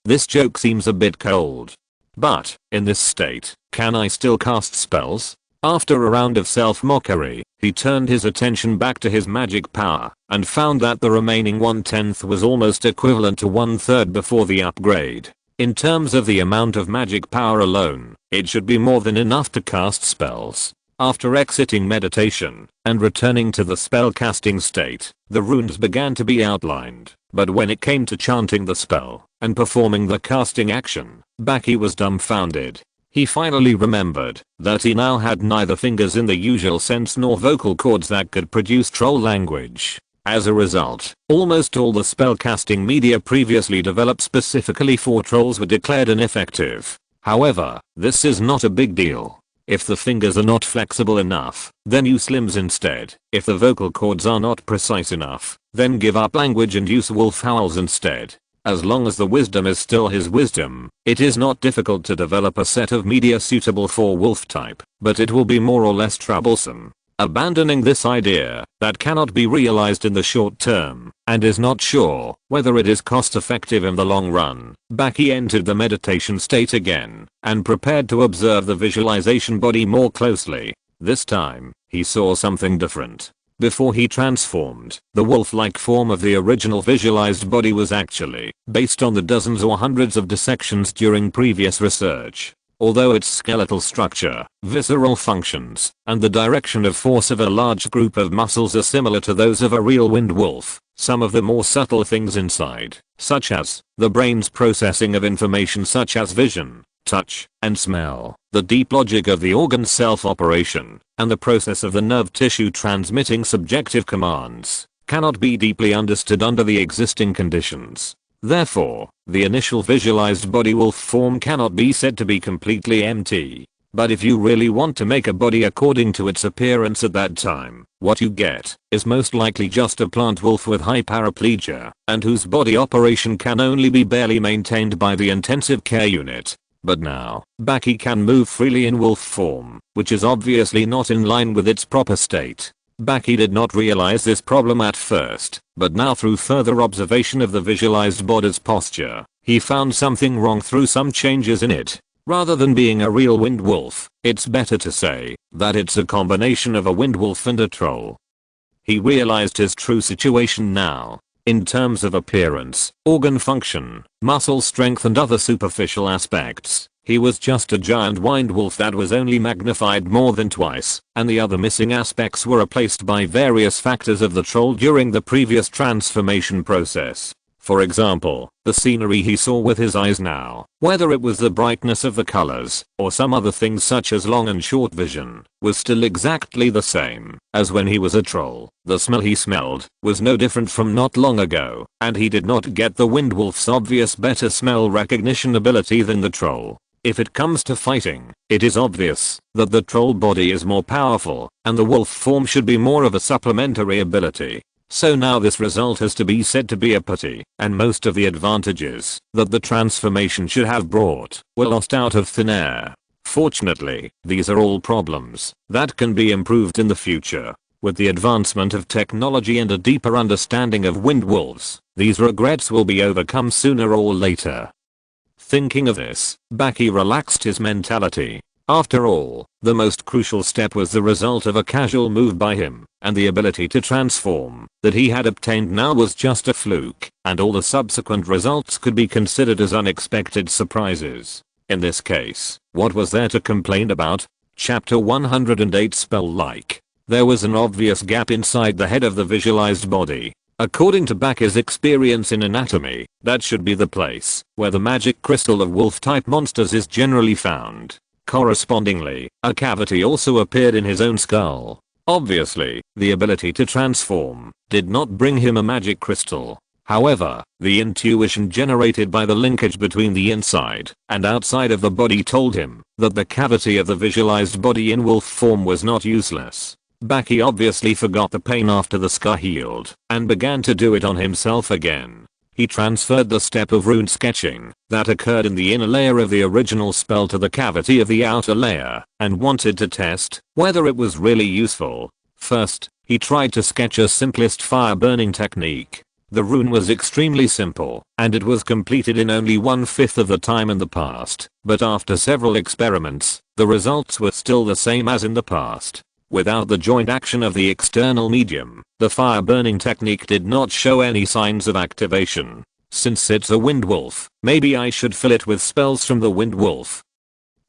A: This joke seems a bit cold. But, in this state, can I still cast spells? After a round of self-mockery, he turned his attention back to his magic power and found that the remaining 1/10 was almost equivalent to 1/3 before the upgrade. In terms of the amount of magic power alone, it should be more than enough to cast spells. After exiting meditation and returning to the spell-casting state, the runes began to be outlined, but when it came to chanting the spell and performing the casting action, Baki was dumbfounded. He finally remembered that he now had neither fingers in the usual sense nor vocal cords that could produce troll language. As a result, almost all the spellcasting media previously developed specifically for trolls were declared ineffective. However, this is not a big deal. If the fingers are not flexible enough, then use limbs instead. If the vocal cords are not precise enough, then give up language and use wolf howls instead. As long as the wisdom is still his wisdom, it is not difficult to develop a set of media suitable for wolf type, but it will be more or less troublesome. Abandoning this idea that cannot be realized in the short term and is not sure whether it is cost effective in the long run, Baki entered the meditation state again and prepared to observe the visualization body more closely. This time, he saw something different. Before he transformed, the wolf-like form of the original visualized body was actually based on the dozens or hundreds of dissections during previous research. Although its skeletal structure, visceral functions, and the direction of force of a large group of muscles are similar to those of a real wind wolf, some of the more subtle things inside, such as the brain's processing of information such as vision, touch, and smell, the deep logic of the organ's self-operation, and the process of the nerve tissue transmitting subjective commands, cannot be deeply understood under the existing conditions. Therefore, the initial visualized body wolf form cannot be said to be completely empty. But if you really want to make a body according to its appearance at that time, what you get is most likely just a plant wolf with high paraplegia, and whose body operation can only be barely maintained by the intensive care unit. But now, Baki can move freely in wolf form, which is obviously not in line with its proper state. Baki did not realize this problem at first, but now through further observation of the visualized body's posture, he found something wrong through some changes in it. Rather than being a real wind wolf, it's better to say that it's a combination of a wind wolf and a troll. He realized his true situation now. In terms of appearance, organ function, muscle strength and other superficial aspects, he was just a giant wind wolf that was only magnified more than twice, and the other missing aspects were replaced by various factors of the troll during the previous transformation process. For example, the scenery he saw with his eyes now, whether it was the brightness of the colors, or some other things such as long and short vision, was still exactly the same as when he was a troll. The smell he smelled was no different from not long ago, and he did not get the wind wolf's obvious better smell recognition ability than the troll. If it comes to fighting, it is obvious that the troll body is more powerful, and the wolf form should be more of a supplementary ability. So now this result has to be said to be a pity, and most of the advantages that the transformation should have brought were lost out of thin air. Fortunately, these are all problems that can be improved in the future. With the advancement of technology and a deeper understanding of wind wolves, these regrets will be overcome sooner or later. Thinking of this, Baki relaxed his mentality. After all, the most crucial step was the result of a casual move by him, and the ability to transform that he had obtained now was just a fluke, and all the subsequent results could be considered as unexpected surprises. In this case, what was there to complain about? Chapter 108 Spell-like. There was an obvious gap inside the head of the visualized body. According to Baki's experience in anatomy, that should be the place where the magic crystal of wolf-type monsters is generally found. Correspondingly, a cavity also appeared in his own skull. Obviously, the ability to transform did not bring him a magic crystal. However, the intuition generated by the linkage between the inside and outside of the body told him that the cavity of the visualized body in wolf form was not useless. Baki obviously forgot the pain after the scar healed and began to do it on himself again. He transferred the step of rune sketching that occurred in the inner layer of the original spell to the cavity of the outer layer and wanted to test whether it was really useful. First, he tried to sketch a simplest fire burning technique. The rune was extremely simple, and it was completed in only 1/5 of the time in the past, but after several experiments, the results were still the same as in the past. Without the joint action of the external medium, the fire burning technique did not show any signs of activation. Since it's a wind wolf, maybe I should fill it with spells from the wind wolf.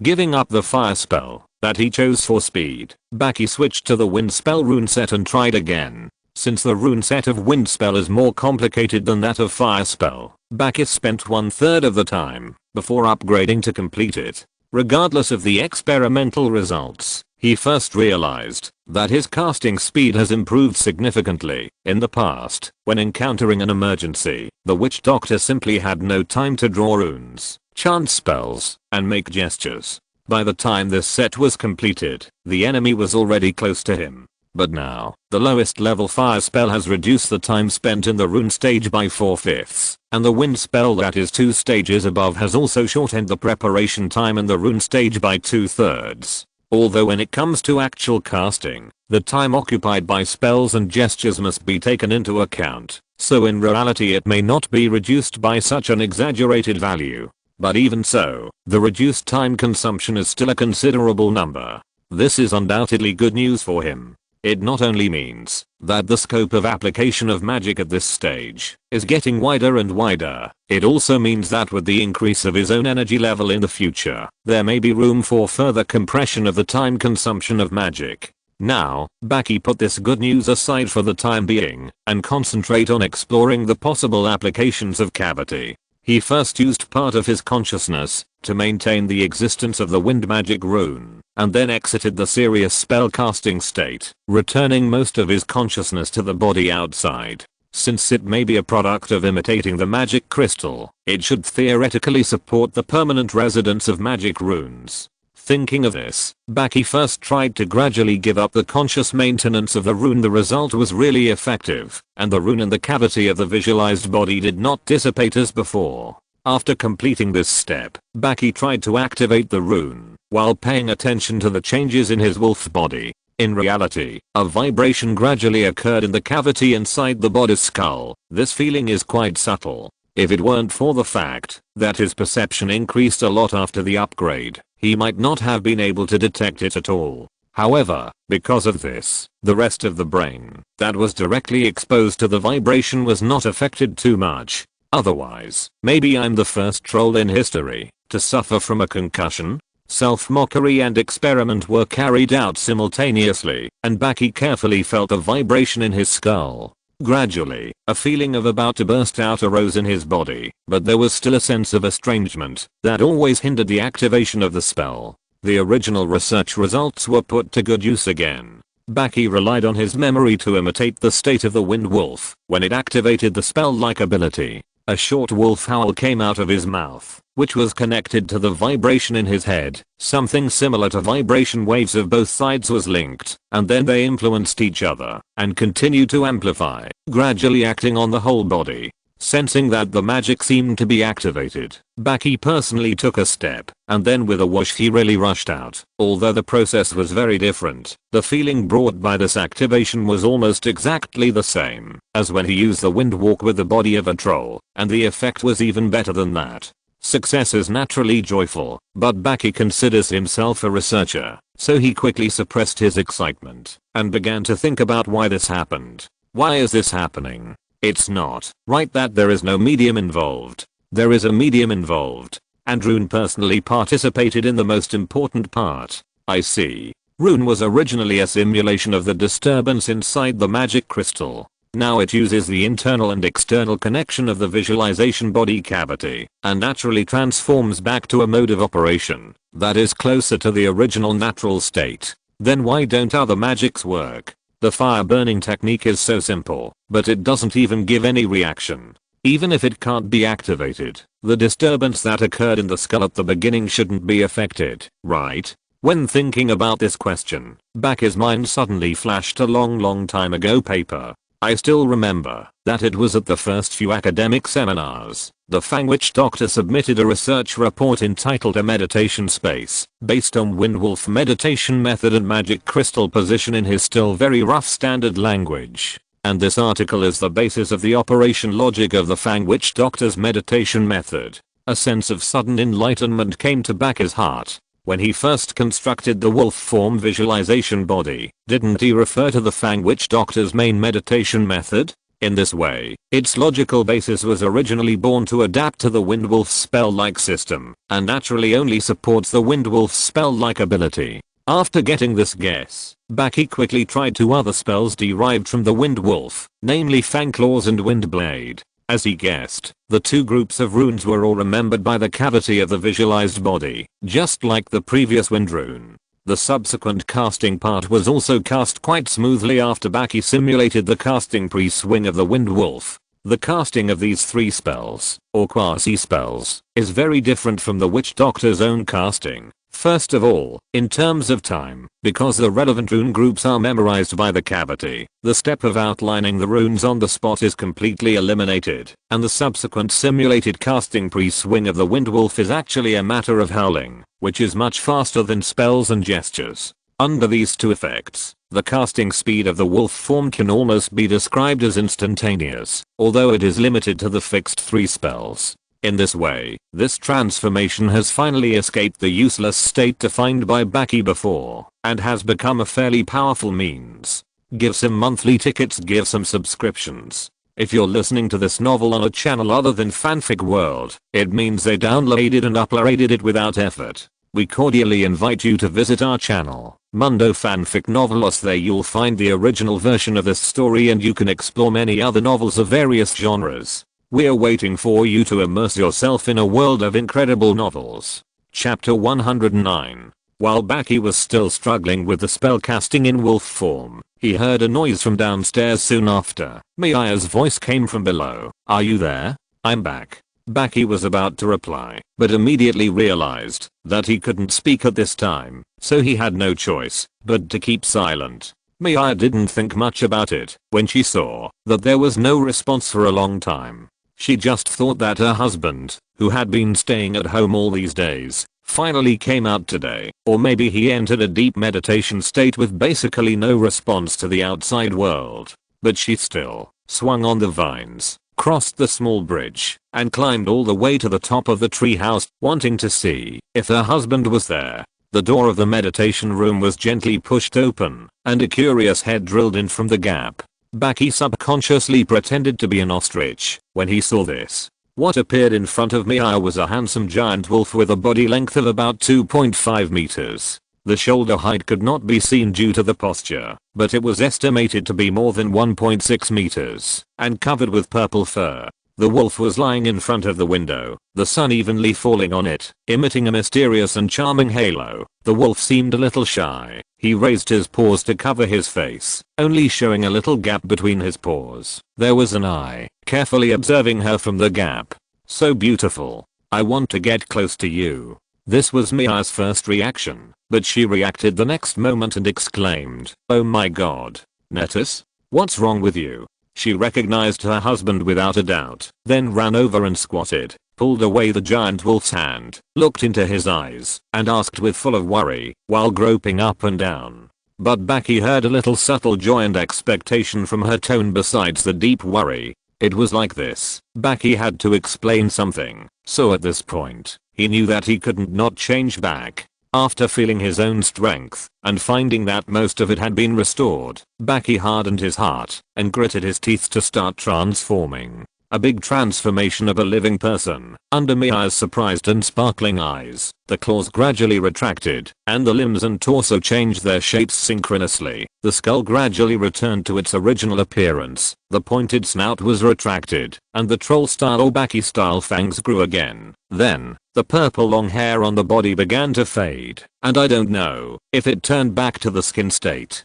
A: Giving up the fire spell that he chose for speed, Baki switched to the wind spell rune set and tried again. Since the rune set of wind spell is more complicated than that of fire spell, Baki spent 1/3 of the time before upgrading to complete it. Regardless of the experimental results, he first realized that his casting speed has improved significantly. In the past, when encountering an emergency, the witch doctor simply had no time to draw runes, chant spells, and make gestures. By the time this set was completed, the enemy was already close to him. But now, the lowest level fire spell has reduced the time spent in the rune stage by 4/5, and the wind spell that is 2 stages above has also shortened the preparation time in the rune stage by 2/3. Although when it comes to actual casting, the time occupied by spells and gestures must be taken into account, so in reality it may not be reduced by such an exaggerated value. But even so, the reduced time consumption is still a considerable number. This is undoubtedly good news for him. It not only means that the scope of application of magic at this stage is getting wider and wider, it also means that with the increase of his own energy level in the future, there may be room for further compression of the time consumption of magic. Now, Baki put this good news aside for the time being and concentrate on exploring the possible applications of cavity. He first used part of his consciousness to maintain the existence of the wind magic rune, and then exited the serious spell casting state, returning most of his consciousness to the body outside. Since it may be a product of imitating the magic crystal, it should theoretically support the permanent residence of magic runes. Thinking of this, Baki first tried to gradually give up the conscious maintenance of the rune. The result was really effective, and the rune in the cavity of the visualized body did not dissipate as before. After completing this step, Baki tried to activate the rune, while paying attention to the changes in his wolf body. In reality, a vibration gradually occurred in the cavity inside the body's skull. This feeling is quite subtle. If it weren't for the fact that his perception increased a lot after the upgrade, he might not have been able to detect it at all. However, because of this, the rest of the brain that was directly exposed to the vibration was not affected too much. Otherwise, maybe I'm the first troll in history to suffer from a concussion. Self-mockery and experiment were carried out simultaneously, and Baki carefully felt a vibration in his skull. Gradually, a feeling of about to burst out arose in his body, but there was still a sense of estrangement that always hindered the activation of the spell. The original research results were put to good use again. Baki relied on his memory to imitate the state of the wind wolf when it activated the spell-like ability. A short wolf howl came out of his mouth, which was connected to the vibration in his head. Something similar to vibration waves of both sides was linked, and then they influenced each other and continued to amplify, gradually acting on the whole body. Sensing that the magic seemed to be activated, Baki personally took a step, and then with a whoosh he really rushed out. Although the process was very different, the feeling brought by this activation was almost exactly the same as when he used the wind walk with the body of a troll, and the effect was even better than that. Success is naturally joyful, but Baki considers himself a researcher, so he quickly suppressed his excitement and began to think about why this happened. Why is this happening? It's not right that there is no medium involved. There is a medium involved, and Rune personally participated in the most important part. I see. Rune was originally a simulation of the disturbance inside the magic crystal. Now it uses the internal and external connection of the visualization body cavity and naturally transforms back to a mode of operation that is closer to the original natural state. Then why don't other magics work? The fire burning technique is so simple, but it doesn't even give any reaction. Even if it can't be activated, the disturbance that occurred in the skull at the beginning shouldn't be affected, right? When thinking about this question, Baki's mind suddenly flashed a long time ago paper. I still remember that it was at the first few academic seminars. The Fang Witch Doctor submitted a research report entitled A Meditation Space, based on Windwolf meditation method and magic crystal position in his still very rough standard language. And this article is the basis of the operation logic of the Fang Witch Doctor's meditation method. A sense of sudden enlightenment came to Baki's heart. When he first constructed the wolf form visualization body, didn't he refer to the Fang Witch Doctor's main meditation method? In this way, its logical basis was originally born to adapt to the Windwolf spell-like system, and naturally only supports the Windwolf spell-like ability. After getting this guess, Baki quickly tried 2 other spells derived from the Windwolf, namely Fangclaws and Windblade. As he guessed, the 2 groups of runes were all remembered by the cavity of the visualized body, just like the previous wind rune. The subsequent casting part was also cast quite smoothly after Baki simulated the casting pre-swing of the wind wolf. The casting of these 3 spells, or quasi-spells, is very different from the Witch Doctor's own casting. First of all, in terms of time, because the relevant rune groups are memorized by the cavity, the step of outlining the runes on the spot is completely eliminated, and the subsequent simulated casting pre-swing of the wind wolf is actually a matter of howling, which is much faster than spells and gestures. Under these two effects, the casting speed of the wolf form can almost be described as instantaneous, although it is limited to the fixed 3 spells. In this way, this transformation has finally escaped the useless state defined by Baki before, and has become a fairly powerful means. Give some monthly tickets, give some subscriptions. If you're listening to this novel on a channel other than Fanfic World, it means they downloaded and uploaded it without effort. We cordially invite you to visit our channel, Mundo Fanfic Novelos. There you'll find the original version of this story and you can explore many other novels of various genres. We're waiting for you to immerse yourself in a world of incredible novels. Chapter 109. While Baki was still struggling with the spell casting in wolf form, he heard a noise from downstairs soon after. Mia's voice came from below. "Are you there?" "I'm back." Baki was about to reply, but immediately realized that he couldn't speak at this time, so he had no choice but to keep silent. Mia didn't think much about it when she saw that there was no response for a long time. She just thought that her husband, who had been staying at home all these days, finally came out today, or maybe he entered a deep meditation state with basically no response to the outside world. But she still swung on the vines, crossed the small bridge, and climbed all the way to the top of the treehouse, wanting to see if her husband was there. The door of the meditation room was gently pushed open, and a curious head drilled in from the gap. Baki subconsciously pretended to be an ostrich when he saw this. What appeared in front of Mia was a handsome giant wolf with a body length of about 2.5 meters. The shoulder height could not be seen due to the posture, but it was estimated to be more than 1.6 meters, and covered with purple fur. The wolf was lying in front of the window, the sun evenly falling on it, emitting a mysterious and charming halo. The wolf seemed a little shy. He raised his paws to cover his face, only showing a little gap between his paws. There was an eye, carefully observing her from the gap. "So beautiful. I want to get close to you." This was Mia's first reaction, but she reacted the next moment and exclaimed, "Oh my god. Netus? What's wrong with you?" She recognized her husband without a doubt, then ran over and squatted, pulled away the giant wolf's hand, looked into his eyes, and asked with full of worry, while groping up and down. But Baki heard a little subtle joy and expectation from her tone besides the deep worry. It was like this. Baki had to explain something, so at this point, he knew that he couldn't not change back. After feeling his own strength and finding that most of it had been restored, Baki hardened his heart and gritted his teeth to start transforming. A big transformation of a living person. Under Mia's surprised and sparkling eyes, the claws gradually retracted, and the limbs and torso changed their shapes synchronously. The skull gradually returned to its original appearance, the pointed snout was retracted, and the troll-style or Baki-style fangs grew again. Then, the purple long hair on the body began to fade, and I don't know if it turned back to the skin state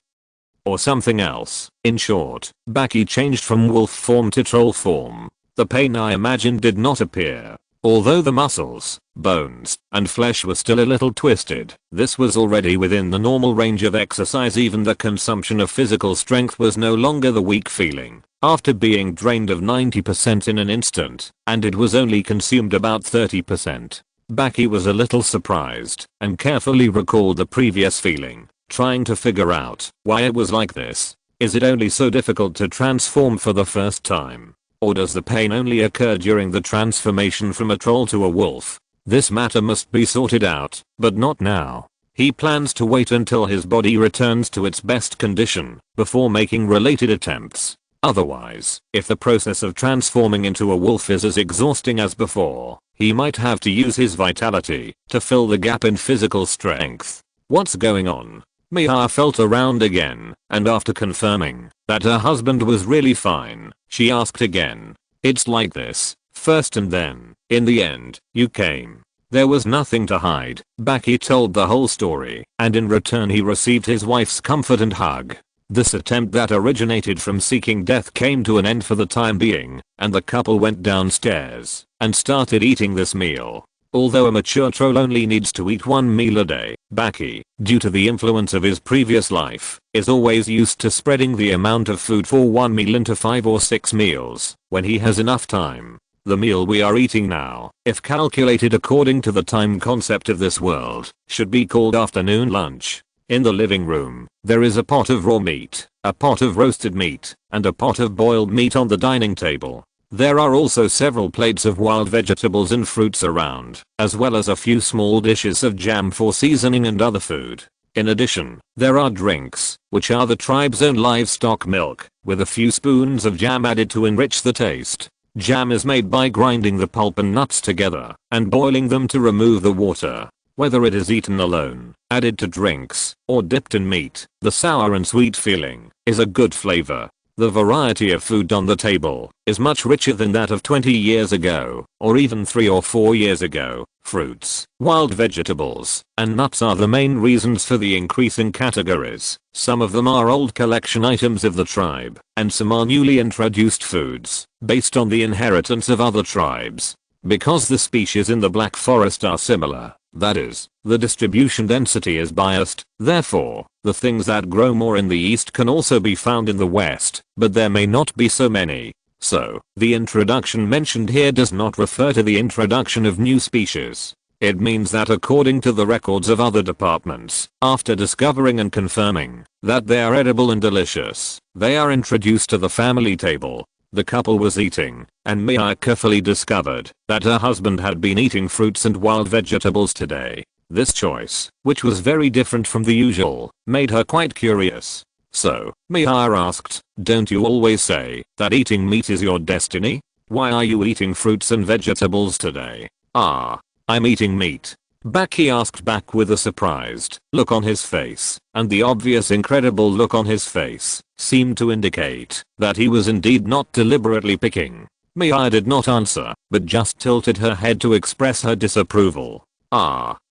A: or something else. In short, Baki changed from wolf form to troll form. The pain I imagined did not appear. Although the muscles, bones, and flesh were still a little twisted, this was already within the normal range of exercise. Even the consumption of physical strength was no longer the weak feeling, after being drained of 90% in an instant, and it was only consumed about 30%. Baki was a little surprised, and carefully recalled the previous feeling, trying to figure out why it was like this. Is it only so difficult to transform for the first time? Or does the pain only occur during the transformation from a troll to a wolf? This matter must be sorted out, but not now. He plans to wait until his body returns to its best condition before making related attempts. Otherwise, if the process of transforming into a wolf is as exhausting as before, he might have to use his vitality to fill the gap in physical strength. What's going on? Mia felt around again, and after confirming that her husband was really fine, she asked again. "It's like this, first and then, in the end, you came." There was nothing to hide. Baki told the whole story, and in return he received his wife's comfort and hug. This attempt that originated from seeking death came to an end for the time being, and the couple went downstairs and started eating this meal. Although a mature troll only needs to eat one meal a day, Baki, due to the influence of his previous life, is always used to spreading the amount of food for one meal into 5 or 6 meals, when he has enough time. The meal we are eating now, if calculated according to the time concept of this world, should be called afternoon lunch. In the living room, there is a pot of raw meat, a pot of roasted meat, and a pot of boiled meat on the dining table. There are also several plates of wild vegetables and fruits around, as well as a few small dishes of jam for seasoning and other food. In addition, there are drinks, which are the tribe's own livestock milk, with a few spoons of jam added to enrich the taste. Jam is made by grinding the pulp and nuts together, and boiling them to remove the water. Whether it is eaten alone, added to drinks, or dipped in meat, the sour and sweet feeling is a good flavor. The variety of food on the table is much richer than that of 20 years ago, or even 3 or 4 years ago. Fruits, wild vegetables, and nuts are the main reasons for the increase in categories. Some of them are old collection items of the tribe, and some are newly introduced foods, based on the inheritance of other tribes. Because the species in the Black Forest are similar, that is, the distribution density is biased, therefore, the things that grow more in the east can also be found in the west, but there may not be so many. So, the introduction mentioned here does not refer to the introduction of new species. It means that according to the records of other departments, after discovering and confirming that they are edible and delicious, they are introduced to the family table. The couple was eating, and Mia carefully discovered that her husband had been eating fruits and wild vegetables today. This choice, which was very different from the usual, made her quite curious. So, Mia asked, "Don't you always say that eating meat is your destiny? Why are you eating fruits and vegetables today?" I'm eating meat." Baki asked back with a surprised look on his face, and the obvious incredible look on his face seemed to indicate that he was indeed not deliberately picking. Mia did not answer, but just tilted her head to express her disapproval.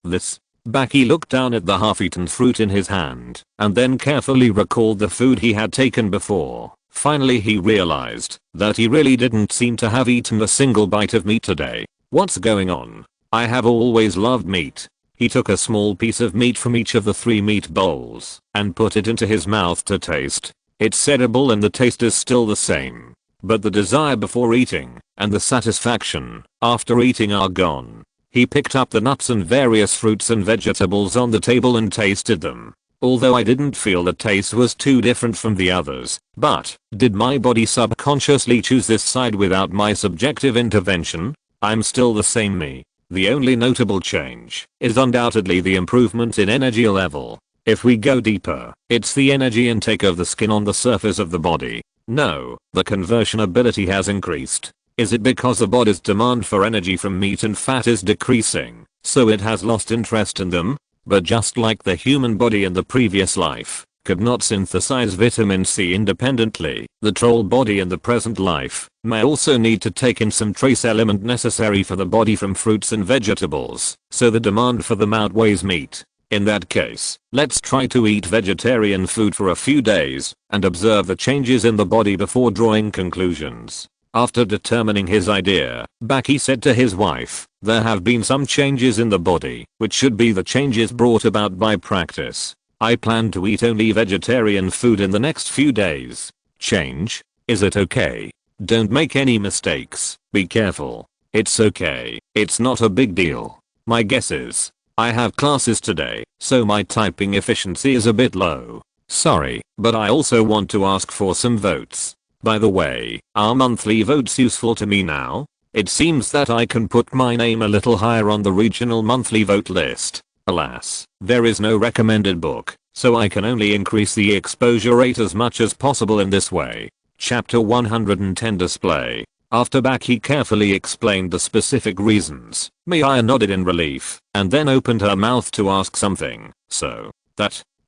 A: This. Baki looked down at the half-eaten fruit in his hand, and then carefully recalled the food he had taken before. Finally he realized that he really didn't seem to have eaten a single bite of meat today. What's going on? I have always loved meat. He took a small piece of meat from each of the 3 meat bowls and put it into his mouth to taste. It's edible and the taste is still the same. But the desire before eating and the satisfaction after eating are gone. He picked up the nuts and various fruits and vegetables on the table and tasted them. Although I didn't feel the taste was too different from the others, but did my body subconsciously choose this side without my subjective intervention? I'm still the same me. The only notable change is undoubtedly the improvement in energy level. If we go deeper, it's the energy intake of the skin on the surface of the body. No, the conversion ability has increased. Is it because the body's demand for energy from meat and fat is decreasing, so it has lost interest in them? But just like the human body in the previous life could not synthesize vitamin C independently, the troll body in the present life may also need to take in some trace element necessary for the body from fruits and vegetables, so the demand for them outweighs meat. In that case, let's try to eat vegetarian food for a few days and observe the changes in the body before drawing conclusions. After determining his idea, Baki said to his wife, "There have been some changes in the body, which should be the changes brought about by practice. I plan to eat only vegetarian food in the next few days." Change? Is it okay? Don't make any mistakes. Be careful. It's okay. It's not a big deal. My guess is, I have classes today, so my typing efficiency is a bit low. Sorry, but I also want to ask for some votes. By the way, are monthly votes useful to me now? It seems that I can put my name a little higher on the regional monthly vote list. Alas, there is no recommended book, so I can only increase the exposure rate as much as possible in this way. Chapter 110 Display. After Baki carefully explained the specific reasons, Mia nodded in relief, and then opened her mouth to ask something.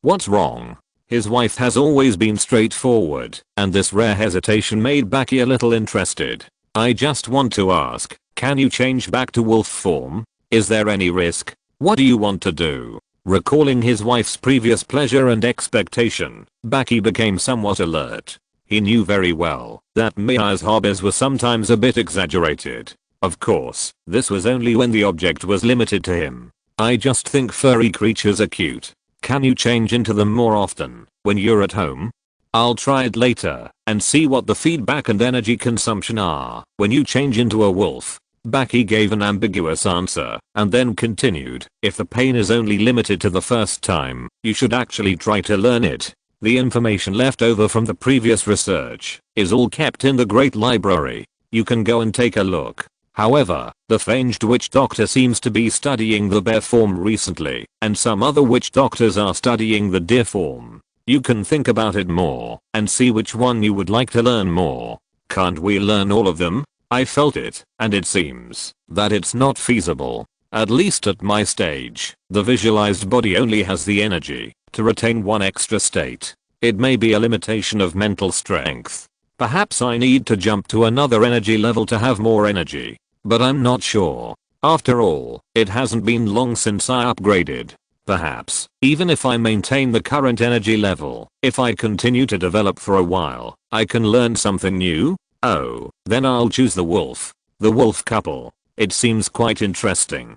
A: What's wrong? His wife has always been straightforward, and this rare hesitation made Baki a little interested. I just want to ask, can you change back to wolf form? Is there any risk? What do you want to do? Recalling his wife's previous pleasure and expectation, Baki became somewhat alert. He knew very well that Mia's hobbies were sometimes a bit exaggerated. Of course, this was only when the object was limited to him. I just think furry creatures are cute. Can you change into them more often when you're at home? I'll try it later and see what the feedback and energy consumption are when you change into a wolf. Baki gave an ambiguous answer and then continued, if the pain is only limited to the first time, you should actually try to learn it. The information left over from the previous research is all kept in the Great Library. You can go and take a look. However, the Fanged Witch Doctor seems to be studying the bear form recently, and some other witch doctors are studying the deer form. You can think about it more and see which one you would like to learn more. Can't we learn all of them? I felt it, and it seems that it's not feasible. At least at my stage, the visualized body only has the energy to retain one extra state. It may be a limitation of mental strength. Perhaps I need to jump to another energy level to have more energy. But I'm not sure. After all, it hasn't been long since I upgraded. Perhaps, even if I maintain the current energy level, if I continue to develop for a while, I can learn something new? Oh, then I'll choose the wolf. The wolf couple. It seems quite interesting.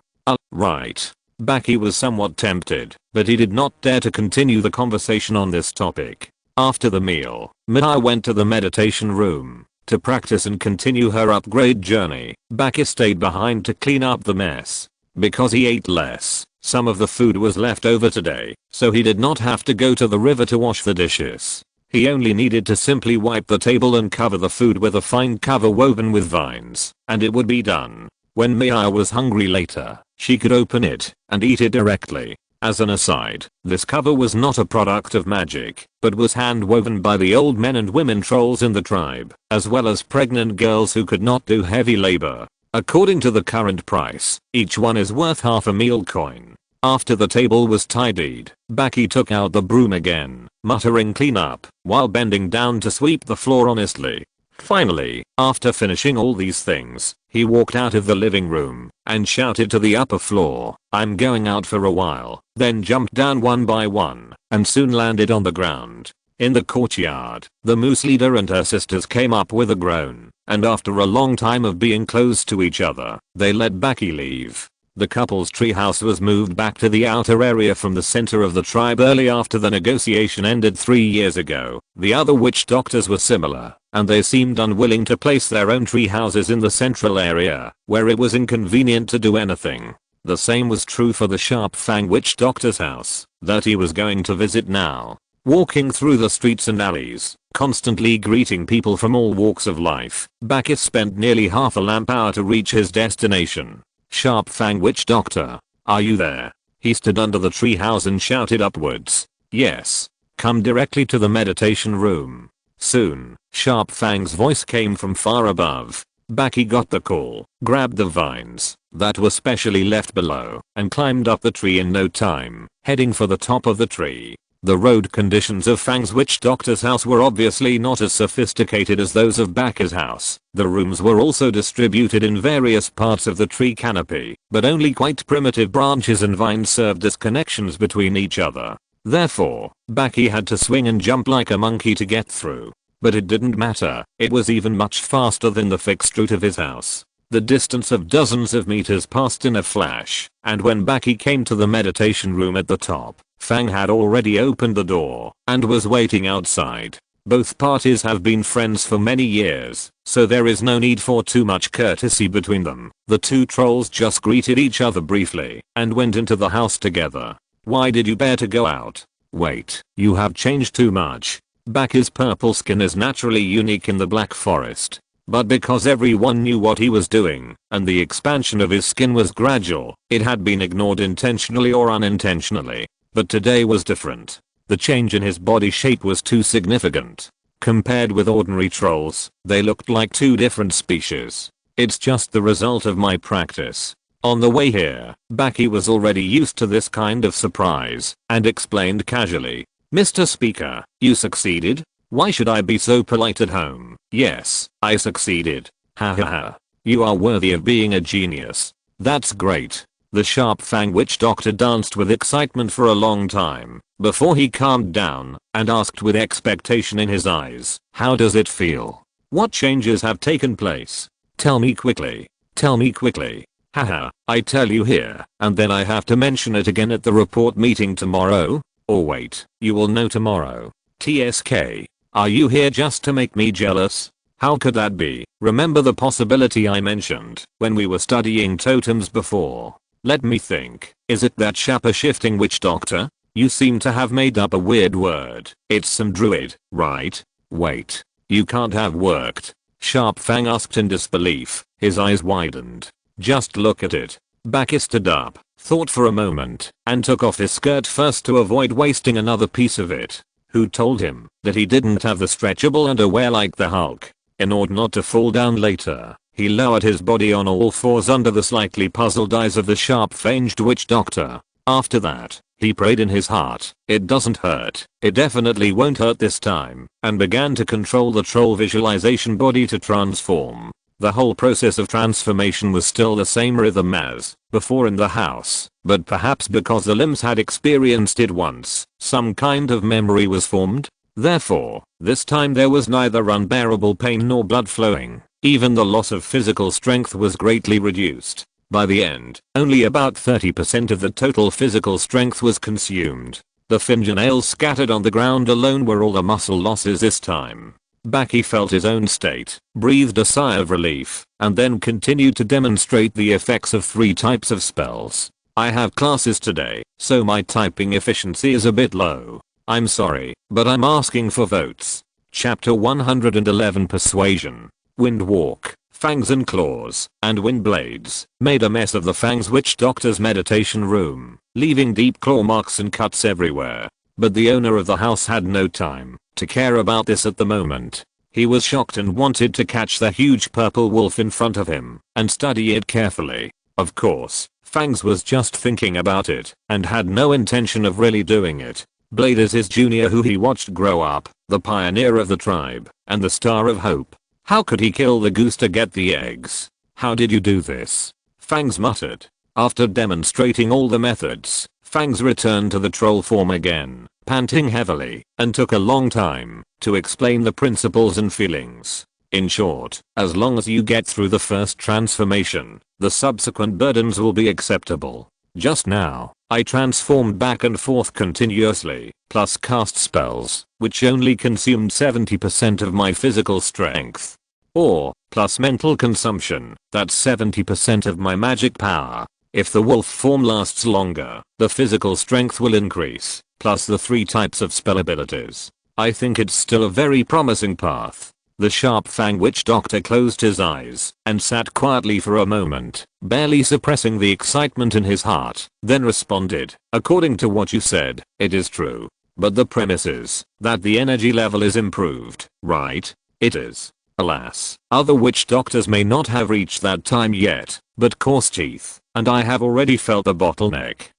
A: Right. Baki was somewhat tempted, but he did not dare to continue the conversation on this topic. After the meal, Mihai went to the meditation room to practice and continue her upgrade journey. Baki stayed behind to clean up the mess. Because he ate less, some of the food was left over today, so he did not have to go to the river to wash the dishes. He only needed to simply wipe the table and cover the food with a fine cover woven with vines, and it would be done. When Mihai was hungry later, she could open it and eat it directly. As an aside, this cover was not a product of magic, but was hand woven by the old men and women trolls in the tribe, as well as pregnant girls who could not do heavy labor. According to the current price, each one is worth half a meal coin. After the table was tidied, Baki took out the broom again, muttering clean up, while bending down to sweep the floor honestly. Finally, after finishing all these things, he walked out of the living room and shouted to the upper floor, I'm going out for a while, then jumped down one by one and soon landed on the ground. In the courtyard, the moose leader and her sisters came up with a groan, and after a long time of being close to each other, they let Baki leave. The couple's treehouse was moved back to the outer area from the center of the tribe early after the negotiation ended 3 years ago. The other witch doctors were similar, and they seemed unwilling to place their own tree houses in the central area, where it was inconvenient to do anything. The same was true for the Sharp Fang witch doctor's house, that he was going to visit now. Walking through the streets and alleys, constantly greeting people from all walks of life, Baki spent nearly half a lamp hour to reach his destination. Sharp Fang witch doctor, are you there? He stood under the treehouse and shouted upwards. Yes. Come directly to the meditation room. Soon, Sharp Fang's voice came from far above. Baki got the call, grabbed the vines that were specially left below, and climbed up the tree in no time, heading for the top of the tree. The road conditions of Fang's witch doctor's house were obviously not as sophisticated as those of Baki's house. The rooms were also distributed in various parts of the tree canopy, but only quite primitive branches and vines served as connections between each other. Therefore, Baki had to swing and jump like a monkey to get through. But it didn't matter, it was even much faster than the fixed route of his house. The distance of dozens of meters passed in a flash, and when Baki came to the meditation room at the top, Fang had already opened the door and was waiting outside. Both parties have been friends for many years, so there is no need for too much courtesy between them. The two trolls just greeted each other briefly and went into the house together. Why did you dare to go out? Wait, you have changed too much. Baki's purple skin is naturally unique in the Black Forest. But because everyone knew what he was doing, and the expansion of his skin was gradual, it had been ignored intentionally or unintentionally. But today was different. The change in his body shape was too significant. Compared with ordinary trolls, they looked like two different species. It's just the result of my practice. On the way here, Baki was already used to this kind of surprise, and explained casually, Mr. Speaker, you succeeded? Why should I be so polite at home? Yes, I succeeded. Ha ha ha. You are worthy of being a genius. That's great. The Sharp Fang witch doctor danced with excitement for a long time, before he calmed down and asked with expectation in his eyes, how does it feel? What changes have taken place? Tell me quickly. Tell me quickly. Haha, I tell you here, and then I have to mention it again at the report meeting tomorrow? Or wait, you will know tomorrow. TSK. Are you here just to make me jealous? How could that be? Remember the possibility I mentioned when we were studying totems before? Let me think. Is it that shaper shifting witch doctor? You seem to have made up a weird word. It's some druid, right? Wait. You can't have worked. Sharp Fang asked in disbelief. His eyes widened. Just look at it. Baki stood up, thought for a moment, and took off his skirt first to avoid wasting another piece of it. Who told him that he didn't have the stretchable underwear like the Hulk? In order not to fall down later, he lowered his body on all fours under the slightly puzzled eyes of the sharp-fanged witch doctor. After that, he prayed in his heart, "It doesn't hurt. It definitely won't hurt this time," and began to control the troll visualization body to transform. The whole process of transformation was still the same rhythm as before in the house, but perhaps because the limbs had experienced it once, some kind of memory was formed. Therefore, this time there was neither unbearable pain nor blood flowing. Even the loss of physical strength was greatly reduced. By the end, only about 30% of the total physical strength was consumed. The fingernails scattered on the ground alone were all the muscle losses this time. Baki felt his own state, breathed a sigh of relief, and then continued to demonstrate the effects of 3 types of spells. I have classes today, so my typing efficiency is a bit low. I'm sorry, but I'm asking for votes. Chapter 111 Persuasion. Wind Walk, Fangs and Claws, and Wind Blades made a mess of the Fangs Witch Doctor's meditation room, leaving deep claw marks and cuts everywhere. But the owner of the house had no time to care about this at the moment. He was shocked and wanted to catch the huge purple wolf in front of him and study it carefully. Of course, Fangs was just thinking about it and had no intention of really doing it. Blade is his junior who he watched grow up, the pioneer of the tribe, and the star of hope. How could he kill the goose to get the eggs? How did you do this? Fangs muttered. After demonstrating all the methods, Fangs returned to the troll form again, panting heavily, and took a long time to explain the principles and feelings. In short, as long as you get through the first transformation, the subsequent burdens will be acceptable. Just now, I transformed back and forth continuously, plus cast spells, which only consumed 70% of my physical strength. Or, plus mental consumption, that's 70% of my magic power. If the wolf form lasts longer, the physical strength will increase, plus the 3 types of spell abilities. I think it's still a very promising path. The sharp fang witch doctor closed his eyes and sat quietly for a moment, barely suppressing the excitement in his heart, then responded, "According to what you said, it is true. But the premise is that the energy level is improved, right?" "It is. Alas, other witch doctors may not have reached that time yet, but Coarse Teeth and I have already felt the bottleneck."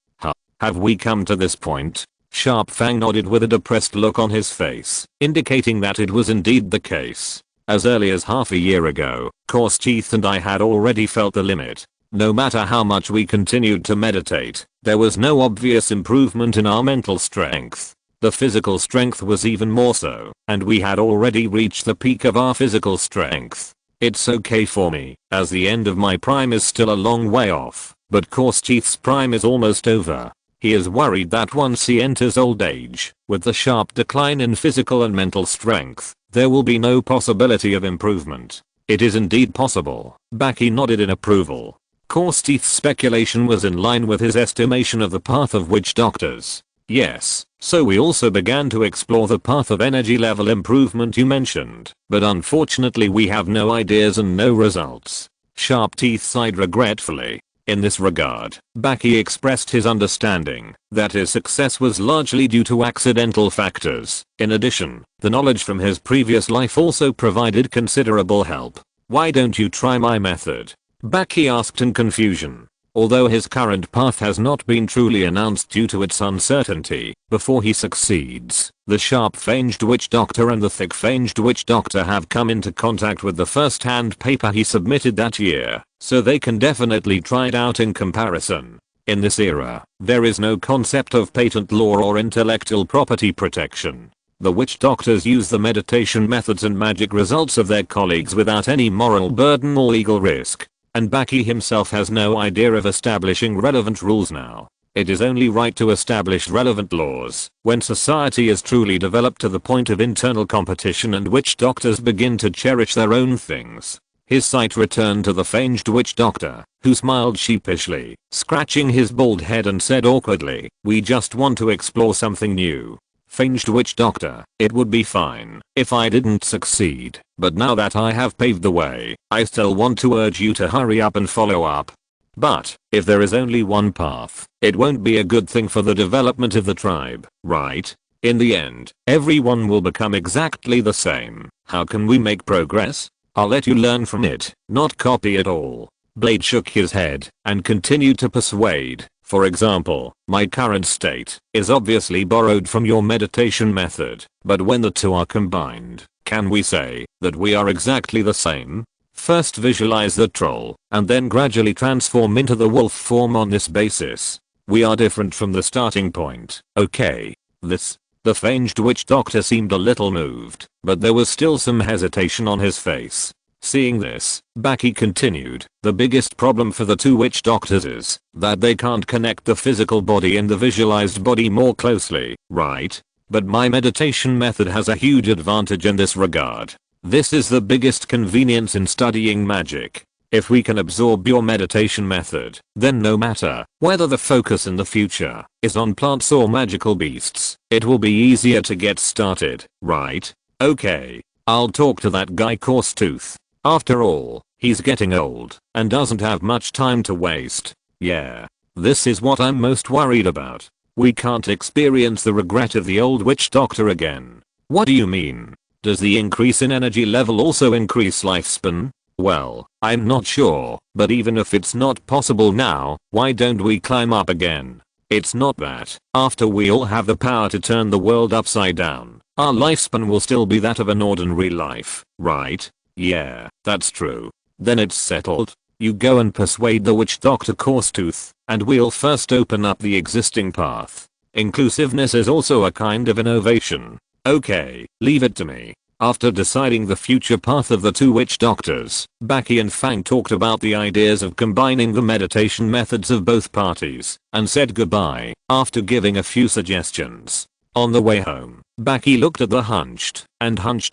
A: Have we come to this point?" Sharp Fang nodded with a depressed look on his face, indicating that it was indeed the case. As early as half a year ago, Coarse Teeth and I had already felt the limit. No matter how much we continued to meditate, there was no obvious improvement in our mental strength. The physical strength was even more so, and we had already reached the peak of our physical strength. It's okay for me, as the end of my prime is still a long way off, but Coarse Teeth's prime is almost over. He is worried that once he enters old age, with the sharp decline in physical and mental strength, there will be no possibility of improvement. It is indeed possible. Baki nodded in approval. Coarse Teeth's speculation was in line with his estimation of the path of witch doctors. Yes, so we also began to explore the path of energy level improvement you mentioned, but unfortunately we have no ideas and no results. Sharp Teeth sighed regretfully. In this regard, Baki expressed his understanding that his success was largely due to accidental factors. In addition, the knowledge from his previous life also provided considerable help. "Why don't you try my method?" Baki asked in confusion. Although his current path has not been truly announced due to its uncertainty, before he succeeds, the sharp-fanged witch doctor and the thick-fanged witch doctor have come into contact with the first-hand paper he submitted that year, so they can definitely try it out in comparison. In this era, there is no concept of patent law or intellectual property protection. The witch doctors use the meditation methods and magic results of their colleagues without any moral burden or legal risk. and Baki himself has no idea of establishing relevant rules now. It is only right to establish relevant laws when society is truly developed to the point of internal competition and witch doctors begin to cherish their own things. His sight returned to the fanged witch doctor, who smiled sheepishly, scratching his bald head and said awkwardly, "We just want to explore something new." Fanged witch doctor, it would be fine if I didn't succeed, but now that I have paved the way, I still want to urge you to hurry up and follow up. But, if there is only one path, it won't be a good thing for the development of the tribe, right? In the end, everyone will become exactly the same. How can we make progress? I'll let you learn from it, not copy it all. Blade shook his head and continued to persuade. For example, my current state is obviously borrowed from your meditation method, but when the two are combined, can we say that we are exactly the same? First visualize the troll, and then gradually transform into the wolf form on this basis. We are different from the starting point, okay? The fanged witch doctor seemed a little moved, but there was still some hesitation on his face. Seeing this, Baki continued, the biggest problem for the two witch doctors is that they can't connect the physical body and the visualized body more closely, right? But my meditation method has a huge advantage in this regard. This is the biggest convenience in studying magic. If we can absorb your meditation method, then no matter whether the focus in the future is on plants or magical beasts, it will be easier to get started, right? Okay. I'll talk to that guy Coarsetooth. After all, he's getting old and doesn't have much time to waste. Yeah. This is what I'm most worried about. We can't experience the regret of the old witch doctor again. What do you mean? Does the increase in energy level also increase lifespan? Well, I'm not sure, but even if it's not possible now, why don't we climb up again? It's not that, after we all have the power to turn the world upside down, our lifespan will still be that of an ordinary life, right? Yeah, that's true. Then it's settled. You go and persuade the witch doctor Coarsetooth, and we'll first open up the existing path. Inclusiveness is also a kind of innovation. Okay, leave it to me. After deciding the future path of the two witch doctors, Baki and Fang talked about the ideas of combining the meditation methods of both parties, and said goodbye, after giving a few suggestions. On the way home, Baki looked at the hunched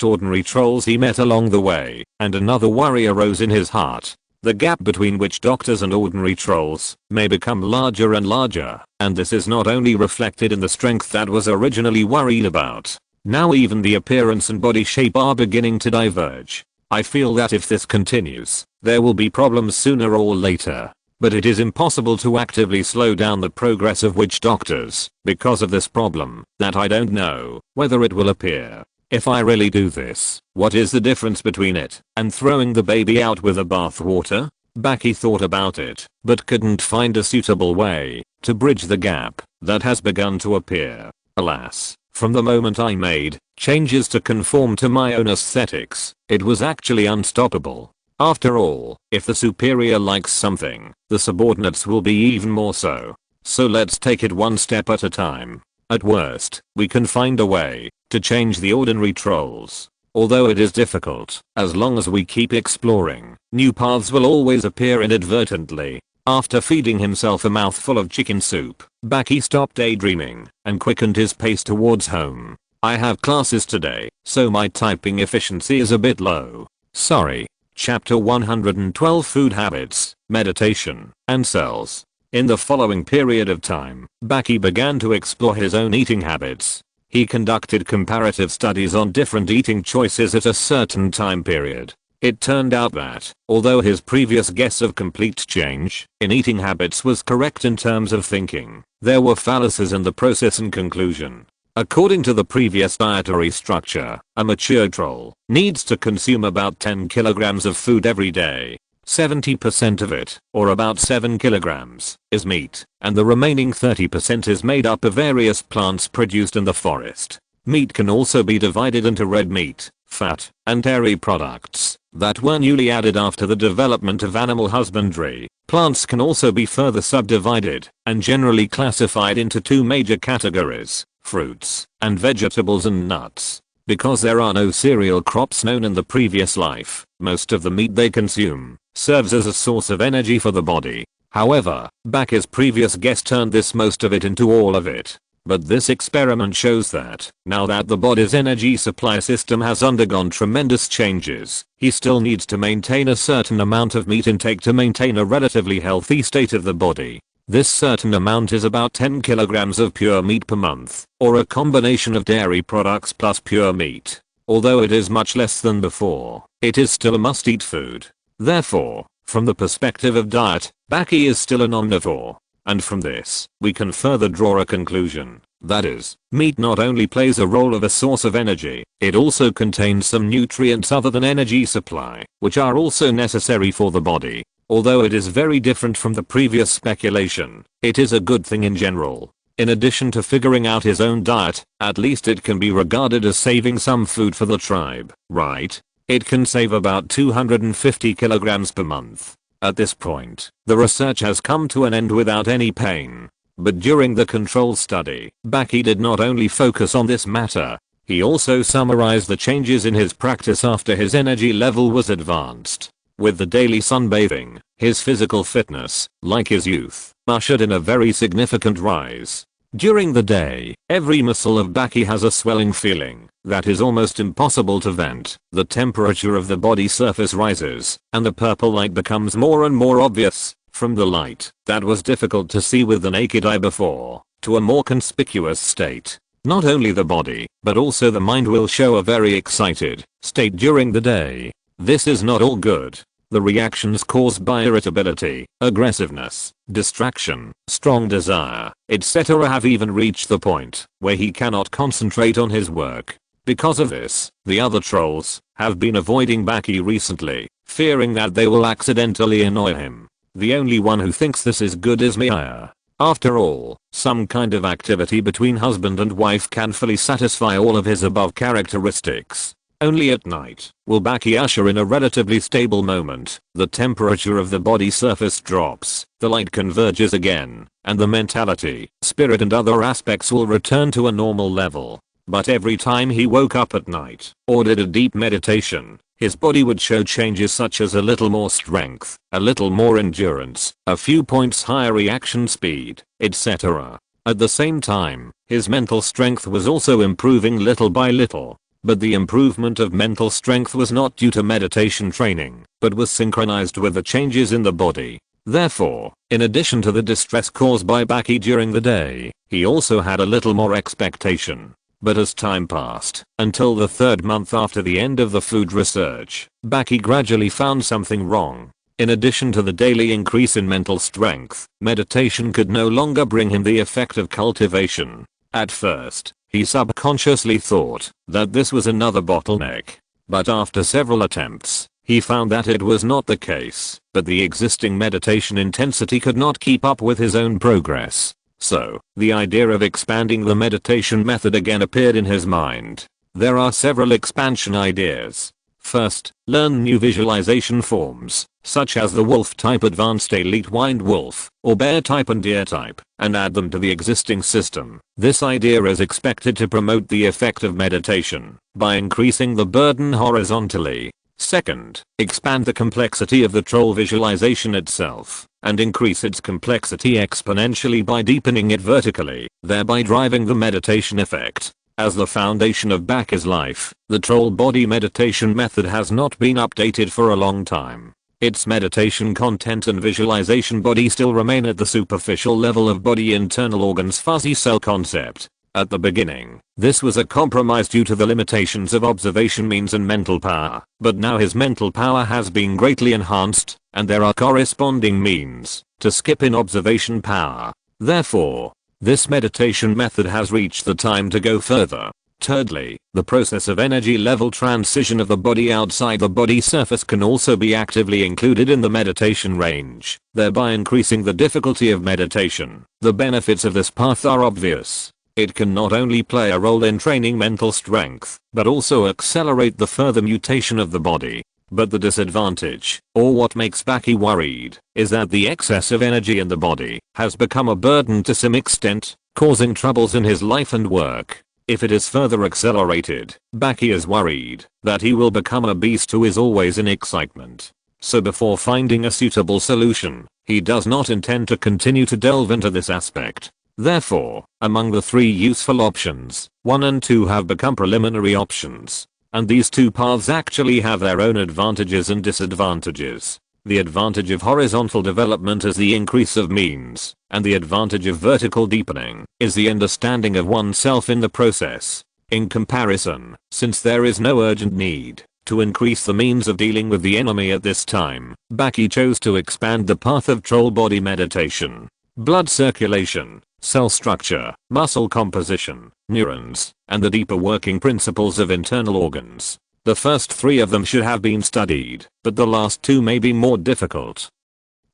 A: ordinary trolls he met along the way, and another worry arose in his heart. The gap between witch doctors and ordinary trolls may become larger and larger, and this is not only reflected in the strength that was originally worried about. Now even the appearance and body shape are beginning to diverge. I feel that if this continues, there will be problems sooner or later. But it is impossible to actively slow down the progress of witch doctors because of this problem that I don't know whether it will appear. If I really do this, what is the difference between it and throwing the baby out with the bathwater? Baki thought about it, but couldn't find a suitable way to bridge the gap that has begun to appear. Alas, from the moment I made changes to conform to my own aesthetics, it was actually unstoppable. After all, if the superior likes something, the subordinates will be even more so. So let's take it one step at a time. At worst, we can find a way to change the ordinary trolls. Although it is difficult, as long as we keep exploring, new paths will always appear inadvertently. After feeding himself a mouthful of chicken soup, Baki stopped daydreaming and quickened his pace towards home. I have classes today, so my typing efficiency is a bit low. Sorry. Chapter 112 Food Habits, Meditation, and Cells. In the following period of time, Baki began to explore his own eating habits. He conducted comparative studies on different eating choices at a certain time period. It turned out that, although his previous guess of complete change in eating habits was correct in terms of thinking, there were fallacies in the process and conclusion. According to the previous dietary structure, a mature troll needs to consume about 10 kilograms of food every day. 70% of it, or about 7 kilograms, is meat, and the remaining 30% is made up of various plants produced in the forest. Meat can also be divided into red meat, fat, and dairy products that were newly added after the development of animal husbandry. Plants can also be further subdivided and generally classified into two major categories: fruits and vegetables and nuts. Because there are no cereal crops known in the previous life, most of the meat they consume serves as a source of energy for the body. However, Baki's previous guess turned this most of it into all of it. But this experiment shows that, now that the body's energy supply system has undergone tremendous changes, he still needs to maintain a certain amount of meat intake to maintain a relatively healthy state of the body. This certain amount is about 10 kilograms of pure meat per month, or a combination of dairy products plus pure meat. Although it is much less than before, it is still a must-eat food. Therefore, from the perspective of diet, Baki is still an omnivore. And from this, we can further draw a conclusion. That is, meat not only plays a role of a source of energy, it also contains some nutrients other than energy supply, which are also necessary for the body. Although it is very different from the previous speculation, it is a good thing in general. In addition to figuring out his own diet, at least it can be regarded as saving some food for the tribe, right? It can save about 250 kilograms per month. At this point, the research has come to an end without any pain. But during the control study, Baki did not only focus on this matter, he also summarized the changes in his practice after his energy level was advanced. With the daily sunbathing, his physical fitness, like his youth, ushered in a very significant rise. During the day, every muscle of Baki has a swelling feeling that is almost impossible to vent. The temperature of the body surface rises, and the purple light becomes more and more obvious, from the light that was difficult to see with the naked eye before, to a more conspicuous state. Not only the body, but also the mind will show a very excited state during the day. This is not all good. The reactions caused by irritability, aggressiveness, distraction, strong desire, etc. have even reached the point where he cannot concentrate on his work. Because of this, the other trolls have been avoiding Baki recently, fearing that they will accidentally annoy him. The only one who thinks this is good is Maya. After all, some kind of activity between husband and wife can fully satisfy all of his above characteristics. Only at night will Baki usher in a relatively stable moment. The temperature of the body surface drops, the light converges again, and the mentality, spirit and other aspects will return to a normal level. But every time he woke up at night, or did a deep meditation, his body would show changes such as a little more strength, a little more endurance, a few points higher reaction speed, etc. At the same time, his mental strength was also improving little by little. But the improvement of mental strength was not due to meditation training, but was synchronized with the changes in the body. Therefore, in addition to the distress caused by Baki during the day, he also had a little more expectation. But as time passed, until the third month after the end of the food research, Baki gradually found something wrong. In addition to the daily increase in mental strength, meditation could no longer bring him the effect of cultivation. At first, he subconsciously thought that this was another bottleneck. But after several attempts, he found that it was not the case, but the existing meditation intensity could not keep up with his own progress. So, the idea of expanding the meditation method again appeared in his mind. There are several expansion ideas. First, learn new visualization forms, such as the wolf type, advanced elite wind wolf, or bear type and deer type, and add them to the existing system. This idea is expected to promote the effect of meditation by increasing the burden horizontally. Second, expand the complexity of the troll visualization itself, and increase its complexity exponentially by deepening it vertically, thereby driving the meditation effect. As the foundation of Baki's life, the troll body meditation method has not been updated for a long time. Its meditation content and visualization body still remain at the superficial level of body internal organs fuzzy cell concept. At the beginning, this was a compromise due to the limitations of observation means and mental power, but now his mental power has been greatly enhanced, and there are corresponding means to skip in observation power. Therefore, this meditation method has reached the time to go further. Thirdly, the process of energy level transition of the body outside the body surface can also be actively included in the meditation range, thereby increasing the difficulty of meditation. The benefits of this path are obvious. It can not only play a role in training mental strength, but also accelerate the further mutation of the body. But the disadvantage, or what makes Baki worried, is that the excess of energy in the body has become a burden to some extent, causing troubles in his life and work. If it is further accelerated, Baki is worried that he will become a beast who is always in excitement. so before finding a suitable solution, he does not intend to continue to delve into this aspect. Therefore, among the 3 useful options, 1 and 2 have become preliminary options. And these 2 paths actually have their own advantages and disadvantages. The advantage of horizontal development is the increase of means, and the advantage of vertical deepening is the understanding of oneself in the process. In comparison, since there is no urgent need to increase the means of dealing with the enemy at this time, Baki chose to expand the path of troll body meditation. Blood circulation, cell structure, muscle composition, neurons, and the deeper working principles of internal organs. The first 3 of them should have been studied, but the last 2 may be more difficult.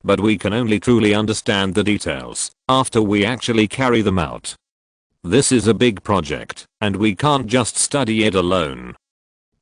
A: But we can only truly understand the details after we actually carry them out. This is a big project, and we can't just study it alone.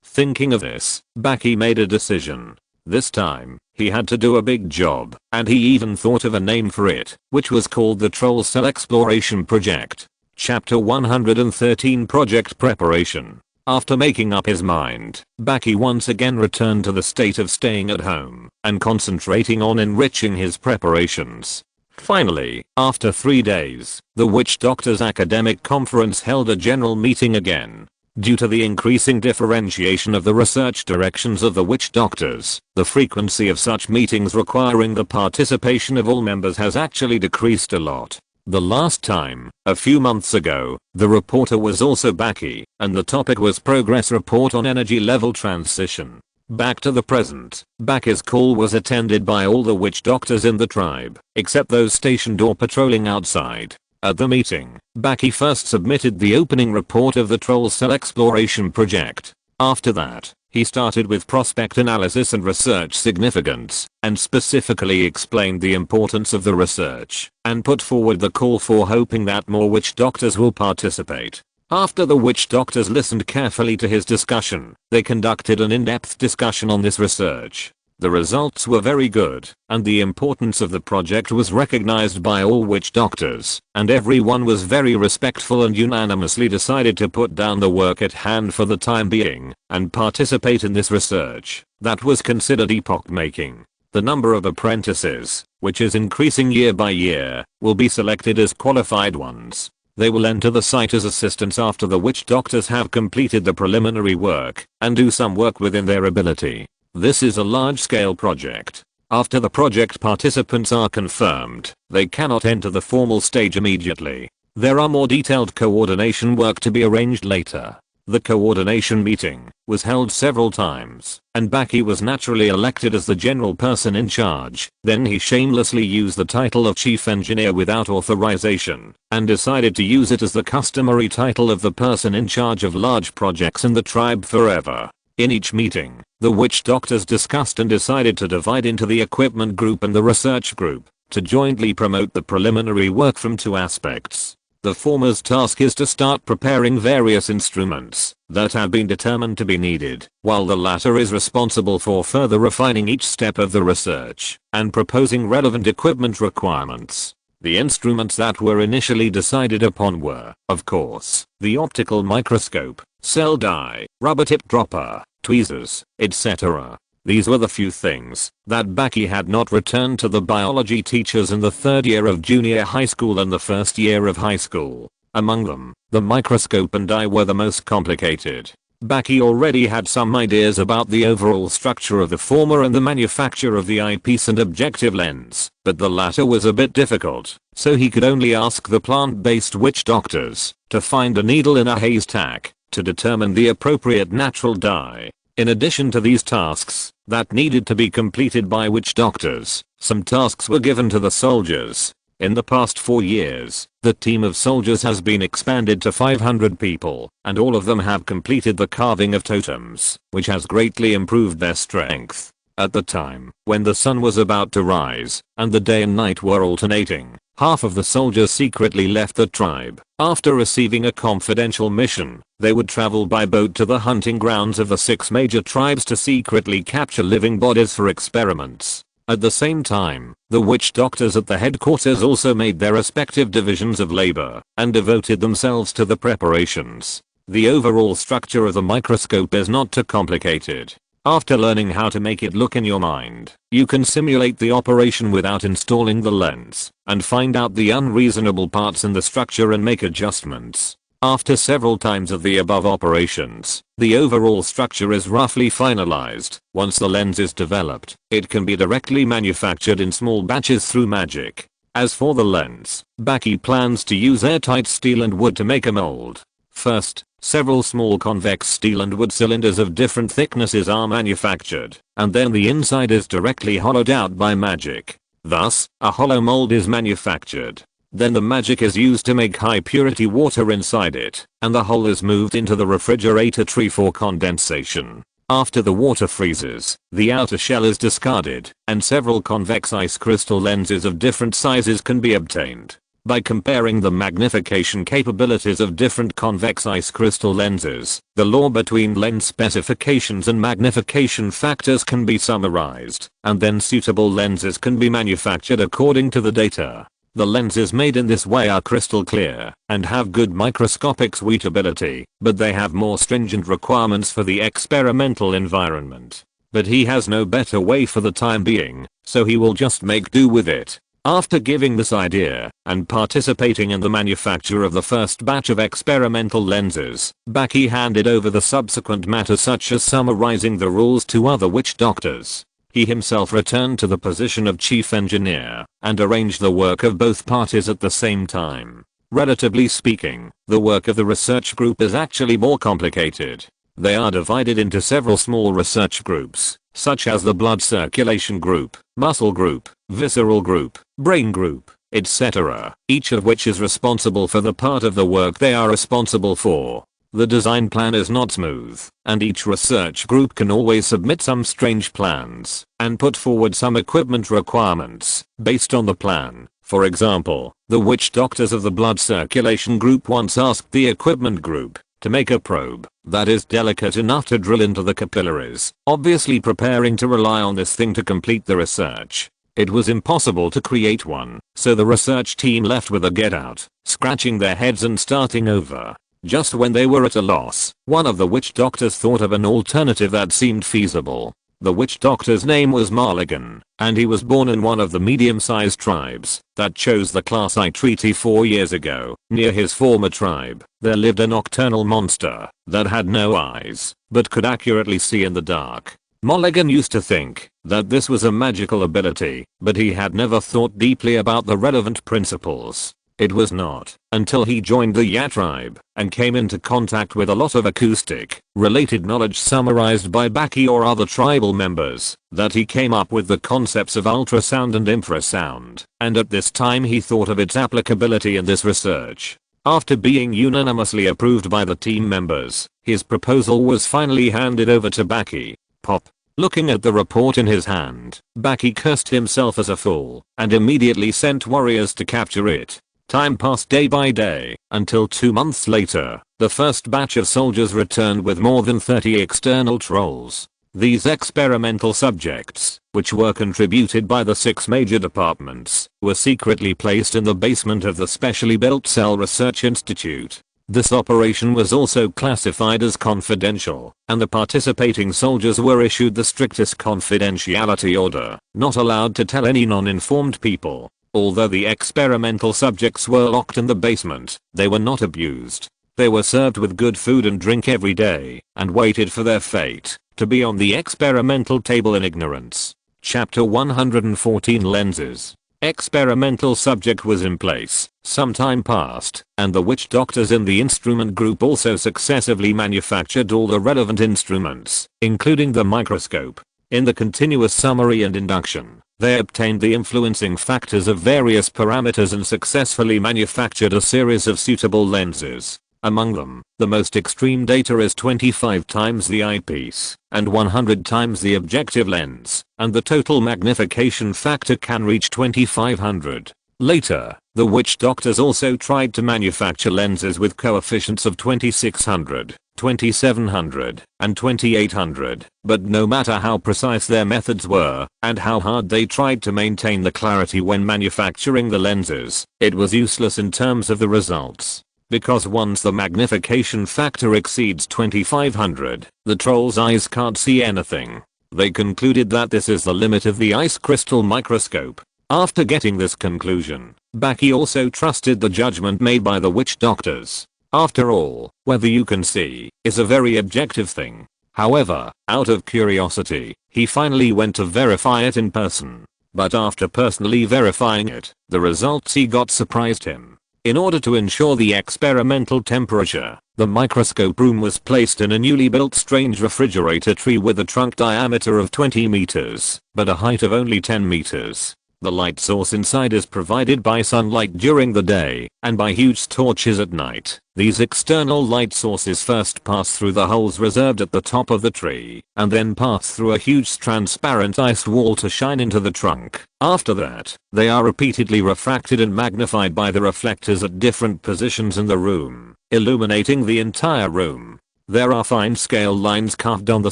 A: Thinking of this, Baki made a decision. This time, he had to do a big job, and he even thought of a name for it, which was called the Troll Cell Exploration Project. Chapter 113 Project Preparation. After making up his mind, Baki once again returned to the state of staying at home and concentrating on enriching his preparations. Finally, after 3 days, the Witch Doctors Academic Conference held a general meeting again. Due to the increasing differentiation of the research directions of the Witch Doctors, the frequency of such meetings requiring the participation of all members has actually decreased a lot. The last time, a few months ago, the reporter was also Baki, and the topic was Progress Report on Energy Level Transition. Back to the present, Baki's call was attended by all the witch doctors in the tribe, except those stationed or patrolling outside. At the meeting, Baki first submitted the opening report of the Troll Cell Exploration Project. After that, he started with prospect analysis and research significance, and specifically explained the importance of the research, and put forward the call for hoping that more witch doctors will participate. After the witch doctors listened carefully to his discussion, they conducted an in-depth discussion on this research. The results were very good, and the importance of the project was recognized by all witch doctors, and everyone was very respectful and unanimously decided to put down the work at hand for the time being, and participate in this research that was considered epoch-making. The number of apprentices, which is increasing year by year, will be selected as qualified ones. They will enter the site as assistants after the witch doctors have completed the preliminary work, and do some work within their ability. This is a large-scale project. After the project participants are confirmed, they cannot enter the formal stage immediately. There are more detailed coordination work to be arranged later. The coordination meeting was held several times, and Baki was naturally elected as the general person in charge. Then he shamelessly used the title of chief engineer without authorization, and decided to use it as the customary title of the person in charge of large projects in the tribe forever. In each meeting, the witch doctors discussed and decided to divide into the equipment group and the research group to jointly promote the preliminary work from 2 aspects. The former's task is to start preparing various instruments that have been determined to be needed, while the latter is responsible for further refining each step of the research and proposing relevant equipment requirements. The instruments that were initially decided upon were, of course, the optical microscope, cell dye, rubber tip dropper, tweezers, etc. These were the few things that Baki had not returned to the biology teachers in the 3rd year of junior high school and the 1st year of high school. Among them, the microscope and dye were the most complicated. Baki already had some ideas about the overall structure of the former and the manufacture of the eyepiece and objective lens, but the latter was a bit difficult, so he could only ask the plant-based witch doctors to find a needle in a haystack to determine the appropriate natural dye. In addition to these tasks that needed to be completed by witch doctors, some tasks were given to the soldiers. In the past 4 years, the team of soldiers has been expanded to 500 people, and all of them have completed the carving of totems, which has greatly improved their strength. At the time when the sun was about to rise, and the day and night were alternating, half of the soldiers secretly left the tribe. After receiving a confidential mission, they would travel by boat to the hunting grounds of the 6 major tribes to secretly capture living bodies for experiments. At the same time, the witch doctors at the headquarters also made their respective divisions of labor and devoted themselves to the preparations. The overall structure of the microscope is not too complicated. After learning how to make it look in your mind, you can simulate the operation without installing the lens, and find out the unreasonable parts in the structure and make adjustments. After several times of the above operations, the overall structure is roughly finalized. Once the lens is developed, it can be directly manufactured in small batches through magic. As for the lens, Baki plans to use airtight steel and wood to make a mold. First, several small convex steel and wood cylinders of different thicknesses are manufactured, and then the inside is directly hollowed out by magic. Thus, a hollow mold is manufactured. Then the magic is used to make high purity water inside it, and the whole is moved into the refrigerator tree for condensation. After the water freezes, the outer shell is discarded, and several convex ice crystal lenses of different sizes can be obtained. By comparing the magnification capabilities of different convex ice crystal lenses, the law between lens specifications and magnification factors can be summarized, and then suitable lenses can be manufactured according to the data. The lenses made in this way are crystal clear and have good microscopic suitability, but they have more stringent requirements for the experimental environment. But he has no better way for the time being, so he will just make do with it. After giving this idea and participating in the manufacture of the first batch of experimental lenses, Baki handed over the subsequent matters such as summarizing the rules to other witch doctors. He himself returned to the position of chief engineer and arranged the work of both parties at the same time. Relatively speaking, the work of the research group is actually more complicated. They are divided into several small research groups, such as the blood circulation group, muscle group, visceral group, brain group, etc., each of which is responsible for the part of the work they are responsible for. The design plan is not smooth, and each research group can always submit some strange plans and put forward some equipment requirements based on the plan. For example, the witch doctors of the blood circulation group once asked the equipment group to make a probe that is delicate enough to drill into the capillaries, obviously preparing to rely on this thing to complete the research. It was impossible to create one, so the research team left with a get out, scratching their heads and starting over. Just when they were at a loss, one of the witch doctors thought of an alternative that seemed feasible. The witch doctor's name was Mulligan, and he was born in one of the medium-sized tribes that chose the class I treaty 4 years ago. Near his former tribe, there lived a nocturnal monster that had no eyes, but could accurately see in the dark. Mulligan used to think that this was a magical ability, but he had never thought deeply about the relevant principles. It was not until he joined the Ya tribe and came into contact with a lot of acoustic related knowledge summarized by Baki or other tribal members that he came up with the concepts of ultrasound and infrasound, and at this time he thought of its applicability in this research. After being unanimously approved by the team members, his proposal was finally handed over to Baki. Pop. Looking at the report in his hand, Baki cursed himself as a fool and immediately sent warriors to capture it. Time passed day by day, until 2 months later, the first batch of soldiers returned with more than 30 external trolls. These experimental subjects, which were contributed by the 6 major departments, were secretly placed in the basement of the specially built Cell Research Institute. This operation was also classified as confidential, and the participating soldiers were issued the strictest confidentiality order, not allowed to tell any non-informed people. Although the experimental subjects were locked in the basement, they were not abused. They were served with good food and drink every day, and waited for their fate to be on the experimental table in ignorance. Chapter 114 Lenses. Experimental subject was in place. Some time passed, and the witch doctors in the instrument group also successively manufactured all the relevant instruments, including the microscope. In the continuous summary and induction, they obtained the influencing factors of various parameters and successfully manufactured a series of suitable lenses. Among them, the most extreme data is 25 times the eyepiece and 100 times the objective lens, and the total magnification factor can reach 2500. Later, the witch doctors also tried to manufacture lenses with coefficients of 2600, 2700, and 2800, but no matter how precise their methods were, and how hard they tried to maintain the clarity when manufacturing the lenses, it was useless in terms of the results. because once the magnification factor exceeds 2500, the troll's eyes can't see anything. They concluded that this is the limit of the ice crystal microscope. After getting this conclusion, Baki also trusted the judgment made by the witch doctors. After all, whether you can see is a very objective thing. However, out of curiosity, he finally went to verify it in person. But after personally verifying it, the results he got surprised him. In order to ensure the experimental temperature, the microscope room was placed in a newly built strange refrigerator tree with a trunk diameter of 20 meters, but a height of only 10 meters. The light source inside is provided by sunlight during the day and by huge torches at night. These external light sources first pass through the holes reserved at the top of the tree and then pass through a huge transparent ice wall to shine into the trunk. After that, they are repeatedly refracted and magnified by the reflectors at different positions in the room, illuminating the entire room. There are fine scale lines carved on the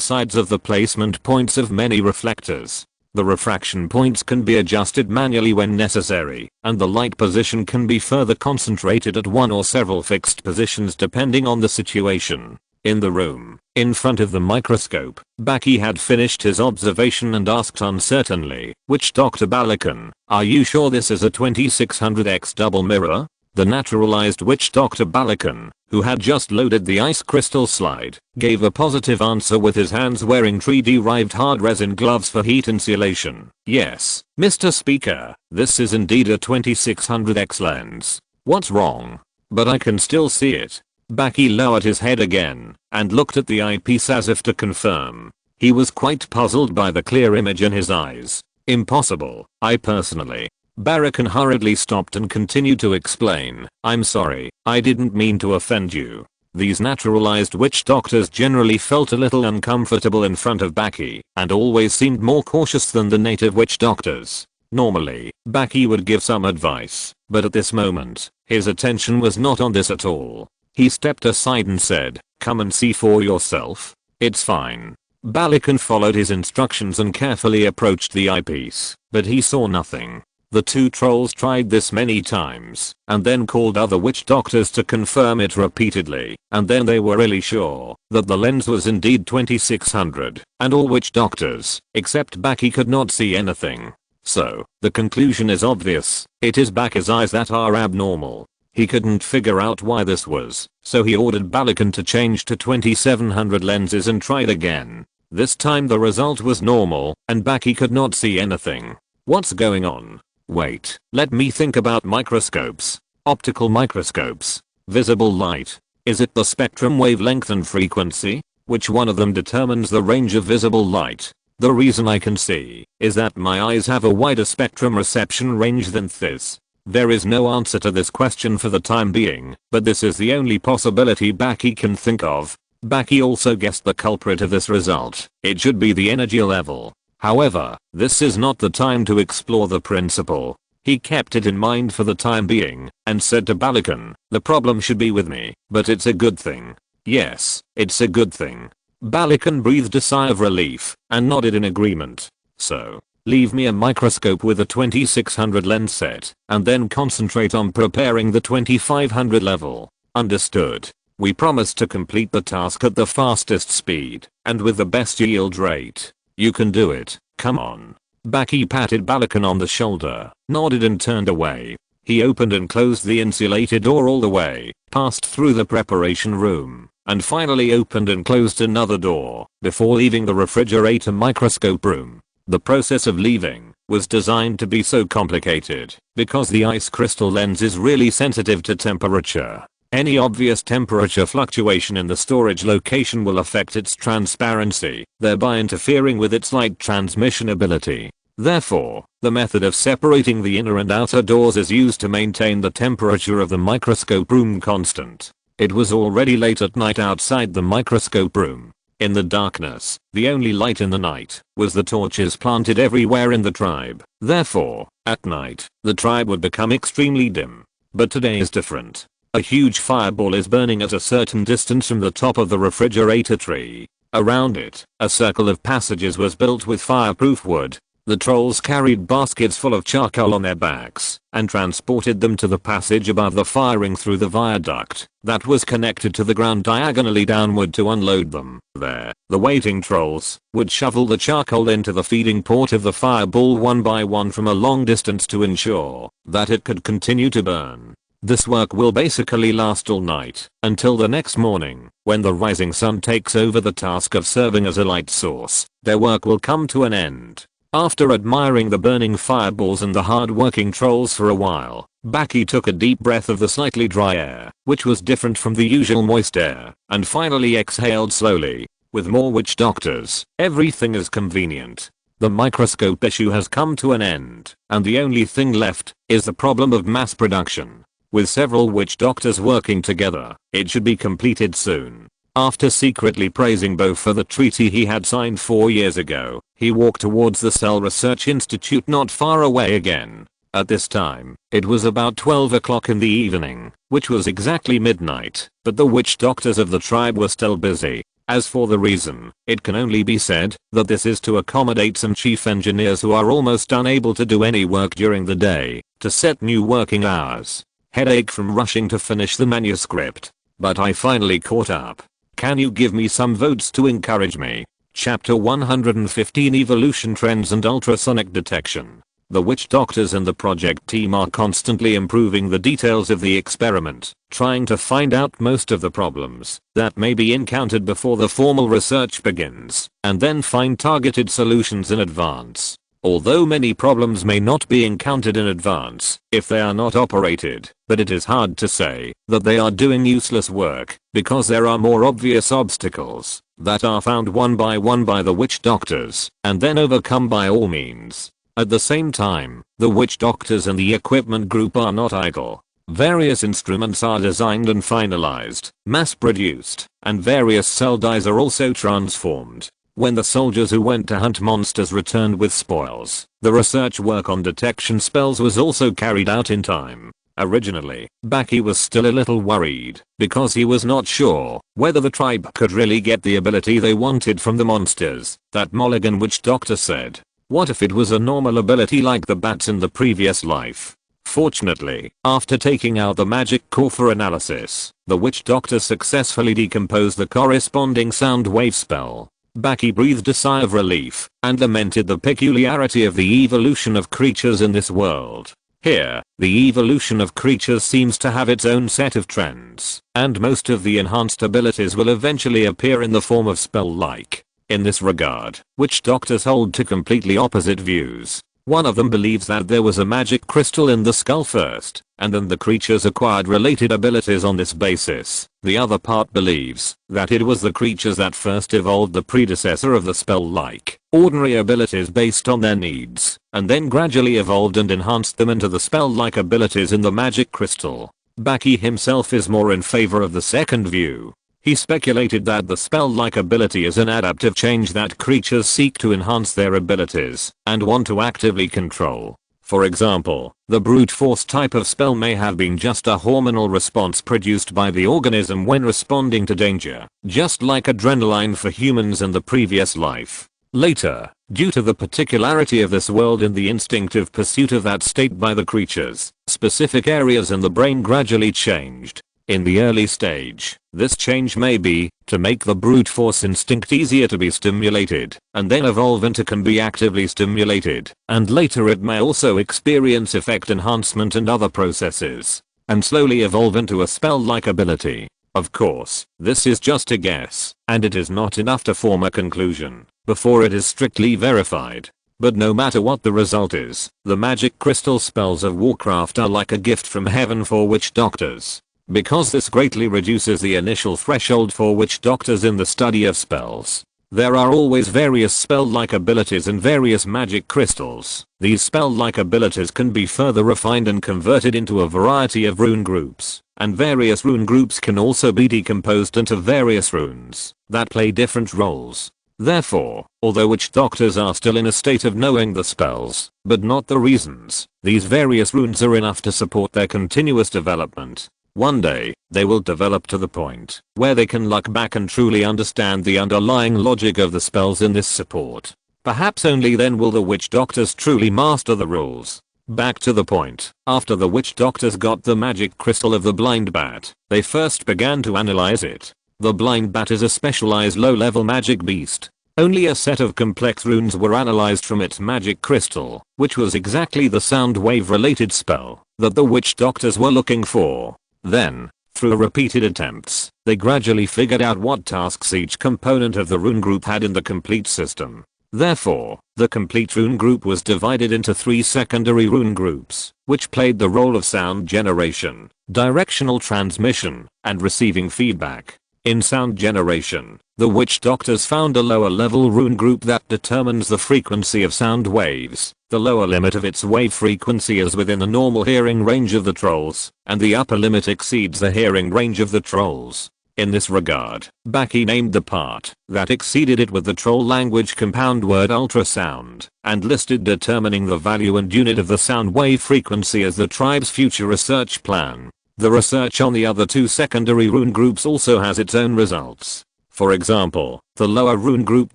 A: sides of the placement points of many reflectors. The refraction points can be adjusted manually when necessary, and the light position can be further concentrated at one or several fixed positions depending on the situation. In the room, in front of the microscope, Baki had finished his observation and asked uncertainly, "Witch Dr. Balakan, are you sure this is a 2600x double mirror?" The naturalized witch Dr. Balakan, who had just loaded the ice crystal slide, gave a positive answer with his hands wearing tree-derived hard resin gloves for heat insulation. "Yes, Mr. Speaker, this is indeed a 2600x lens. What's wrong? But I can still see it." Baki lowered his head again and looked at the eyepiece as if to confirm. He was quite puzzled by the clear image in his eyes. "Impossible, I personally." Barakan hurriedly stopped and continued to explain, "I'm sorry, I didn't mean to offend you." These naturalized witch doctors generally felt a little uncomfortable in front of Baki and always seemed more cautious than the native witch doctors. Normally, Baki would give some advice, but at this moment, his attention was not on this at all. He stepped aside and said, "Come and see for yourself. It's fine." Balakan followed his instructions and carefully approached the eyepiece, but he saw nothing. The two trolls tried this many times, and then called other witch doctors to confirm it repeatedly, and then they were really sure that the lens was indeed 2600, and all witch doctors, except Baki, could not see anything. So, the conclusion is obvious, it is Baki's eyes that are abnormal. He couldn't figure out why this was, so he ordered Balakan to change to 2700 lenses and tried again. This time the result was normal, and Baki could not see anything. What's going on? Wait, let me think about microscopes. Optical microscopes. Visible light. Is it the spectrum wavelength and frequency? Which one of them determines the range of visible light? The reason I can see is that my eyes have a wider spectrum reception range than this. There is no answer to this question for the time being, but this is the only possibility Baki can think of. Baki also guessed the culprit of this result. It should be the energy level. However, this is not the time to explore the principle. He kept it in mind for the time being, and said to Balakan, "The problem should be with me, but it's a good thing." "Yes, it's a good thing." Balakan breathed a sigh of relief, and nodded in agreement. "So, leave me a microscope with a 2600 lens set, and then concentrate on preparing the 2500 level." "Understood. We promise to complete the task at the fastest speed, and with the best yield rate. You can do it, come on." Baki patted Balakan on the shoulder, nodded and turned away. He opened and closed the insulated door all the way, passed through the preparation room, and finally opened and closed another door before leaving the refrigerator microscope room. The process of leaving was designed to be so complicated because the ice crystal lens is really sensitive to temperature. Any obvious temperature fluctuation in the storage location will affect its transparency, thereby interfering with its light transmission ability. Therefore, the method of separating the inner and outer doors is used to maintain the temperature of the microscope room constant. It was already late at night outside the microscope room. In the darkness, the only light in the night was the torches planted everywhere in the tribe. Therefore, at night, the tribe would become extremely dim. But today is different. A huge fireball is burning at a certain distance from the top of the refrigerator tree. Around it, a circle of passages was built with fireproof wood. The trolls carried baskets full of charcoal on their backs and transported them to the passage above the firing through the viaduct that was connected to the ground diagonally downward to unload them. There, the waiting trolls would shovel the charcoal into the feeding port of the fireball one by one from a long distance to ensure that it could continue to burn. This work will basically last all night until the next morning when the rising sun takes over the task of serving as a light source. Their work will come to an end. After admiring the burning fireballs and the hard-working trolls for a while, Baki took a deep breath of the slightly dry air, which was different from the usual moist air, and finally exhaled slowly. With more witch doctors, everything is convenient. The microscope issue has come to an end, and the only thing left is the problem of mass production. With several witch doctors working together, it should be completed soon. After secretly praising Bo for the treaty he had signed 4 years ago, he walked towards the Cell Research Institute not far away again. At this time, it was about 12 o'clock in the evening, which was exactly midnight, but the witch doctors of the tribe were still busy. As for the reason, it can only be said that this is to accommodate some chief engineers who are almost unable to do any work during the day, to set new working hours. Headache from rushing to finish the manuscript. But I finally caught up. Can you give me some votes to encourage me? Chapter 115 Evolution Trends and Ultrasonic Detection. The witch doctors and the project team are constantly improving the details of the experiment, trying to find out most of the problems that may be encountered before the formal research begins, and then find targeted solutions in advance. Although many problems may not be encountered in advance if they are not operated, but it is hard to say that they are doing useless work because there are more obvious obstacles that are found one by the witch doctors and then overcome by all means. At the same time, the witch doctors and the equipment group are not idle. Various instruments are designed and finalized, mass-produced, and various cell dyes are also transformed. When the soldiers who went to hunt monsters returned with spoils, the research work on detection spells was also carried out in time. Originally, Baki was still a little worried because he was not sure whether the tribe could really get the ability they wanted from the monsters. That Mulligan witch doctor said, what if it was a normal ability like the bats in the previous life? Fortunately, after taking out the magic core for analysis, the witch doctor successfully decomposed the corresponding sound wave spell. Baki breathed a sigh of relief and lamented the peculiarity of the evolution of creatures in this world. Here, the evolution of creatures seems to have its own set of trends, and most of the enhanced abilities will eventually appear in the form of spell-like. In this regard, witch doctors hold to completely opposite views. One of them believes that there was a magic crystal in the skull first, and then the creatures acquired related abilities on this basis. The other part believes that it was the creatures that first evolved the predecessor of the spell-like, ordinary abilities based on their needs, and then gradually evolved and enhanced them into the spell-like abilities in the magic crystal. Baki himself is more in favor of the second view. He speculated that the spell-like ability is an adaptive change that creatures seek to enhance their abilities and want to actively control. For example, the brute force type of spell may have been just a hormonal response produced by the organism when responding to danger, just like adrenaline for humans in the previous life. Later, due to the particularity of this world and the instinctive pursuit of that state by the creatures, specific areas in the brain gradually changed. In the early stage, this change may be to make the brute force instinct easier to be stimulated, and then evolve into can be actively stimulated, and later it may also experience effect enhancement and other processes, and slowly evolve into a spell-like ability. Of course, this is just a guess, and it is not enough to form a conclusion before it is strictly verified. But no matter what the result is, the magic crystal spells of Warcraft are like a gift from heaven for witch doctors. Because this greatly reduces the initial threshold for witch doctors in the study of spells. There are always various spell-like abilities and various magic crystals. These spell-like abilities can be further refined and converted into a variety of rune groups, and various rune groups can also be decomposed into various runes that play different roles. Therefore, although witch doctors are still in a state of knowing the spells, but not the reasons, these various runes are enough to support their continuous development. One day, they will develop to the point where they can look back and truly understand the underlying logic of the spells in this support. Perhaps only then will the witch doctors truly master the rules. Back to the point, after the witch doctors got the magic crystal of the blind bat, they first began to analyze it. The blind bat is a specialized low-level magic beast. Only a set of complex runes were analyzed from its magic crystal, which was exactly the sound wave related spell that the witch doctors were looking for. Then, through repeated attempts, they gradually figured out what tasks each component of the rune group had in the complete system. Therefore, the complete rune group was divided into 3 secondary rune groups, which played the role of sound generation, directional transmission, and receiving feedback. In sound generation, the witch doctors found a lower level rune group that determines the frequency of sound waves. The lower limit of its wave frequency is within the normal hearing range of the trolls, and the upper limit exceeds the hearing range of the trolls. In this regard, Baki named the part that exceeded it with the troll language compound word ultrasound, and listed determining the value and unit of the sound wave frequency as the tribe's future research plan. The research on the other 2 secondary rune groups also has its own results. For example, the lower rune group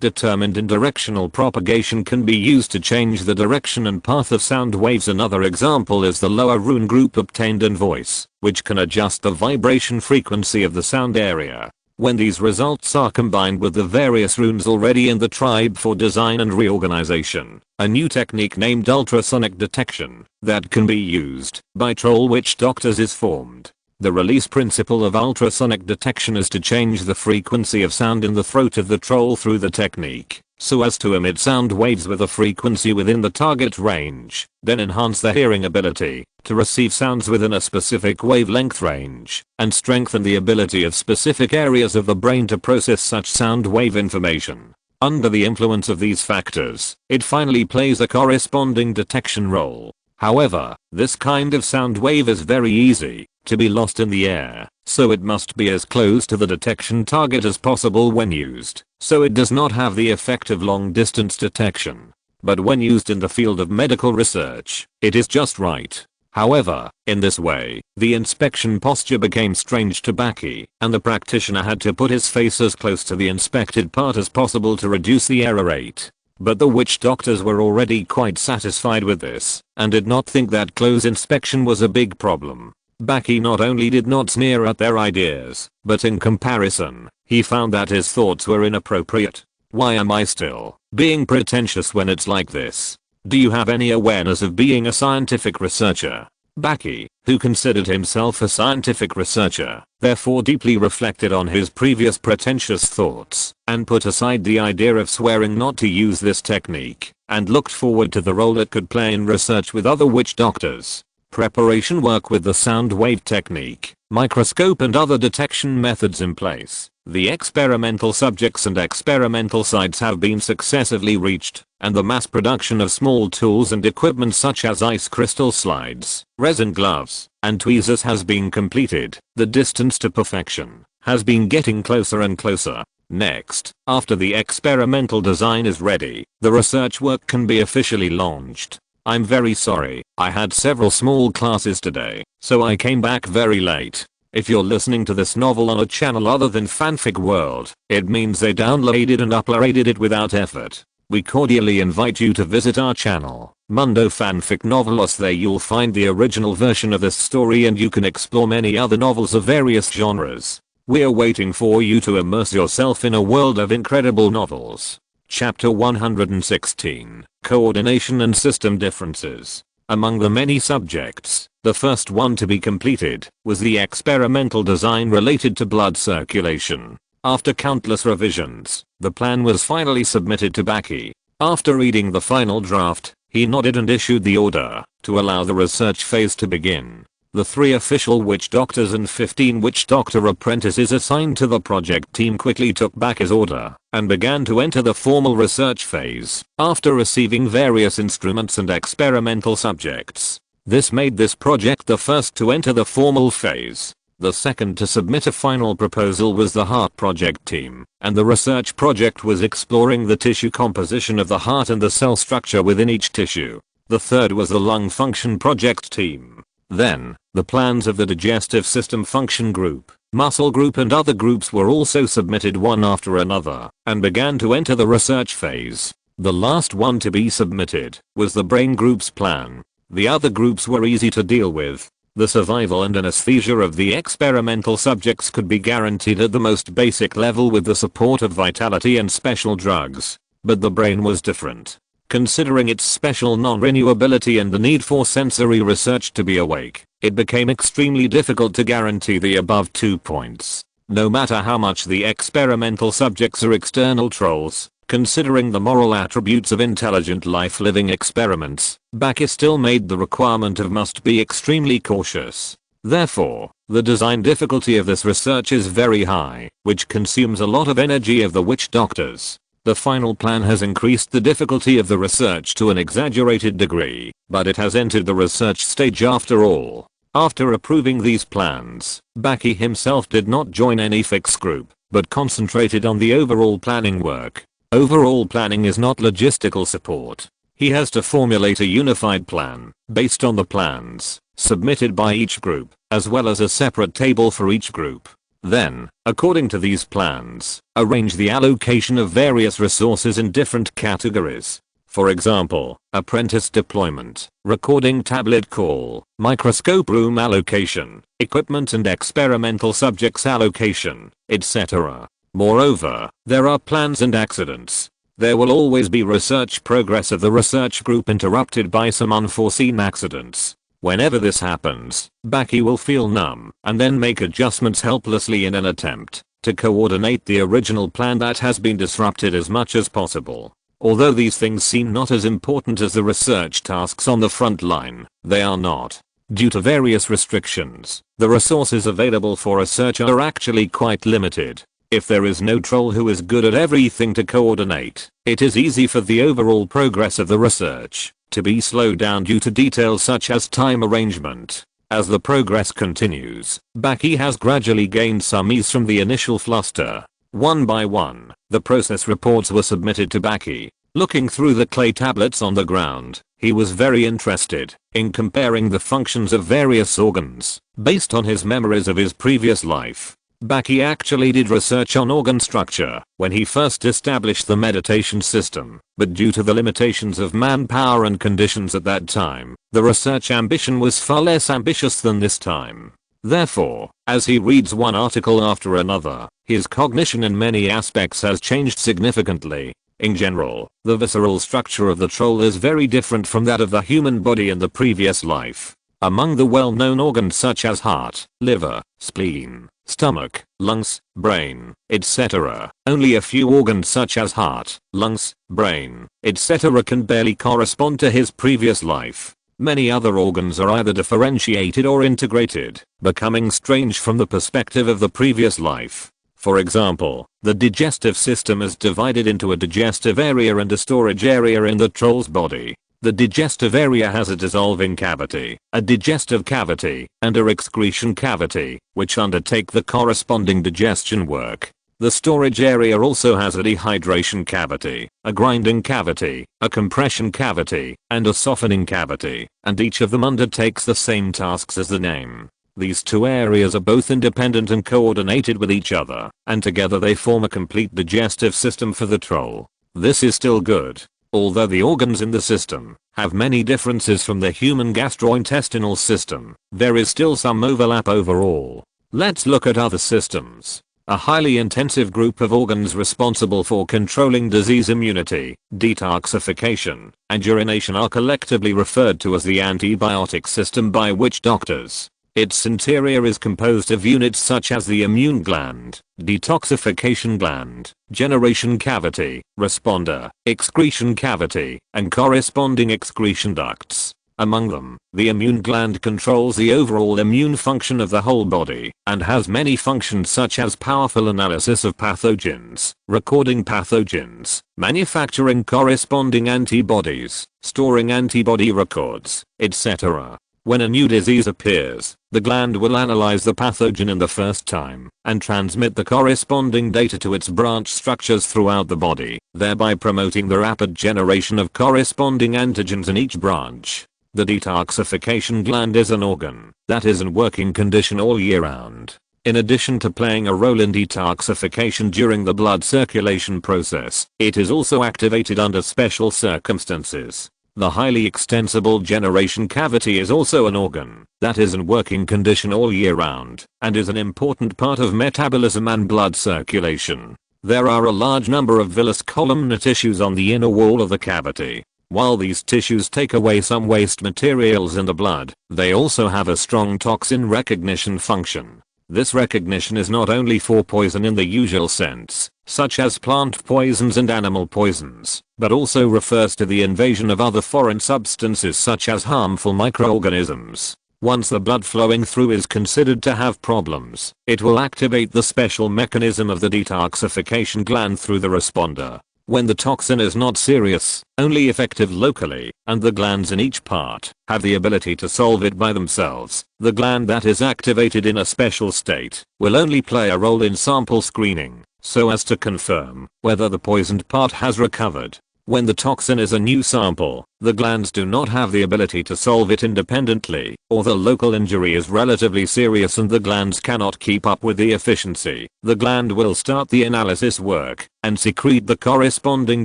A: determined in directional propagation can be used to change the direction and path of sound waves. Another example is the lower rune group obtained in voice, which can adjust the vibration frequency of the sound area. When these results are combined with the various runes already in the tribe for design and reorganization, a new technique named ultrasonic detection that can be used by troll witch doctors is formed. The release principle of ultrasonic detection is to change the frequency of sound in the throat of the troll through the technique, so as to emit sound waves with a frequency within the target range, then enhance the hearing ability to receive sounds within a specific wavelength range, and strengthen the ability of specific areas of the brain to process such sound wave information. Under the influence of these factors, it finally plays a corresponding detection role. However, this kind of sound wave is very easy to be lost in the air, so it must be as close to the detection target as possible when used, so it does not have the effect of long distance detection. But when used in the field of medical research, it is just right. However, in this way, the inspection posture became strange to Baki, and the practitioner had to put his face as close to the inspected part as possible to reduce the error rate. But the witch doctors were already quite satisfied with this, and did not think that close inspection was a big problem. Baki not only did not sneer at their ideas, but in comparison, he found that his thoughts were inappropriate. Why am I still being pretentious when it's like this? Do you have any awareness of being a scientific researcher? Baki, who considered himself a scientific researcher, therefore deeply reflected on his previous pretentious thoughts, and put aside the idea of swearing not to use this technique, and looked forward to the role it could play in research with other witch doctors. Preparation work with the sound wave technique, microscope and other detection methods in place. The experimental subjects and experimental sites have been successively reached, and the mass production of small tools and equipment such as ice crystal slides, resin gloves, and tweezers has been completed. The distance to perfection has been getting closer and closer. Next, after the experimental design is ready, the research work can be officially launched. I'm very sorry, I had several small classes today, so I came back very late. If you're listening to this novel on a channel other than Fanfic World, it means they downloaded and uploaded it without effort. We cordially invite you to visit our channel, Mundo Fanfic Novelos. There you'll find the original version of this story and you can explore many other novels of various genres. We're waiting for you to immerse yourself in a world of incredible novels. Chapter 116, Coordination and System Differences. Among the many subjects, the first one to be completed was the experimental design related to blood circulation. After countless revisions, the plan was finally submitted to Baki. After reading the final draft, he nodded and issued the order to allow the research phase to begin. The 3 official witch doctors and 15 witch doctor apprentices assigned to the project team quickly took back his order and began to enter the formal research phase after receiving various instruments and experimental subjects. This made this project the first to enter the formal phase. The second to submit a final proposal was the heart project team, and the research project was exploring the tissue composition of the heart and the cell structure within each tissue. The third was the lung function project team. Then, the plans of the digestive system function group, muscle group and other groups were also submitted one after another, and began to enter the research phase. The last one to be submitted was the brain group's plan. The other groups were easy to deal with. The survival and anesthesia of the experimental subjects could be guaranteed at the most basic level with the support of vitality and special drugs. But the brain was different. Considering its special non-renewability and the need for sensory research to be awake, it became extremely difficult to guarantee the above 2 points. No matter how much the experimental subjects are external trolls, considering the moral attributes of intelligent life-living experiments, Backe still made the requirement of must be extremely cautious. Therefore, the design difficulty of this research is very high, which consumes a lot of energy of the witch doctors. The final plan has increased the difficulty of the research to an exaggerated degree, but it has entered the research stage after all. After approving these plans, Backe himself did not join any fixed group, but concentrated on the overall planning work. Overall planning is not logistical support. He has to formulate a unified plan, based on the plans, submitted by each group, as well as a separate table for each group. Then, according to these plans, arrange the allocation of various resources in different categories. For example, apprentice deployment, recording tablet call, microscope room allocation, equipment and experimental subjects allocation, etc. Moreover, there are plans and accidents. There will always be research progress of the research group interrupted by some unforeseen accidents. Whenever this happens, Backe will feel numb and then make adjustments helplessly in an attempt to coordinate the original plan that has been disrupted as much as possible. Although these things seem not as important as the research tasks on the front line, they are not. Due to various restrictions, the resources available for research are actually quite limited. If there is no troll who is good at everything to coordinate, it is easy for the overall progress of the research to be slowed down due to details such as time arrangement. As the progress continues, Backe has gradually gained some ease from the initial fluster. One by one, the process reports were submitted to Backe. Looking through the clay tablets on the ground, he was very interested in comparing the functions of various organs based on his memories of his previous life. Backe actually did research on organ structure when he first established the meditation system, but due to the limitations of manpower and conditions at that time, the research ambition was far less ambitious than this time. Therefore, as he reads one article after another, his cognition in many aspects has changed significantly. In general, the visceral structure of the troll is very different from that of the human body in the previous life. Among the well-known organs such as heart, liver, spleen, stomach, lungs, brain, etc., only a few organs such as heart, lungs, brain, etc. can barely correspond to his previous life. Many other organs are either differentiated or integrated, becoming strange from the perspective of the previous life. For example, the digestive system is divided into a digestive area and a storage area in the troll's body. The digestive area has a dissolving cavity, a digestive cavity, and a excretion cavity, which undertake the corresponding digestion work. The storage area also has a dehydration cavity, a grinding cavity, a compression cavity, and a softening cavity, and each of them undertakes the same tasks as the name. These two areas are both independent and coordinated with each other, and together they form a complete digestive system for the troll. This is still good. Although the organs in the system have many differences from the human gastrointestinal system, there is still some overlap overall. Let's look at other systems. A highly intensive group of organs responsible for controlling disease immunity, detoxification, and urination are collectively referred to as the antibiotic system by witch doctors. Its interior is composed of units such as the immune gland, detoxification gland, generation cavity, responder, excretion cavity, and corresponding excretion ducts. Among them, the immune gland controls the overall immune function of the whole body and has many functions such as powerful analysis of pathogens, recording pathogens, manufacturing corresponding antibodies, storing antibody records, etc. When a new disease appears, the gland will analyze the pathogen in the first time and transmit the corresponding data to its branch structures throughout the body, thereby promoting the rapid generation of corresponding antigens in each branch. The detoxification gland is an organ that is in working condition all year round. In addition to playing a role in detoxification during the blood circulation process, it is also activated under special circumstances. The highly extensible generation cavity is also an organ that is in working condition all year round and is an important part of metabolism and blood circulation. There are a large number of villous columnar tissues on the inner wall of the cavity. While these tissues take away some waste materials in the blood, they also have a strong toxin recognition function. This recognition is not only for poison in the usual sense, such as plant poisons and animal poisons, but also refers to the invasion of other foreign substances such as harmful microorganisms. Once the blood flowing through is considered to have problems, it will activate the special mechanism of the detoxification gland through the responder. When the toxin is not serious, only effective locally, and the glands in each part have the ability to solve it by themselves, the gland that is activated in a special state will only play a role in sample screening, so as to confirm whether the poisoned part has recovered. When the toxin is a new sample, the glands do not have the ability to solve it independently, or the local injury is relatively serious and the glands cannot keep up with the efficiency. The gland will start the analysis work and secrete the corresponding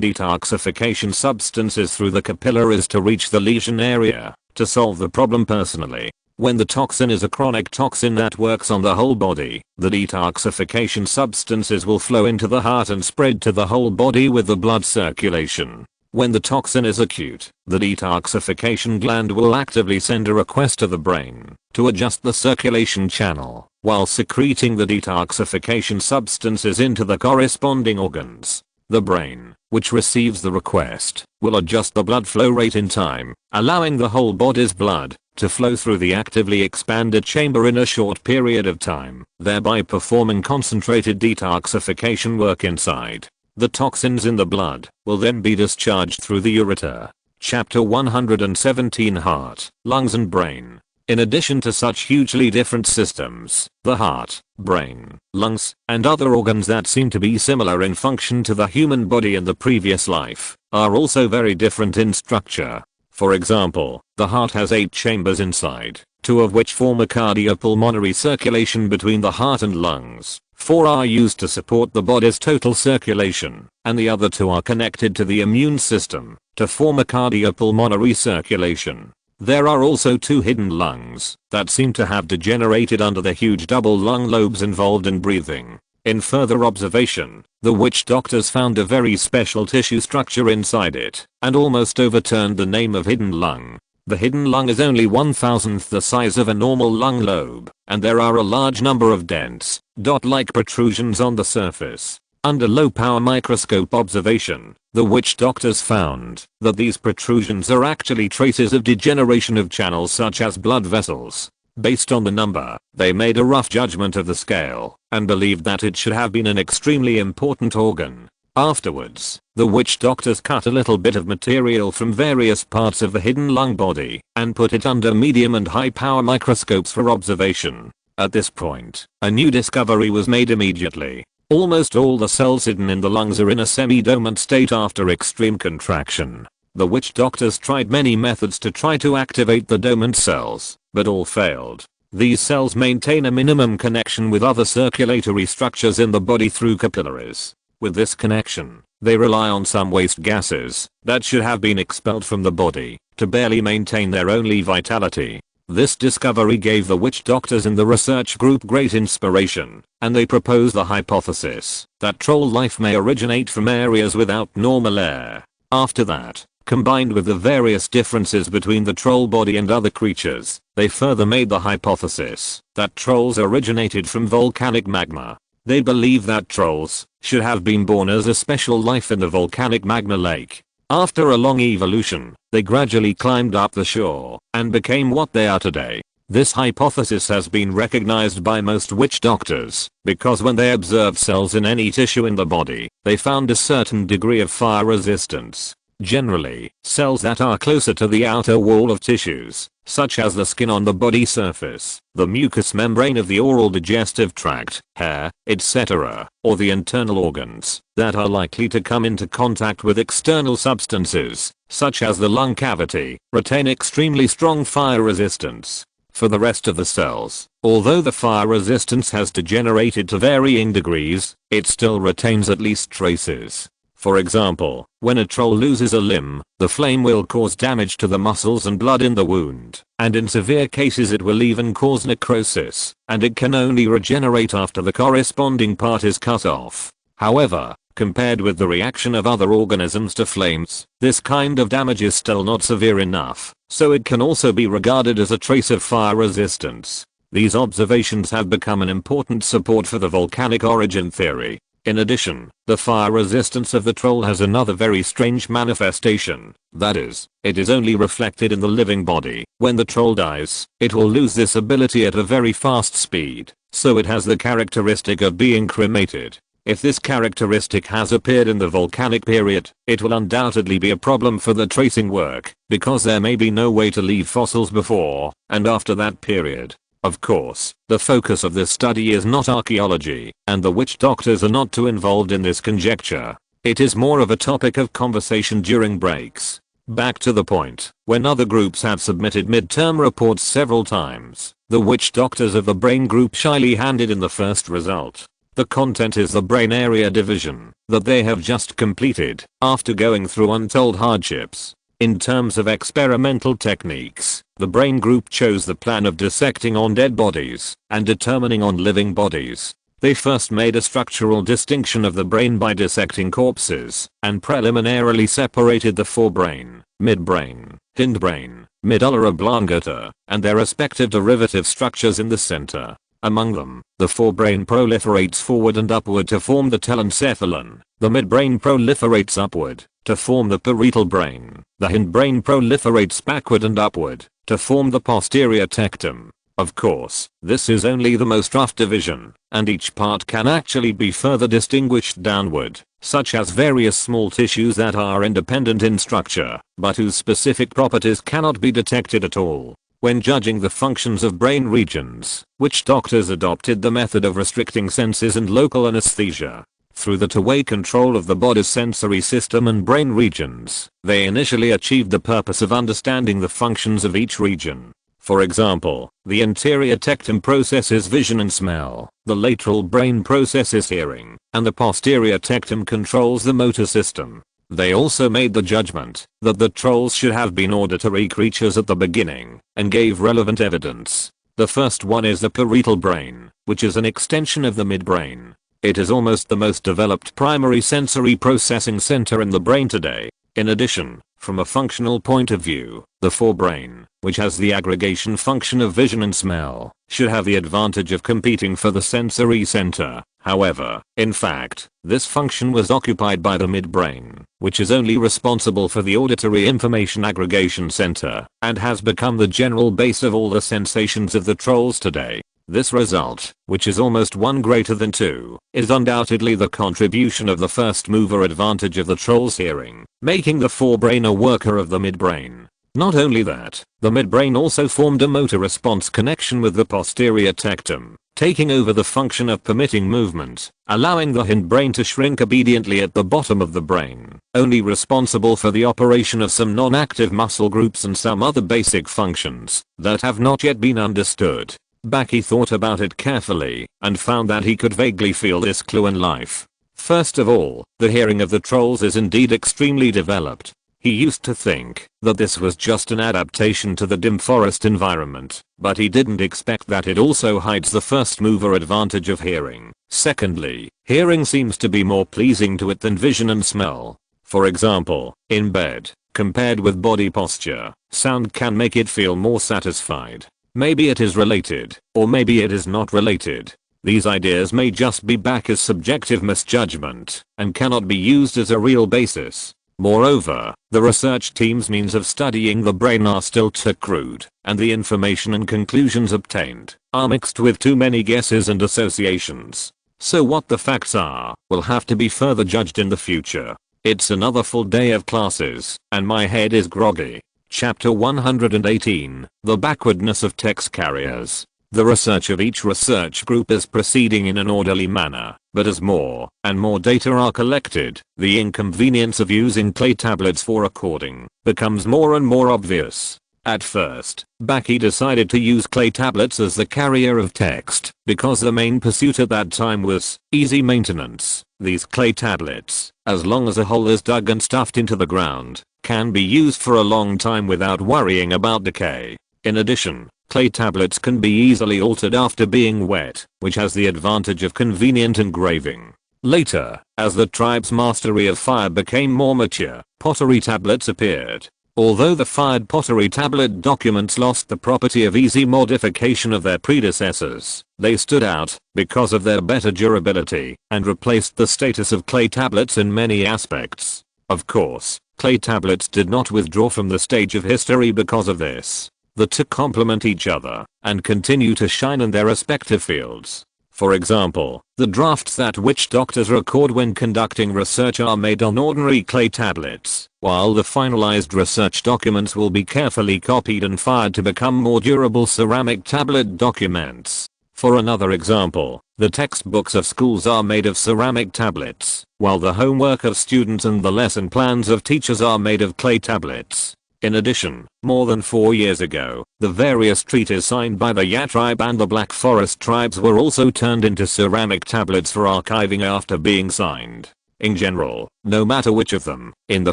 A: detoxification substances through the capillaries to reach the lesion area to solve the problem personally. When the toxin is a chronic toxin that works on the whole body, the detoxification substances will flow into the heart and spread to the whole body with the blood circulation. When the toxin is acute, the detoxification gland will actively send a request to the brain to adjust the circulation channel while secreting the detoxification substances into the corresponding organs. The brain, which receives the request, will adjust the blood flow rate in time, allowing the whole body's blood to flow through the actively expanded chamber in a short period of time, thereby performing concentrated detoxification work inside. The toxins in the blood will then be discharged through the ureter. Chapter 117 Heart, Lungs and Brain. In addition to such hugely different systems, the heart, brain, lungs, and other organs that seem to be similar in function to the human body in the previous life, are also very different in structure. For example, the heart has 8 chambers inside, 2 of which form a cardiopulmonary circulation between the heart and lungs. 4 are used to support the body's total circulation, and the other 2 are connected to the immune system to form a cardiopulmonary circulation. There are also 2 hidden lungs that seem to have degenerated under the huge double lung lobes involved in breathing. In further observation, the witch doctors found a very special tissue structure inside it, and almost overturned the name of hidden lung. The hidden lung is only 1/1000th the size of a normal lung lobe, and there are a large number of dense, dot-like protrusions on the surface. Under low-power microscope observation, the witch doctors found that these protrusions are actually traces of degeneration of channels such as blood vessels. Based on the number, they made a rough judgment of the scale, and believed that it should have been an extremely important organ. Afterwards, the witch doctors cut a little bit of material from various parts of the hidden lung body, and put it under medium and high power microscopes for observation. At this point, a new discovery was made immediately. Almost all the cells hidden in the lungs are in a semi-dormant state after extreme contraction. The witch doctors tried many methods to try to activate the dormant cells, but all failed. These cells maintain a minimum connection with other circulatory structures in the body through capillaries. With this connection, they rely on some waste gases that should have been expelled from the body to barely maintain their only vitality. This discovery gave the witch doctors in the research group great inspiration, and they proposed the hypothesis that troll life may originate from areas without normal air. After that, combined with the various differences between the troll body and other creatures, they further made the hypothesis that trolls originated from volcanic magma. They believe that trolls should have been born as a special life in the volcanic magma lake. After a long evolution, they gradually climbed up the shore and became what they are today. This hypothesis has been recognized by most witch doctors because when they observed cells in any tissue in the body, they found a certain degree of fire resistance. Generally, cells that are closer to the outer wall of tissues, such as the skin on the body surface, the mucous membrane of the oral digestive tract, hair, etc., or the internal organs, that are likely to come into contact with external substances, such as the lung cavity, retain extremely strong fire resistance. For the rest of the cells, although the fire resistance has degenerated to varying degrees, it still retains at least traces. For example, when a troll loses a limb, the flame will cause damage to the muscles and blood in the wound, and in severe cases it will even cause necrosis, and it can only regenerate after the corresponding part is cut off. However, compared with the reaction of other organisms to flames, this kind of damage is still not severe enough, so it can also be regarded as a trace of fire resistance. These observations have become an important support for the volcanic origin theory. In addition, the fire resistance of the troll has another very strange manifestation. That is, it is only reflected in the living body. When the troll dies, it will lose this ability at a very fast speed, so it has the characteristic of being cremated. If this characteristic has appeared in the volcanic period, it will undoubtedly be a problem for the tracing work, because there may be no way to leave fossils before and after that period. Of course, the focus of this study is not archaeology, and the witch doctors are not too involved in this conjecture. It is more of a topic of conversation during breaks. Back to the point, when other groups have submitted midterm reports several times, the witch doctors of the brain group shyly handed in the first result. The content is the brain area division that they have just completed after going through untold hardships. In terms of experimental techniques, the brain group chose the plan of dissecting on dead bodies and determining on living bodies. They first made a structural distinction of the brain by dissecting corpses and preliminarily separated the forebrain, midbrain, hindbrain, medulla oblongata, and their respective derivative structures in the center. Among them, the forebrain proliferates forward and upward to form the telencephalon, the midbrain proliferates upward to form the parietal brain, the hindbrain proliferates backward and upward to form the posterior tectum. Of course, this is only the most rough division, and each part can actually be further distinguished downward, such as various small tissues that are independent in structure, but whose specific properties cannot be detected at all. When judging the functions of brain regions, witch doctors adopted the method of restricting senses and local anesthesia. Through the two-way control of the body's sensory system and brain regions, they initially achieved the purpose of understanding the functions of each region. For example, the anterior tectum processes vision and smell, the lateral brain processes hearing, and the posterior tectum controls the motor system. They also made the judgment that the trolls should have been auditory creatures at the beginning, and gave relevant evidence. The first one is the parietal brain, which is an extension of the midbrain. It is almost the most developed primary sensory processing center in the brain today. In addition, from a functional point of view, the forebrain, which has the aggregation function of vision and smell, should have the advantage of competing for the sensory center. However, in fact, this function was occupied by the midbrain, which is only responsible for the auditory information aggregation center, and has become the general base of all the sensations of the trolls today. This result, which is almost 1 greater than 2, is undoubtedly the contribution of the first mover advantage of the troll's hearing, making the forebrain a worker of the midbrain. Not only that, the midbrain also formed a motor response connection with the posterior tectum, taking over the function of permitting movement, allowing the hindbrain to shrink obediently at the bottom of the brain, only responsible for the operation of some non-active muscle groups and some other basic functions that have not yet been understood. Baki thought about it carefully and found that he could vaguely feel this clue in life. First of all, the hearing of the trolls is indeed extremely developed. He used to think that this was just an adaptation to the dim forest environment, but he didn't expect that it also hides the first mover advantage of hearing. Secondly, hearing seems to be more pleasing to it than vision and smell. For example, in bed, compared with body posture, sound can make it feel more satisfied. Maybe it is related, or maybe it is not related. These ideas may just be Baker's subjective misjudgment and cannot be used as a real basis. Moreover, the research team's means of studying the brain are still too crude, and the information and conclusions obtained are mixed with too many guesses and associations. So what the facts are will have to be further judged in the future. It's another full day of classes, and my head is groggy. Chapter 118, The Backwardness of Text Carriers. The research of each research group is proceeding in an orderly manner, but as more and more data are collected, the inconvenience of using clay tablets for recording becomes more and more obvious. At first, Baki decided to use clay tablets as the carrier of text because the main pursuit at that time was easy maintenance. These clay tablets, as long as a hole is dug and stuffed into the ground, can be used for a long time without worrying about decay. In addition, clay tablets can be easily altered after being wet, which has the advantage of convenient engraving. Later, as the tribe's mastery of fire became more mature, pottery tablets appeared. Although the fired pottery tablet documents lost the property of easy modification of their predecessors, they stood out because of their better durability and replaced the status of clay tablets in many aspects. Of course, clay tablets did not withdraw from the stage of history because of this. The two complement each other and continue to shine in their respective fields. For example, the drafts that witch doctors record when conducting research are made on ordinary clay tablets, while the finalized research documents will be carefully copied and fired to become more durable ceramic tablet documents. For another example, the textbooks of schools are made of ceramic tablets, while the homework of students and the lesson plans of teachers are made of clay tablets. In addition, more than 4 years ago, the various treaties signed by the Ya tribe and the Black Forest tribes were also turned into ceramic tablets for archiving after being signed. In general, no matter which of them, in the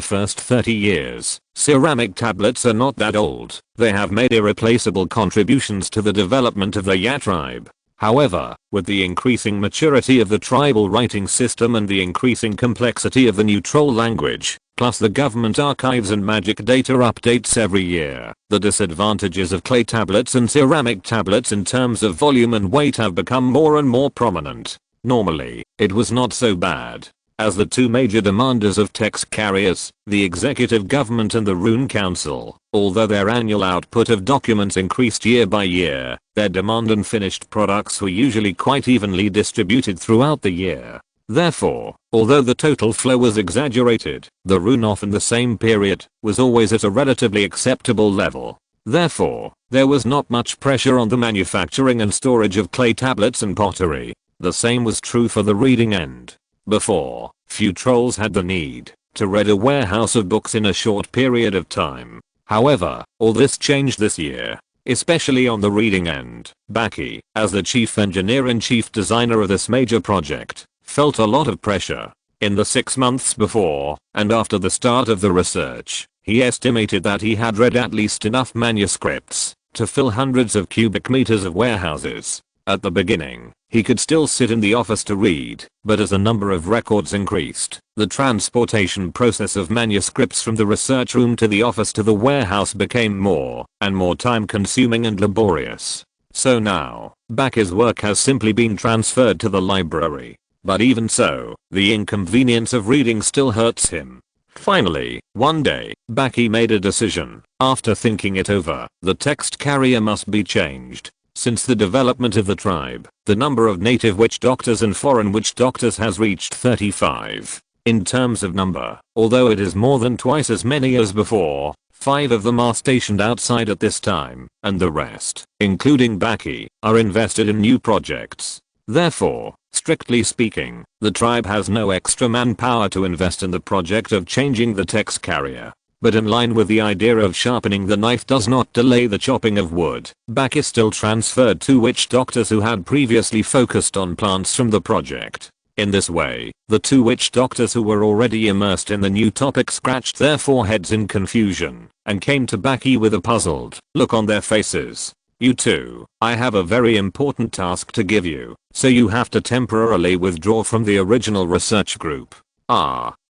A: first 30 years, ceramic tablets are not that old. They have made irreplaceable contributions to the development of the Ya tribe. However, with the increasing maturity of the tribal writing system and the increasing complexity of the new troll language, plus the government archives and magic data updates every year, the disadvantages of clay tablets and ceramic tablets in terms of volume and weight have become more and more prominent. Normally, it was not so bad, as the two major demanders of text carriers, the executive government and the Rune Council, although their annual output of documents increased year by year, their demand and finished products were usually quite evenly distributed throughout the year. Therefore, although the total flow was exaggerated, the runoff in the same period was always at a relatively acceptable level. Therefore, there was not much pressure on the manufacturing and storage of clay tablets and pottery. The same was true for the reading end. Before, few trolls had the need to read a warehouse of books in a short period of time. However, all this changed this year, especially on the reading end. Baki, as the chief engineer and chief designer of this major project, felt a lot of pressure. In the 6 months before and after the start of the research, he estimated that he had read at least enough manuscripts to fill hundreds of cubic meters of warehouses. At the beginning, he could still sit in the office to read, but as the number of records increased, the transportation process of manuscripts from the research room to the office to the warehouse became more and more time consuming and laborious. So now, Baki's work has simply been transferred to the library. But even so, the inconvenience of reading still hurts him. Finally, one day, Baki made a decision. After thinking it over, the text carrier must be changed. Since the development of the tribe, the number of native witch doctors and foreign witch doctors has reached 35. In terms of number, although it is more than twice as many as before, 5 of them are stationed outside at this time, and the rest, including Baki, are invested in new projects. Therefore, strictly speaking, the tribe has no extra manpower to invest in the project of changing the text carrier. But in line with the idea of sharpening the knife does not delay the chopping of wood, Baki still transferred 2 witch doctors who had previously focused on plants from the project. In this way, the 2 witch doctors who were already immersed in the new topic scratched their foreheads in confusion and came to Baki with a puzzled look on their faces. "You two, I have a very important task to give you, so you have to temporarily withdraw from the original research group."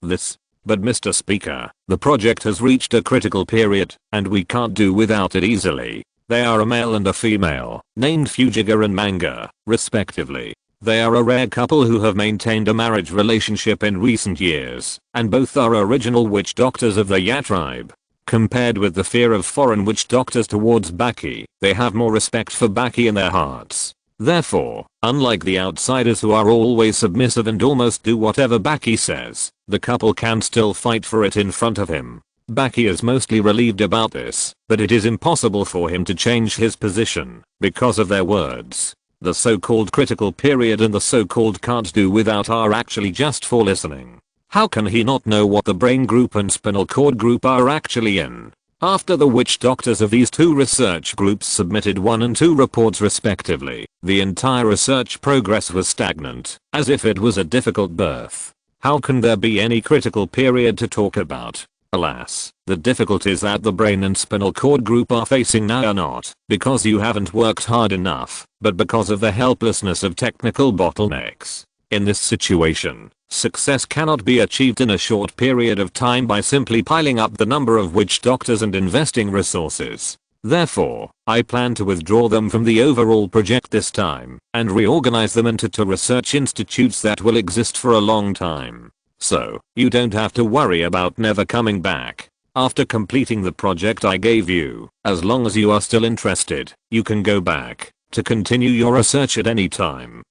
A: This. But Mr. Speaker, the project has reached a critical period, and we can't do without it easily. They are a male and a female, named Fujiga and Manga, respectively. They are a rare couple who have maintained a marriage relationship in recent years, and both are original witch doctors of the Ya tribe. Compared with the fear of foreign witch doctors towards Baki, they have more respect for Baki in their hearts. Therefore, unlike the outsiders who are always submissive and almost do whatever Baki says, the couple can still fight for it in front of him. Baki is mostly relieved about this, but it is impossible for him to change his position because of their words. The so-called critical period and the so-called can't do without are actually just for listening. How can he not know what the brain group and spinal cord group are actually in? After the witch doctors of these two research groups submitted 1 and 2 reports respectively, the entire research progress was stagnant, as if it was a difficult birth. How can there be any critical period to talk about? Alas, the difficulties that the brain and spinal cord group are facing now are not because you haven't worked hard enough, but because of the helplessness of technical bottlenecks. In this situation, success cannot be achieved in a short period of time by simply piling up the number of witch doctors and investing resources. Therefore, I plan to withdraw them from the overall project this time and reorganize them into 2 research institutes that will exist for a long time. So, you don't have to worry about never coming back. After completing the project I gave you, as long as you are still interested, you can go back to continue your research at any time.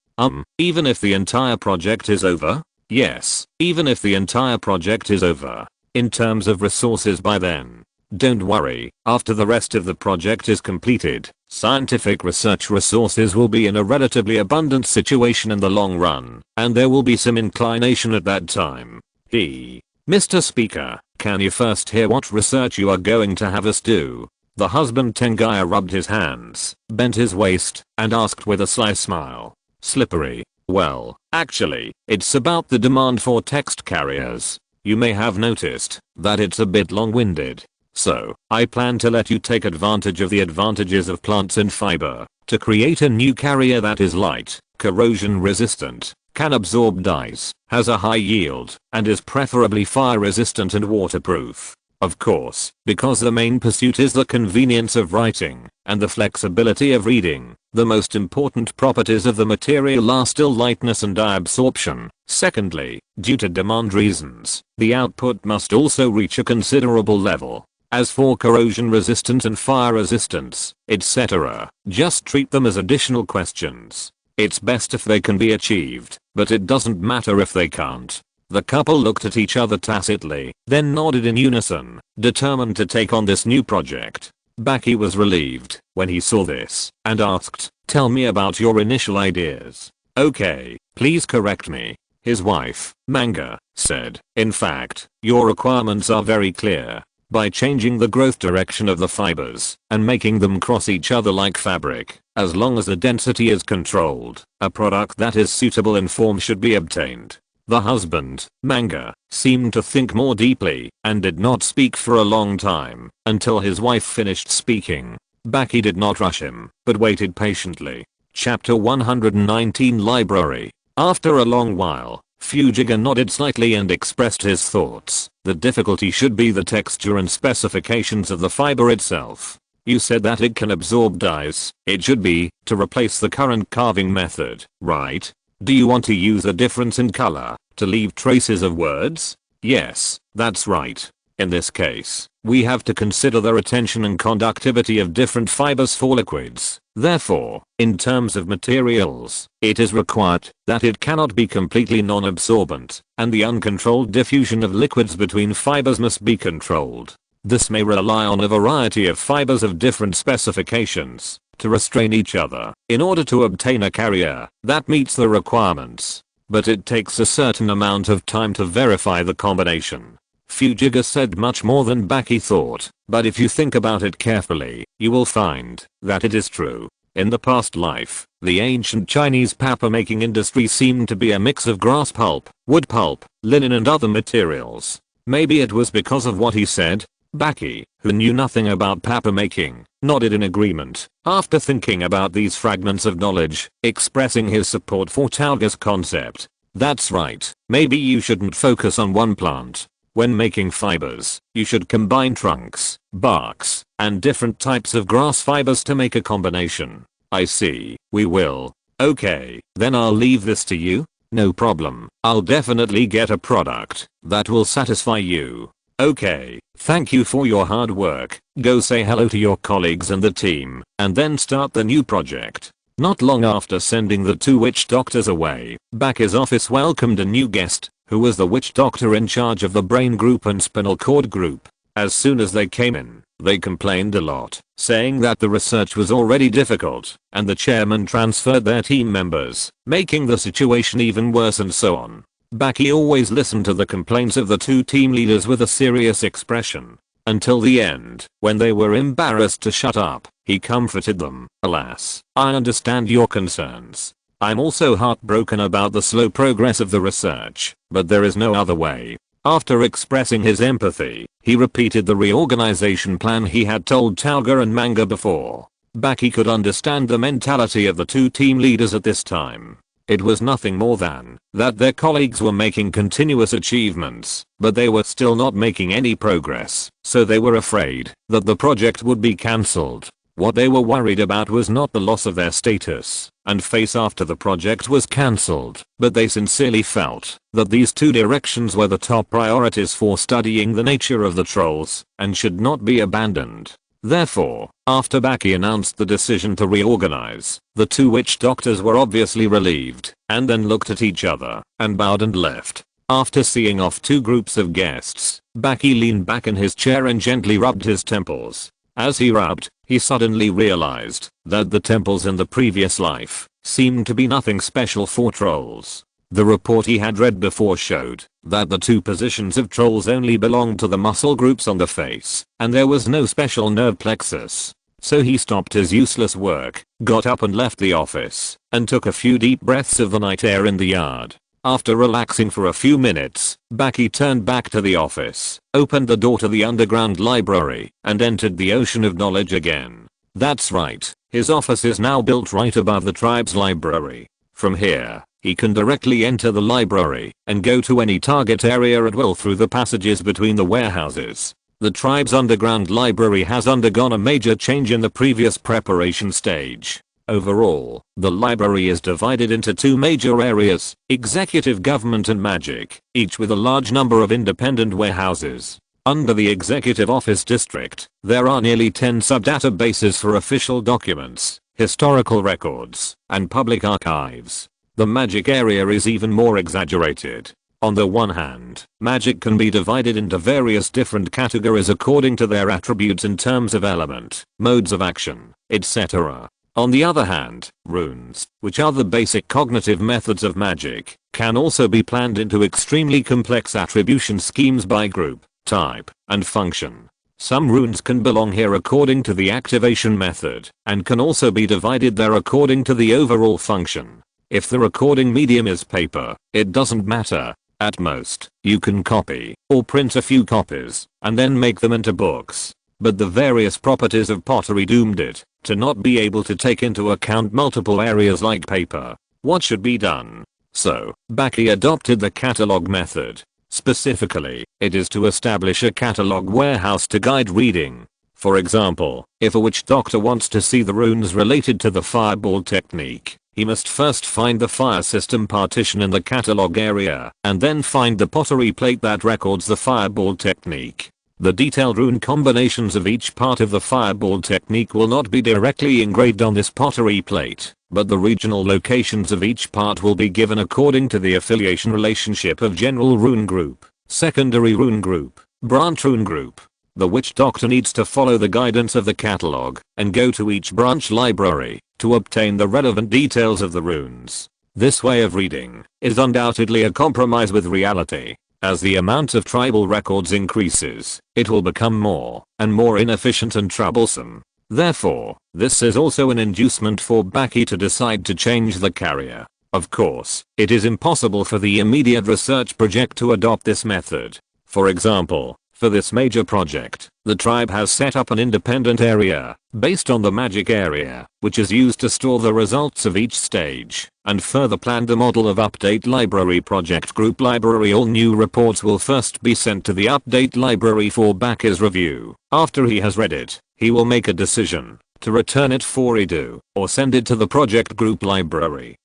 A: Even if the entire project is over? Yes, even if the entire project is over. In terms of resources by then. Don't worry, after the rest of the project is completed, scientific research resources will be in a relatively abundant situation in the long run, and there will be some inclination at that time. Mr. Speaker, can you first hear what research you are going to have us do? The husband Tengaya rubbed his hands, bent his waist, and asked with a sly smile. Slippery. Well, actually, it's about the demand for text carriers. You may have noticed that it's a bit long-winded. So, I plan to let you take advantage of the advantages of plants and fiber to create a new carrier that is light, corrosion resistant, can absorb dyes, has a high yield, and is preferably fire resistant and waterproof. Of course, because the main pursuit is the convenience of writing and the flexibility of reading, the most important properties of the material are still lightness and dye absorption. Secondly, due to demand reasons, the output must also reach a considerable level. As for corrosion resistance and fire resistance, etc., just treat them as additional questions. It's best if they can be achieved, but it doesn't matter if they can't. The couple looked at each other tacitly, then nodded in unison, determined to take on this new project. Baki was relieved when he saw this, and asked, "Tell me about your initial ideas." "Okay, please correct me," his wife, Manga, said. "In fact, your requirements are very clear. By changing the growth direction of the fibers and making them cross each other like fabric, as long as the density is controlled, a product that is suitable in form should be obtained." The husband, Manga, seemed to think more deeply and did not speak for a long time until his wife finished speaking. Baki did not rush him, but waited patiently. Chapter 119 Library. After a long while, Fujiga nodded slightly and expressed his thoughts. The difficulty should be the texture and specifications of the fiber itself. You said that it can absorb dyes. It should be to replace the current carving method, right? Do you want to use a difference in color to leave traces of words? Yes, that's right. In this case, we have to consider the retention and conductivity of different fibers for liquids. Therefore, in terms of materials, it is required that it cannot be completely non-absorbent, and the uncontrolled diffusion of liquids between fibers must be controlled. This may rely on a variety of fibers of different specifications to restrain each other in order to obtain a carrier that meets the requirements. But it takes a certain amount of time to verify the combination. Fujiga said much more than Baki thought, but if you think about it carefully, you will find that it is true. In the past life, the ancient Chinese paper-making industry seemed to be a mix of grass pulp, wood pulp, linen and other materials. Maybe it was because of what he said. Baki, who knew nothing about paper-making, nodded in agreement, after thinking about these fragments of knowledge, expressing his support for Tauga's concept. That's right, maybe you shouldn't focus on one plant. When making fibers, you should combine trunks, barks, and different types of grass fibers to make a combination. I see, we will. Okay, then I'll leave this to you. No problem, I'll definitely get a product that will satisfy you. Okay, thank you for your hard work. Go say hello to your colleagues and the team, and then start the new project. Not long after sending the two witch doctors away, Baki's office welcomed a new guest, who was the witch doctor in charge of the brain group and spinal cord group. As soon as they came in, they complained a lot, saying that the research was already difficult, and the chairman transferred their team members, making the situation even worse and so on. Baki always listened to the complaints of the two team leaders with a serious expression. until the end, when they were embarrassed to shut up. He comforted them. "Alas, I understand your concerns. I'm also heartbroken about the slow progress of the research, but there is no other way." After expressing his empathy, he repeated the reorganization plan he had told Tauga and Manga before. Baki could understand the mentality of the two team leaders at this time. It was nothing more than that their colleagues were making continuous achievements, but they were still not making any progress, so they were afraid that the project would be cancelled. What they were worried about was not the loss of their status and face after the project was cancelled, but they sincerely felt that these two directions were the top priorities for studying the nature of the trolls and should not be abandoned. Therefore, after Baki announced the decision to reorganize, the two witch doctors were obviously relieved, and then looked at each other and bowed and left. After seeing off two groups of guests, Baki leaned back in his chair and gently rubbed his temples. As he rubbed, he suddenly realized that the temples in the previous life seemed to be nothing special for trolls. The report he had read before showed that the two positions of trolls only belonged to the muscle groups on the face, and there was no special nerve plexus. So he stopped his useless work, got up and left the office, and took a few deep breaths of the night air in the yard. After relaxing for a few minutes, Baki turned back to the office, opened the door to the underground library, and entered the ocean of knowledge again. That's right, his office is now built right above the tribe's library. From here, he can directly enter the library and go to any target area at will through the passages between the warehouses. The tribe's underground library has undergone a major change in the previous preparation stage. Overall, the library is divided into two major areas, executive government and magic, each with a large number of independent warehouses. Under the executive office district, there are nearly 10 sub-databases for official documents, historical records, and public archives. The magic area is even more exaggerated. On the one hand, magic can be divided into various different categories according to their attributes in terms of element, modes of action, etc. On the other hand, runes, which are the basic cognitive methods of magic, can also be planned into extremely complex attribution schemes by group, type, and function. Some runes can belong here according to the activation method, and can also be divided there according to the overall function. If the recording medium is paper, it doesn't matter. At most, you can copy or print a few copies and then make them into books. But the various properties of pottery doomed it to not be able to take into account multiple areas like paper. What should be done? So, Baki adopted the catalog method. Specifically, it is to establish a catalog warehouse to guide reading. For example, if a witch doctor wants to see the runes related to the fireball technique, he must first find the fire system partition in the catalog area, and then find the pottery plate that records the fireball technique. The detailed rune combinations of each part of the fireball technique will not be directly engraved on this pottery plate, but the regional locations of each part will be given according to the affiliation relationship of general rune group, secondary rune group, branch rune group. The witch doctor needs to follow the guidance of the catalog and go to each branch library to obtain the relevant details of the runes. This way of reading is undoubtedly a compromise with reality. As the amount of tribal records increases, it will become more and more inefficient and troublesome. Therefore, this is also an inducement for Baki to decide to change the carrier. Of course, it is impossible for the immediate research project to adopt this method. For example, for this major project, the tribe has set up an independent area based on the magic area, which is used to store the results of each stage, and further planned a model of update library project group library. All new reports will first be sent to the update library for Baki's review. After he has read it, he will make a decision to return it for redo or send it to the project group library.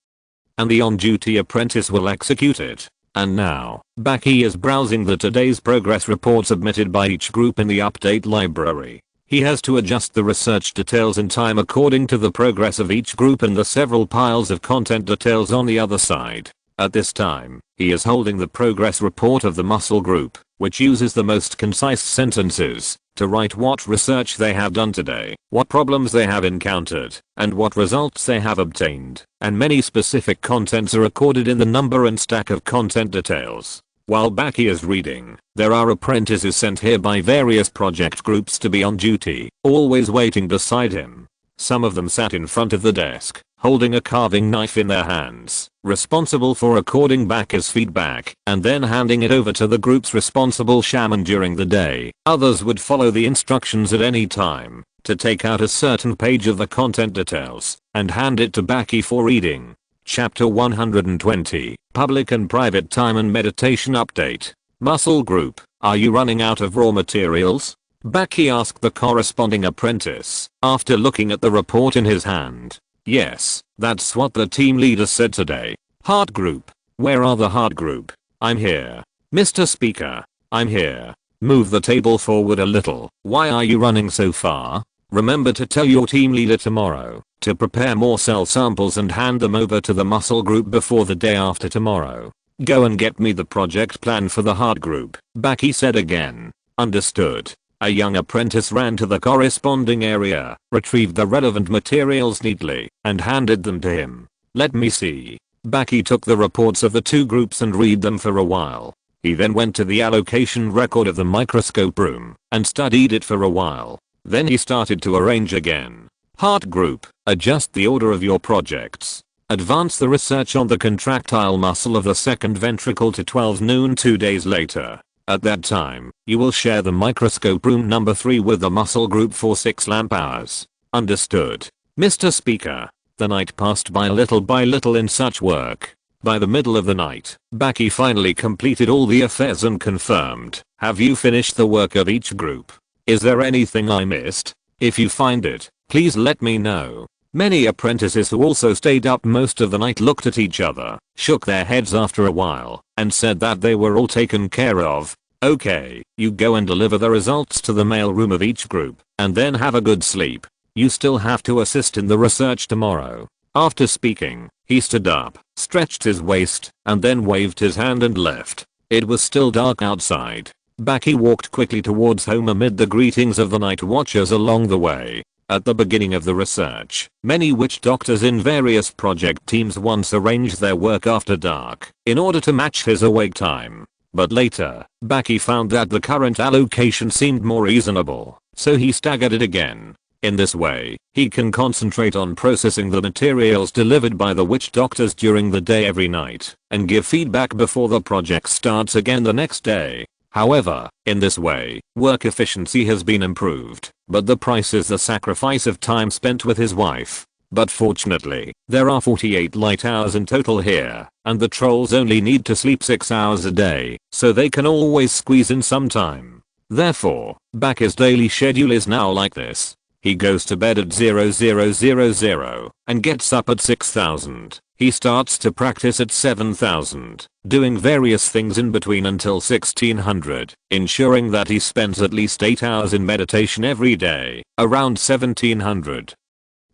A: And the on-duty apprentice will execute it. And now, Baki is browsing the today's progress report submitted by each group in the update library. He has to adjust the research details in time according to the progress of each group and the several piles of content details on the other side. At this time, he is holding the progress report of the muscle group, which uses the most concise sentences to write what research they have done today, what problems they have encountered, and what results they have obtained, and many specific contents are recorded in the number and stack of content details. While Baki is reading, there are apprentices sent here by various project groups to be on duty, always waiting beside him. Some of them sat in front of the desk, holding a carving knife in their hands, responsible for recording Baki's feedback and then handing it over to the group's responsible shaman during the day. Others would follow the instructions at any time to take out a certain page of the content details and hand it to Baki for reading. Chapter 120, Public and Private Time and Meditation Update. Muscle Group, are you running out of raw materials? Baki asked the corresponding apprentice, after looking at the report in his hand. Yes, that's what the team leader said today. Heart Group, where are the Heart Group? I'm here. Mr. Speaker, I'm here. Move the table forward a little. Why are you running so far? Remember to tell your team leader tomorrow to prepare more cell samples and hand them over to the muscle group before the day after tomorrow. Go and get me the project plan for the Heart Group, Baki said again. Understood. A young apprentice ran to the corresponding area, retrieved the relevant materials neatly, and handed them to him. Let me see. Baki took the reports of the two groups and read them for a while. He then went to the allocation record of the microscope room and studied it for a while. Then he started to arrange again. Heart Group, adjust the order of your projects. Advance the research on the contractile muscle of the second ventricle to 12 noon 2 days later. At that time, you will share the microscope room number 3 with the muscle group for 6 lamp hours. Understood. Mr. Speaker. The night passed by little in such work. By the middle of the night, Baki finally completed all the affairs and confirmed. Have you finished the work of each group? Is there anything I missed? If you find it, please let me know. Many apprentices who also stayed up most of the night looked at each other, shook their heads after a while, and said that they were all taken care of. Okay, you go and deliver the results to the mail room of each group, and then have a good sleep. You still have to assist in the research tomorrow. After speaking, he stood up, stretched his waist, and then waved his hand and left. It was still dark outside. Baki walked quickly towards home amid the greetings of the night watchers along the way. At the beginning of the research, many witch doctors in various project teams once arranged their work after dark in order to match his awake time. But later, Baki found that the current allocation seemed more reasonable, so he staggered it again. In this way, he can concentrate on processing the materials delivered by the witch doctors during the day every night, and give feedback before the project starts again the next day. However, in this way, work efficiency has been improved, but the price is the sacrifice of time spent with his wife. But fortunately, there are 48 light hours in total here, and the trolls only need to sleep 6 hours a day, so they can always squeeze in some time. Therefore, Baki's daily schedule is now like this. He goes to bed at 0000 and gets up at 6000. He starts to practice at 7000, doing various things in between until 1600, ensuring that he spends at least 8 hours in meditation every day, around 1700.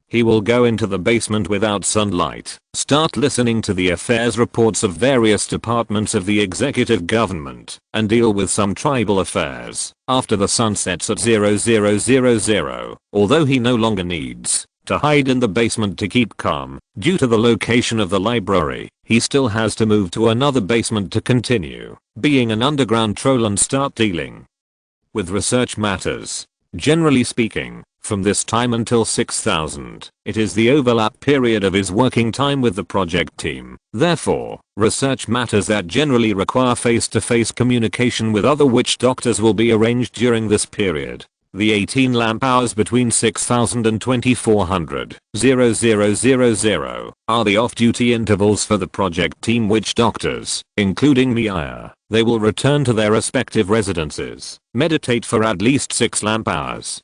A: He will go into the basement without sunlight, start listening to the affairs reports of various departments of the executive government, and deal with some tribal affairs after the sun sets at 0000, although he no longer needs to hide in the basement to keep calm. Due to the location of the library, he still has to move to another basement to continue being an underground troll and start dealing with research matters. Generally speaking, from this time until 6000, it is the overlap period of his working time with the project team. Therefore, research matters that generally require face-to-face communication with other witch doctors will be arranged during this period. The 18 lamp hours between 6000 and 2400, 0000, are the off-duty intervals for the project team witch doctors, including Mia. They will return to their respective residences, meditate for at least 6 lamp hours,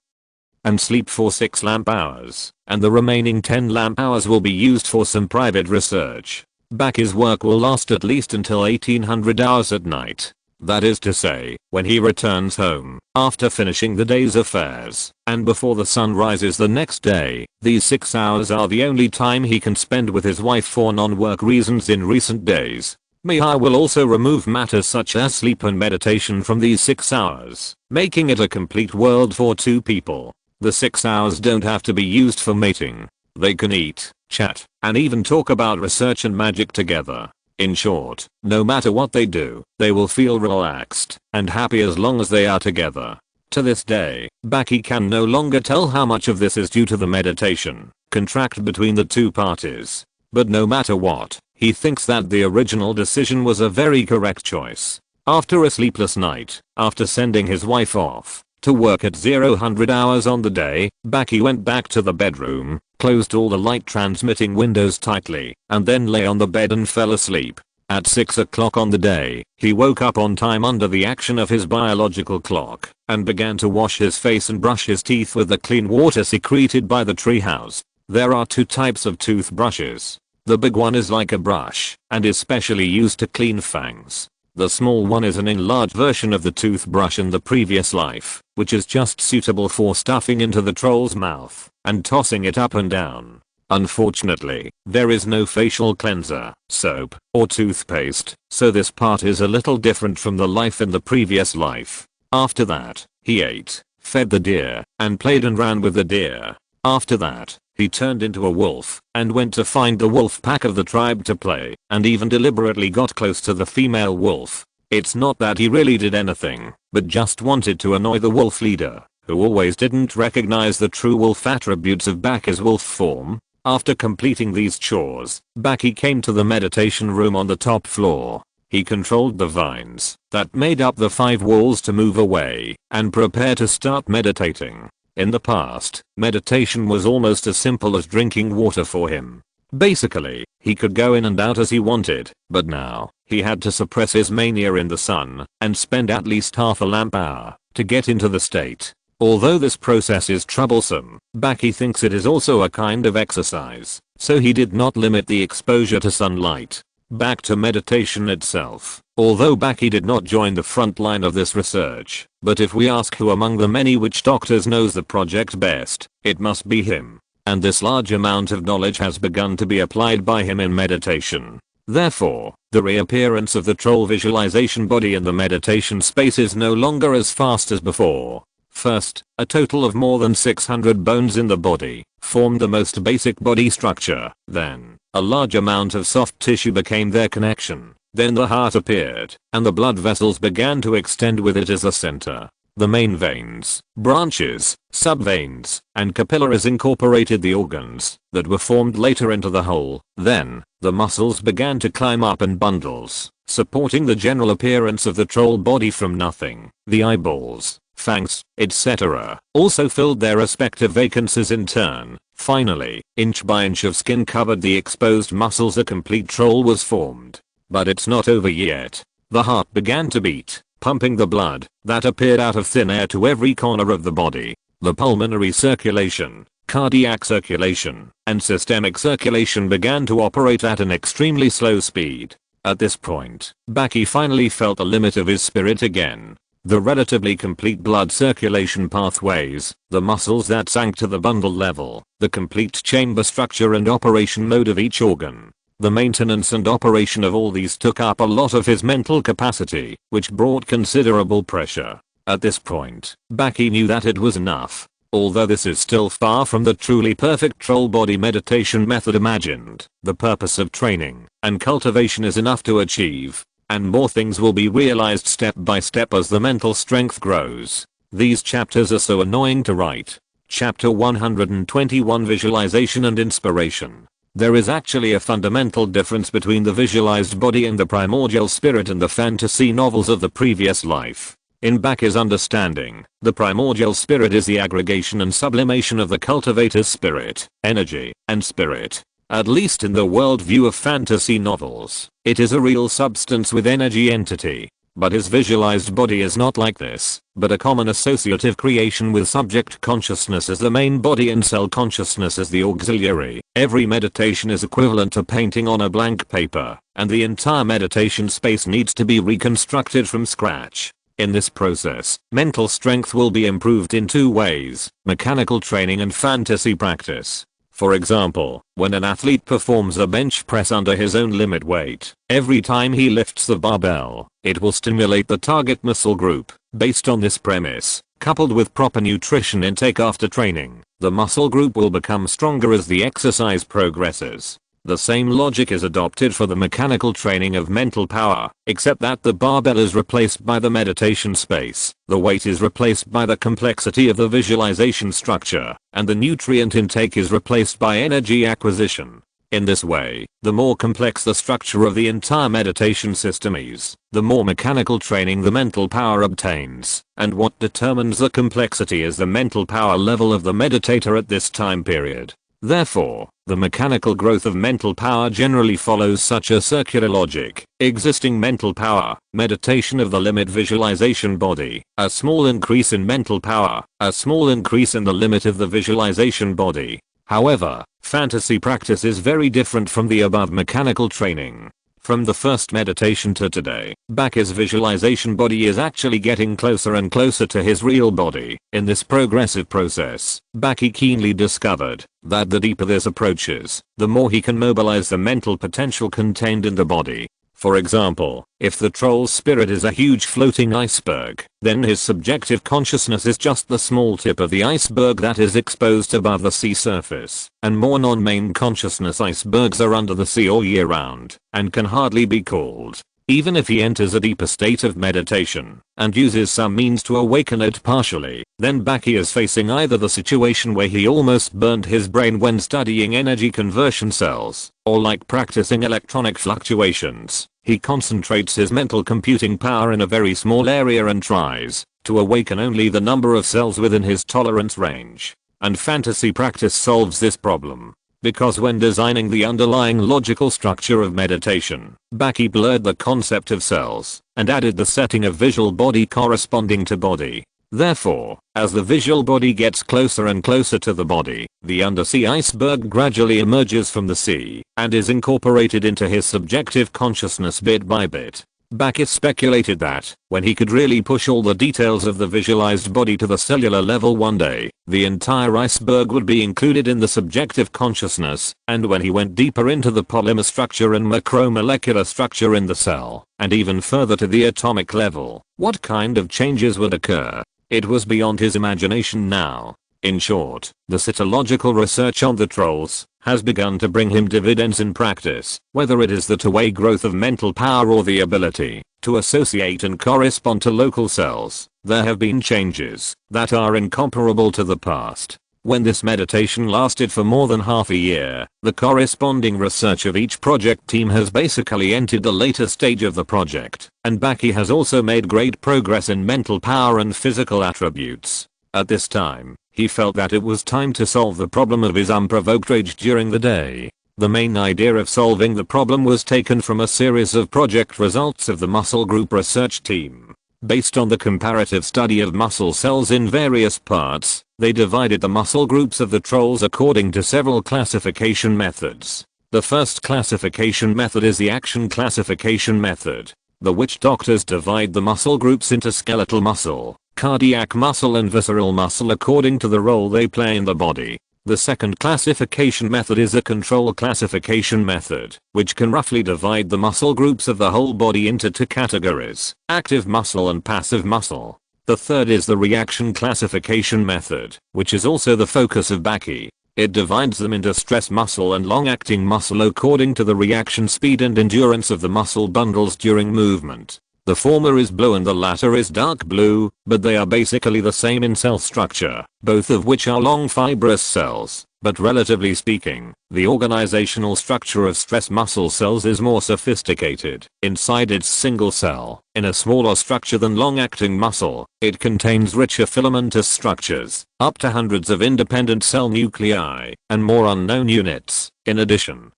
A: and sleep for 6 lamp hours, and the remaining 10 lamp hours will be used for some private research. Baki's work will last at least until 1800 hours at night. That is to say, when he returns home, after finishing the day's affairs, and before the sun rises the next day. These 6 hours are the only time he can spend with his wife for non-work reasons in recent days. Mihai will also remove matters such as sleep and meditation from these 6 hours, making it a complete world for 2 people. The 6 hours don't have to be used for mating. They can eat, chat, and even talk about research and magic together. In short, no matter what they do, they will feel relaxed and happy as long as they are together. To this day, Baki can no longer tell how much of this is due to the meditation contract between the two parties. But no matter what, he thinks that the original decision was a very correct choice. After a sleepless night, after sending his wife off to work at 0-100 hours on the day, Baki went back to the bedroom, closed all the light transmitting windows tightly, and then lay on the bed and fell asleep. At 6 o'clock on the day, he woke up on time under the action of his biological clock, and began to wash his face and brush his teeth with the clean water secreted by the treehouse. There are two types of toothbrushes. The big one is like a brush, and is specially used to clean fangs. The small one is an enlarged version of the toothbrush in the previous life, which is just suitable for stuffing into the troll's mouth and tossing it up and down. Unfortunately, there is no facial cleanser, soap, or toothpaste, so this part is a little different from the life in the previous life. After that, he ate, fed the deer, and played and ran with the deer. After that, he turned into a wolf and went to find the wolf pack of the tribe to play, and even deliberately got close to the female wolf. It's not that he really did anything, but just wanted to annoy the wolf leader, who always didn't recognize the true wolf attributes of Baki's wolf form. After completing these chores, Baki came to the meditation room on the top floor. He controlled the vines that made up the 5 walls to move away and prepare to start meditating. In the past, meditation was almost as simple as drinking water for him. Basically, he could go in and out as he wanted, but now, he had to suppress his mania in the sun and spend at least half a lamp hour to get into the state. Although this process is troublesome, Baki thinks it is also a kind of exercise, so he did not limit the exposure to sunlight. Back to meditation itself. Although Baki did not join the front line of this research, but if we ask who among the many witch doctors knows the project best, it must be him. And this large amount of knowledge has begun to be applied by him in meditation. Therefore, the reappearance of the troll visualization body in the meditation space is no longer as fast as before. First, a total of more than 600 bones in the body formed the most basic body structure. Then, a large amount of soft tissue became their connection. Then the heart appeared, and the blood vessels began to extend with it as a center. The main veins, branches, subveins, and capillaries incorporated the organs that were formed later into the whole. Then, the muscles began to climb up in bundles, supporting the general appearance of the troll body from nothing. The eyeballs, fangs, etc. also filled their respective vacancies in turn. Finally, inch by inch of skin covered the exposed muscles. A complete troll was formed. But it's not over yet. The heart began to beat, pumping the blood that appeared out of thin air to every corner of the body. The pulmonary circulation, cardiac circulation, and systemic circulation began to operate at an extremely slow speed. At this point, Baki finally felt the limit of his spirit again. The relatively complete blood circulation pathways, the muscles that sank to the bundle level, the complete chamber structure and operation mode of each organ. The maintenance and operation of all these took up a lot of his mental capacity, which brought considerable pressure. At this point, Baki knew that it was enough. Although this is still far from the truly perfect troll body meditation method imagined, the purpose of training and cultivation is enough to achieve, and more things will be realized step by step as the mental strength grows. These chapters are so annoying to write. Chapter 121 Visualization and Inspiration. There is actually a fundamental difference between the visualized body and the primordial spirit in the fantasy novels of the previous life. In Baki's understanding, the primordial spirit is the aggregation and sublimation of the cultivator's spirit, energy, and spirit. At least in the worldview of fantasy novels, it is a real substance with energy entity. But his visualized body is not like this, but a common associative creation with subject consciousness as the main body and cell consciousness as the auxiliary. Every meditation is equivalent to painting on a blank paper, and the entire meditation space needs to be reconstructed from scratch. In this process, mental strength will be improved in 2 ways, mechanical training and fantasy practice. For example, when an athlete performs a bench press under his own limit weight, every time he lifts the barbell, it will stimulate the target muscle group. Based on this premise, coupled with proper nutrition intake after training, the muscle group will become stronger as the exercise progresses. The same logic is adopted for the mechanical training of mental power, except that the barbell is replaced by the meditation space, the weight is replaced by the complexity of the visualization structure, and the nutrient intake is replaced by energy acquisition. In this way, the more complex the structure of the entire meditation system is, the more mechanical training the mental power obtains, and what determines the complexity is the mental power level of the meditator at this time period. Therefore, the mechanical growth of mental power generally follows such a circular logic. Existing mental power, meditation of the limit visualization body, a small increase in mental power, a small increase in the limit of the visualization body. However, fantasy practice is very different from the above mechanical training. From the first meditation to today, Baki's visualization body is actually getting closer and closer to his real body. In this progressive process, Baki keenly discovered that the deeper this approaches, the more he can mobilize the mental potential contained in the body. For example, if the troll's spirit is a huge floating iceberg, then his subjective consciousness is just the small tip of the iceberg that is exposed above the sea surface, and more non-main consciousness icebergs are under the sea all year round, and can hardly be called. Even if he enters a deeper state of meditation, and uses some means to awaken it partially, then Baki is facing either the situation where he almost burned his brain when studying energy conversion cells, or like practicing electronic fluctuations, he concentrates his mental computing power in a very small area and tries to awaken only the number of cells within his tolerance range. And fantasy practice solves this problem. Because when designing the underlying logical structure of meditation, Baki blurred the concept of cells and added the setting of visual body corresponding to body. Therefore, as the visual body gets closer and closer to the body, the undersea iceberg gradually emerges from the sea and is incorporated into his subjective consciousness bit by bit. Baki speculated that, when he could really push all the details of the visualized body to the cellular level one day, the entire iceberg would be included in the subjective consciousness, and when he went deeper into the polymer structure and macromolecular structure in the cell, and even further to the atomic level, what kind of changes would occur? It was beyond his imagination now. In short, the cytological research on the trolls has begun to bring him dividends in practice, whether it is the two-way growth of mental power or the ability to associate and correspond to local cells. There have been changes that are incomparable to the past. When this meditation lasted for more than half a year, the corresponding research of each project team has basically entered the later stage of the project, and Baki has also made great progress in mental power and physical attributes. At this time, he felt that it was time to solve the problem of his unprovoked rage during the day. The main idea of solving the problem was taken from a series of project results of the muscle group research team. Based on the comparative study of muscle cells in various parts, they divided the muscle groups of the trolls according to several classification methods. The first classification method is the action classification method. The witch doctors divide the muscle groups into skeletal muscle, cardiac muscle and visceral muscle according to the role they play in the body. The second classification method is a control classification method, which can roughly divide the muscle groups of the whole body into two categories, active muscle and passive muscle. The third is the reaction classification method, which is also the focus of Baki. It divides them into stress muscle and long-acting muscle according to the reaction speed and endurance of the muscle bundles during movement. The former is blue and the latter is dark blue, but they are basically the same in cell structure, both of which are long fibrous cells. But relatively speaking, the organizational structure of stress muscle cells is more sophisticated. Inside its single cell, in a smaller structure than long-acting muscle, it contains richer filamentous structures, up to hundreds of independent cell nuclei, and more unknown units. In addition,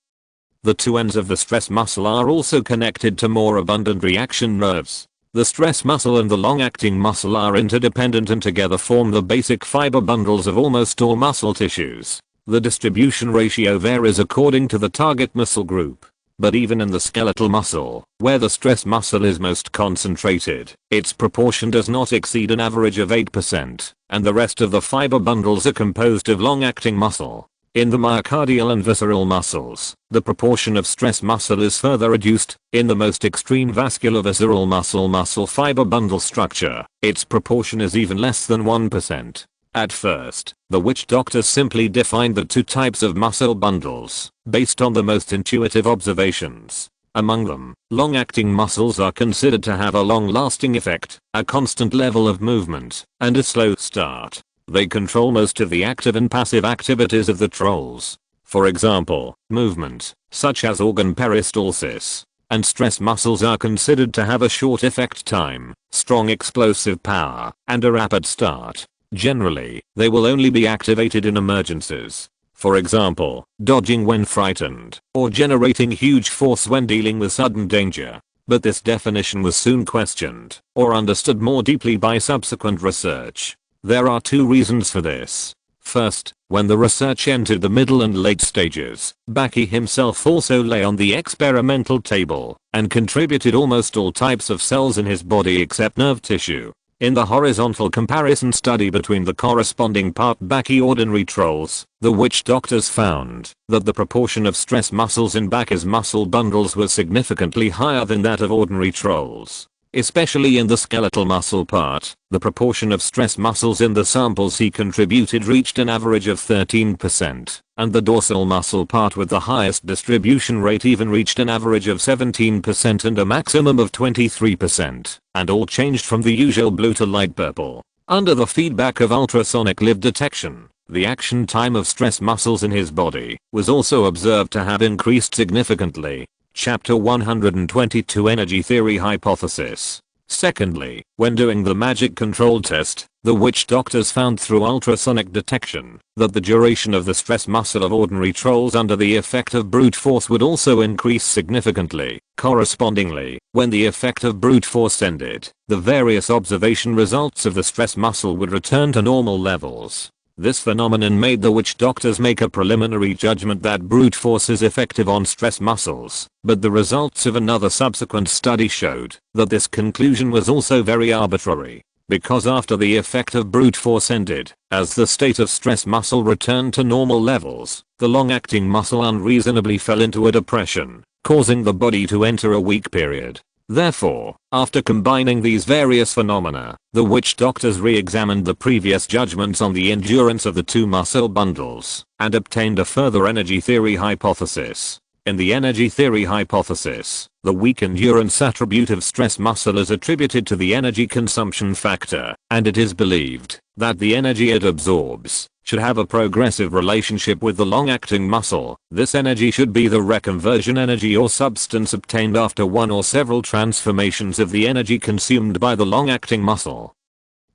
A: the two ends of the stress muscle are also connected to more abundant reaction nerves. The stress muscle and the long-acting muscle are interdependent and together form the basic fiber bundles of almost all muscle tissues. The distribution ratio varies according to the target muscle group. But even in the skeletal muscle, where the stress muscle is most concentrated, its proportion does not exceed an average of 8%, and the rest of the fiber bundles are composed of long-acting muscle. In the myocardial and visceral muscles, the proportion of stress muscle is further reduced. In the most extreme vascular visceral muscle fiber bundle structure, its proportion is even less than 1%. At first, the witch doctors simply defined the two types of muscle bundles, based on the most intuitive observations. Among them, long-acting muscles are considered to have a long-lasting effect, a constant level of movement, and a slow start. They control most of the active and passive activities of the trolls. For example, movement, such as organ peristalsis, and stress muscles are considered to have a short effect time, strong explosive power, and a rapid start. Generally, they will only be activated in emergencies. For example, dodging when frightened, or generating huge force when dealing with sudden danger. But this definition was soon questioned, or understood more deeply by subsequent research. There are two reasons for this. First, when the research entered the middle and late stages, Baki himself also lay on the experimental table, and contributed almost all types of cells in his body except nerve tissue. In the horizontal comparison study between the corresponding part Baki ordinary trolls, the witch doctors found that the proportion of stress muscles in Baki's muscle bundles was significantly higher than that of ordinary trolls. Especially in the skeletal muscle part, the proportion of stress muscles in the samples he contributed reached an average of 13%, and the dorsal muscle part with the highest distribution rate even reached an average of 17% and a maximum of 23%, and all changed from the usual blue to light purple. Under the feedback of ultrasonic live detection, the action time of stress muscles in his body was also observed to have increased significantly. Chapter 122 Energy Theory Hypothesis. Secondly, when doing the magic control test, the witch doctors found through ultrasonic detection that the duration of the stress muscle of ordinary trolls under the effect of brute force would also increase significantly. Correspondingly, when the effect of brute force ended, the various observation results of the stress muscle would return to normal levels. This phenomenon made the witch doctors make a preliminary judgment that brute force is effective on stress muscles, but the results of another subsequent study showed that this conclusion was also very arbitrary, because after the effect of brute force ended, as the state of stress muscle returned to normal levels, the long-acting muscle unreasonably fell into a depression, causing the body to enter a weak period. Therefore, after combining these various phenomena, the witch doctors re-examined the previous judgments on the endurance of the two muscle bundles, and obtained a further energy theory hypothesis. In the energy theory hypothesis, the weak endurance attribute of stress muscle is attributed to the energy consumption factor, and it is believed that the energy it absorbs should have a progressive relationship with the long-acting muscle. This energy should be the reconversion energy or substance obtained after one or several transformations of the energy consumed by the long-acting muscle.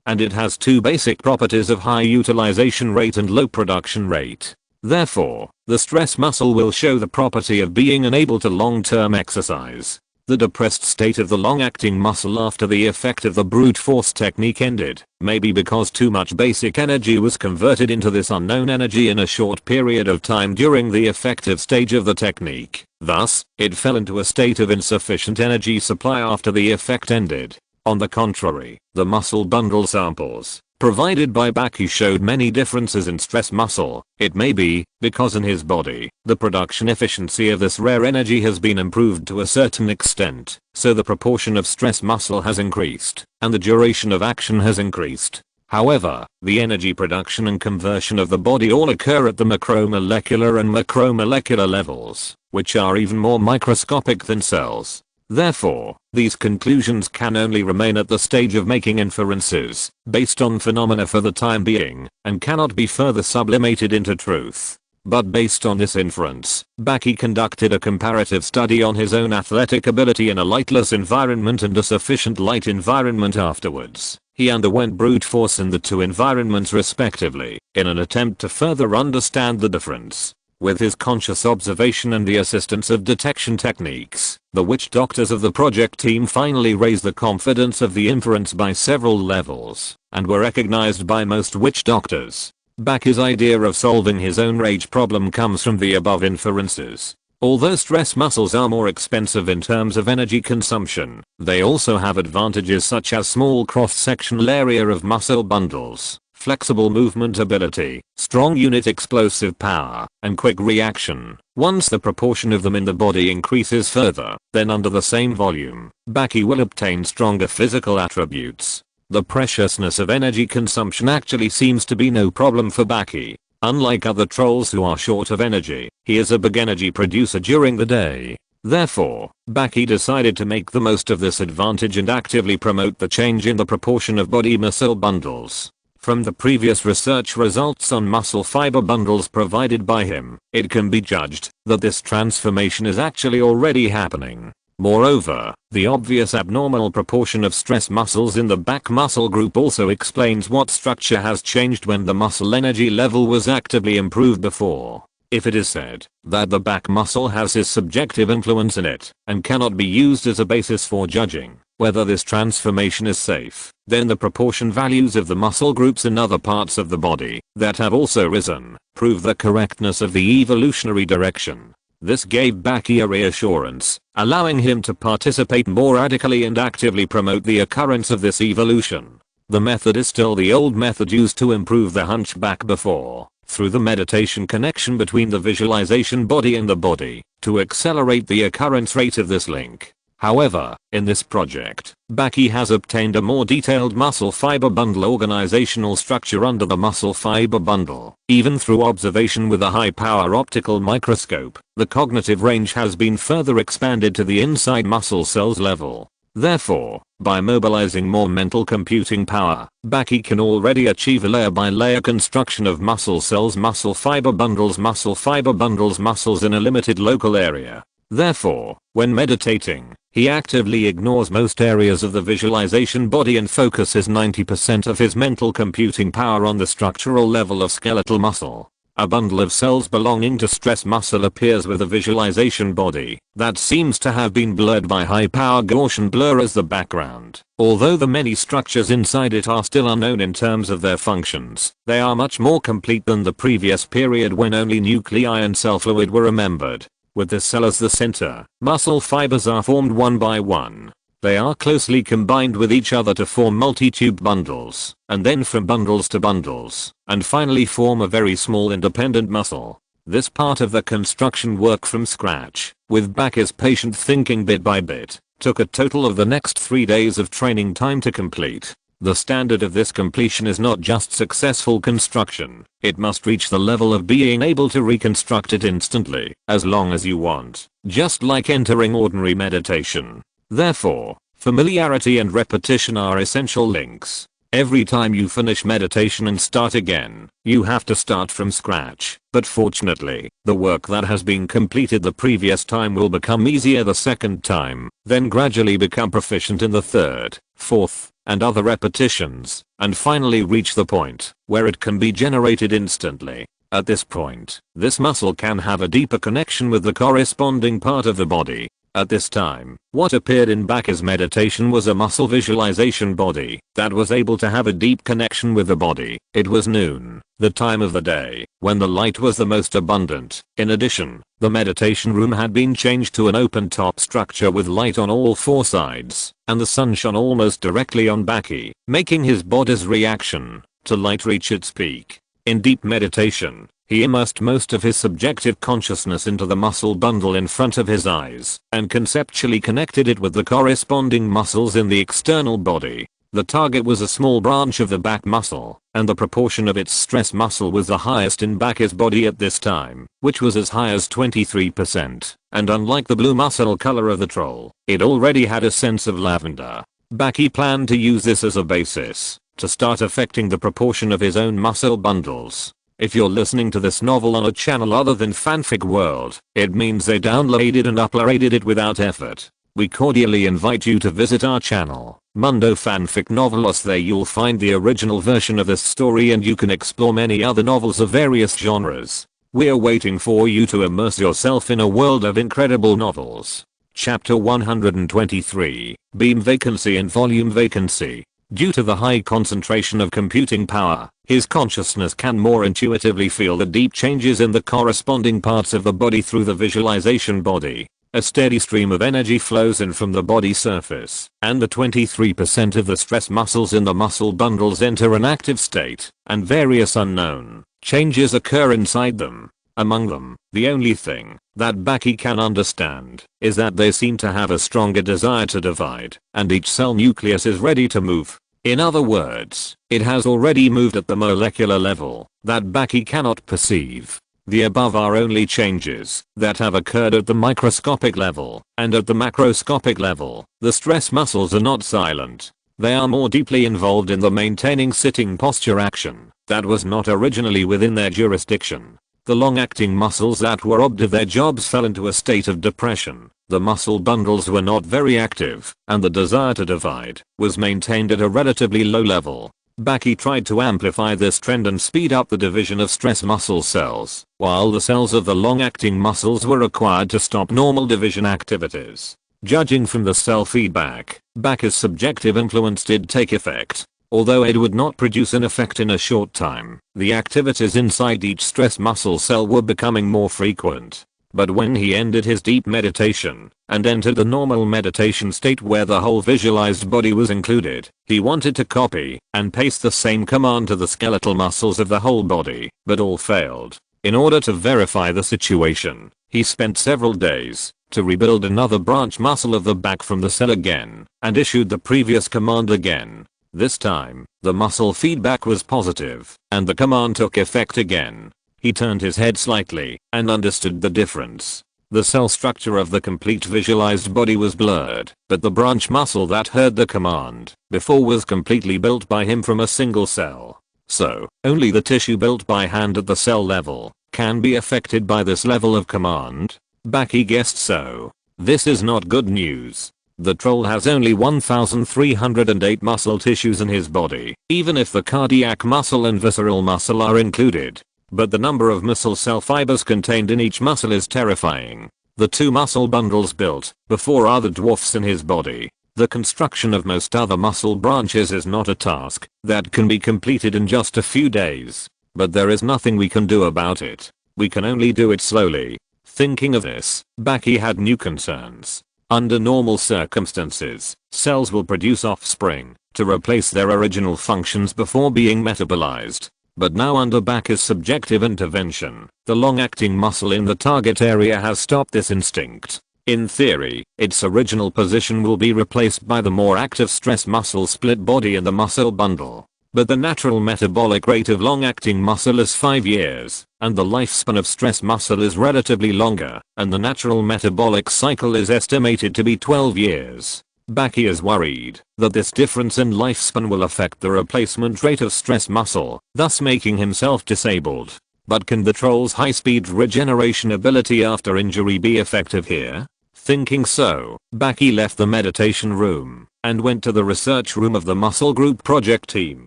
A: And it has two basic properties of high utilization rate and low production rate. Therefore, the stress muscle will show the property of being unable to long-term exercise. The depressed state of the long-acting muscle after the effect of the brute force technique ended, maybe because too much basic energy was converted into this unknown energy in a short period of time during the effective stage of the technique. Thus, it fell into a state of insufficient energy supply after the effect ended. On the contrary, the muscle bundle samples provided by Baki showed many differences in stress muscle. It may be because in his body, the production efficiency of this rare energy has been improved to a certain extent, so the proportion of stress muscle has increased, and the duration of action has increased. However, the energy production and conversion of the body all occur at the macromolecular and macromolecular levels, which are even more microscopic than cells. Therefore, these conclusions can only remain at the stage of making inferences, based on phenomena for the time being, and cannot be further sublimated into truth. But based on this inference, Baki conducted a comparative study on his own athletic ability in a lightless environment and a sufficient light environment afterwards. He underwent brute force in the two environments respectively, in an attempt to further understand the difference. With his conscious observation and the assistance of detection techniques, the witch doctors of the project team finally raised the confidence of the inference by several levels, and were recognized by most witch doctors. Baki's idea of solving his own rage problem comes from the above inferences. Although stress muscles are more expensive in terms of energy consumption, they also have advantages such as small cross-sectional area of muscle bundles, flexible movement ability, strong unit explosive power, and quick reaction. Once the proportion of them in the body increases further, then under the same volume, Baki will obtain stronger physical attributes. The preciousness of energy consumption actually seems to be no problem for Baki. Unlike other trolls who are short of energy, he is a big energy producer during the day. Therefore, Baki decided to make the most of this advantage and actively promote the change in the proportion of body muscle bundles. From the previous research results on muscle fiber bundles provided by him, it can be judged that this transformation is actually already happening. Moreover, the obvious abnormal proportion of stress muscles in the back muscle group also explains what structure has changed when the muscle energy level was actively improved before. If it is said that the back muscle has his subjective influence in it and cannot be used as a basis for judging whether this transformation is safe, then the proportion values of the muscle groups in other parts of the body that have also risen prove the correctness of the evolutionary direction. This gave Baki a reassurance, allowing him to participate more radically and actively promote the occurrence of this evolution. The method is still the old method used to improve the hunchback before, through the meditation connection between the visualization body and the body, to accelerate the occurrence rate of this link. However, in this project, Baki has obtained a more detailed muscle fiber bundle organizational structure under the muscle fiber bundle. Even through observation with a high-power optical microscope, the cognitive range has been further expanded to the inside muscle cells level. Therefore, by mobilizing more mental computing power, Baki can already achieve a layer-by-layer construction of muscle cells, muscle fiber bundles, muscles in a limited local area. Therefore, when meditating, he actively ignores most areas of the visualization body and focuses 90% of his mental computing power on the structural level of skeletal muscle. A bundle of cells belonging to stress muscle appears with the visualization body that seems to have been blurred by high-power Gaussian blur as the background. Although the many structures inside it are still unknown in terms of their functions, they are much more complete than the previous period when only nuclei and cell fluid were remembered. With the cell as the center, muscle fibers are formed one by one. They are closely combined with each other to form multi-tube bundles, and then from bundles to bundles, and finally form a very small independent muscle. This part of the construction work from scratch, with Baki's patient thinking bit by bit, took a total of the next 3 days of training time to complete. The standard of this completion is not just successful construction, it must reach the level of being able to reconstruct it instantly, as long as you want, just like entering ordinary meditation. Therefore, familiarity and repetition are essential links. Every time you finish meditation and start again, you have to start from scratch. But fortunately, the work that has been completed the previous time will become easier the second time, then gradually become proficient in the third, fourth, and other repetitions, and finally reach the point where it can be generated instantly. At this point, this muscle can have a deeper connection with the corresponding part of the body. At this time, what appeared in Baki's meditation was a muscle visualization body that was able to have a deep connection with the body. It was noon, the time of the day, when the light was the most abundant. In addition, the meditation room had been changed to an open top structure with light on all 4 sides, and the sun shone almost directly on Baki, making his body's reaction to light reach its peak. In deep meditation, he immersed most of his subjective consciousness into the muscle bundle in front of his eyes, and conceptually connected it with the corresponding muscles in the external body. The target was a small branch of the back muscle, and the proportion of its stress muscle was the highest in Baki's body at this time, which was as high as 23%, and unlike the blue muscle color of the troll, it already had a sense of lavender. Baki planned to use this as a basis to start affecting the proportion of his own muscle bundles. If you're listening to this novel on a channel other than Fanfic World, it means they downloaded and uploaded it without effort. We cordially invite you to visit our channel, Mundo Fanfic Novelos. There you'll find the original version of this story and you can explore many other novels of various genres. We're waiting for you to immerse yourself in a world of incredible novels. Chapter 123, Beam Vacancy and Volume Vacancy. Due to the high concentration of computing power, his consciousness can more intuitively feel the deep changes in the corresponding parts of the body through the visualization body. A steady stream of energy flows in from the body surface, and the 23% of the stress muscles in the muscle bundles enter an active state, and various unknown changes occur inside them. Among them, the only thing that Baki can understand is that they seem to have a stronger desire to divide, and each cell nucleus is ready to move. In other words, it has already moved at the molecular level that Baki cannot perceive. The above are only changes that have occurred at the microscopic level, and at the macroscopic level, the stress muscles are not silent. They are more deeply involved in the maintaining sitting posture action that was not originally within their jurisdiction. The long-acting muscles that were robbed of their jobs fell into a state of depression. The muscle bundles were not very active, and the desire to divide was maintained at a relatively low level. Baki tried to amplify this trend and speed up the division of stress muscle cells, while the cells of the long-acting muscles were required to stop normal division activities. Judging from the cell feedback, Baki's subjective influence did take effect. Although it would not produce an effect in a short time, the activities inside each stress muscle cell were becoming more frequent. But when he ended his deep meditation and entered the normal meditation state where the whole visualized body was included, he wanted to copy and paste the same command to the skeletal muscles of the whole body, but all failed. In order to verify the situation, he spent several days to rebuild another branch muscle of the back from the cell again, and issued the previous command again. This time, the muscle feedback was positive, and the command took effect again. He turned his head slightly and understood the difference. The cell structure of the complete visualized body was blurred, but the branch muscle that heard the command before was completely built by him from a single cell. So, only the tissue built by hand at the cell level can be affected by this level of command. Baki guessed so. This is not good news. The troll has only 1,308 muscle tissues in his body, even if the cardiac muscle and visceral muscle are included. But the number of muscle cell fibers contained in each muscle is terrifying. The 2 muscle bundles built before are the dwarfs in his body. The construction of most other muscle branches is not a task that can be completed in just a few days. But there is nothing we can do about it. We can only do it slowly. Thinking of this, Baki had new concerns. Under normal circumstances, cells will produce offspring to replace their original functions before being metabolized. But now under Baki's subjective intervention, the long-acting muscle in the target area has stopped this instinct. In theory, its original position will be replaced by the more active stress muscle split body in the muscle bundle. But the natural metabolic rate of long-acting muscle is 5 years, and the lifespan of stress muscle is relatively longer, and the natural metabolic cycle is estimated to be 12 years. Baki is worried that this difference in lifespan will affect the replacement rate of stress muscle, thus making himself disabled. But can the troll's high-speed regeneration ability after injury be effective here? Thinking so, Baki left the meditation room and went to the research room of the muscle group project team.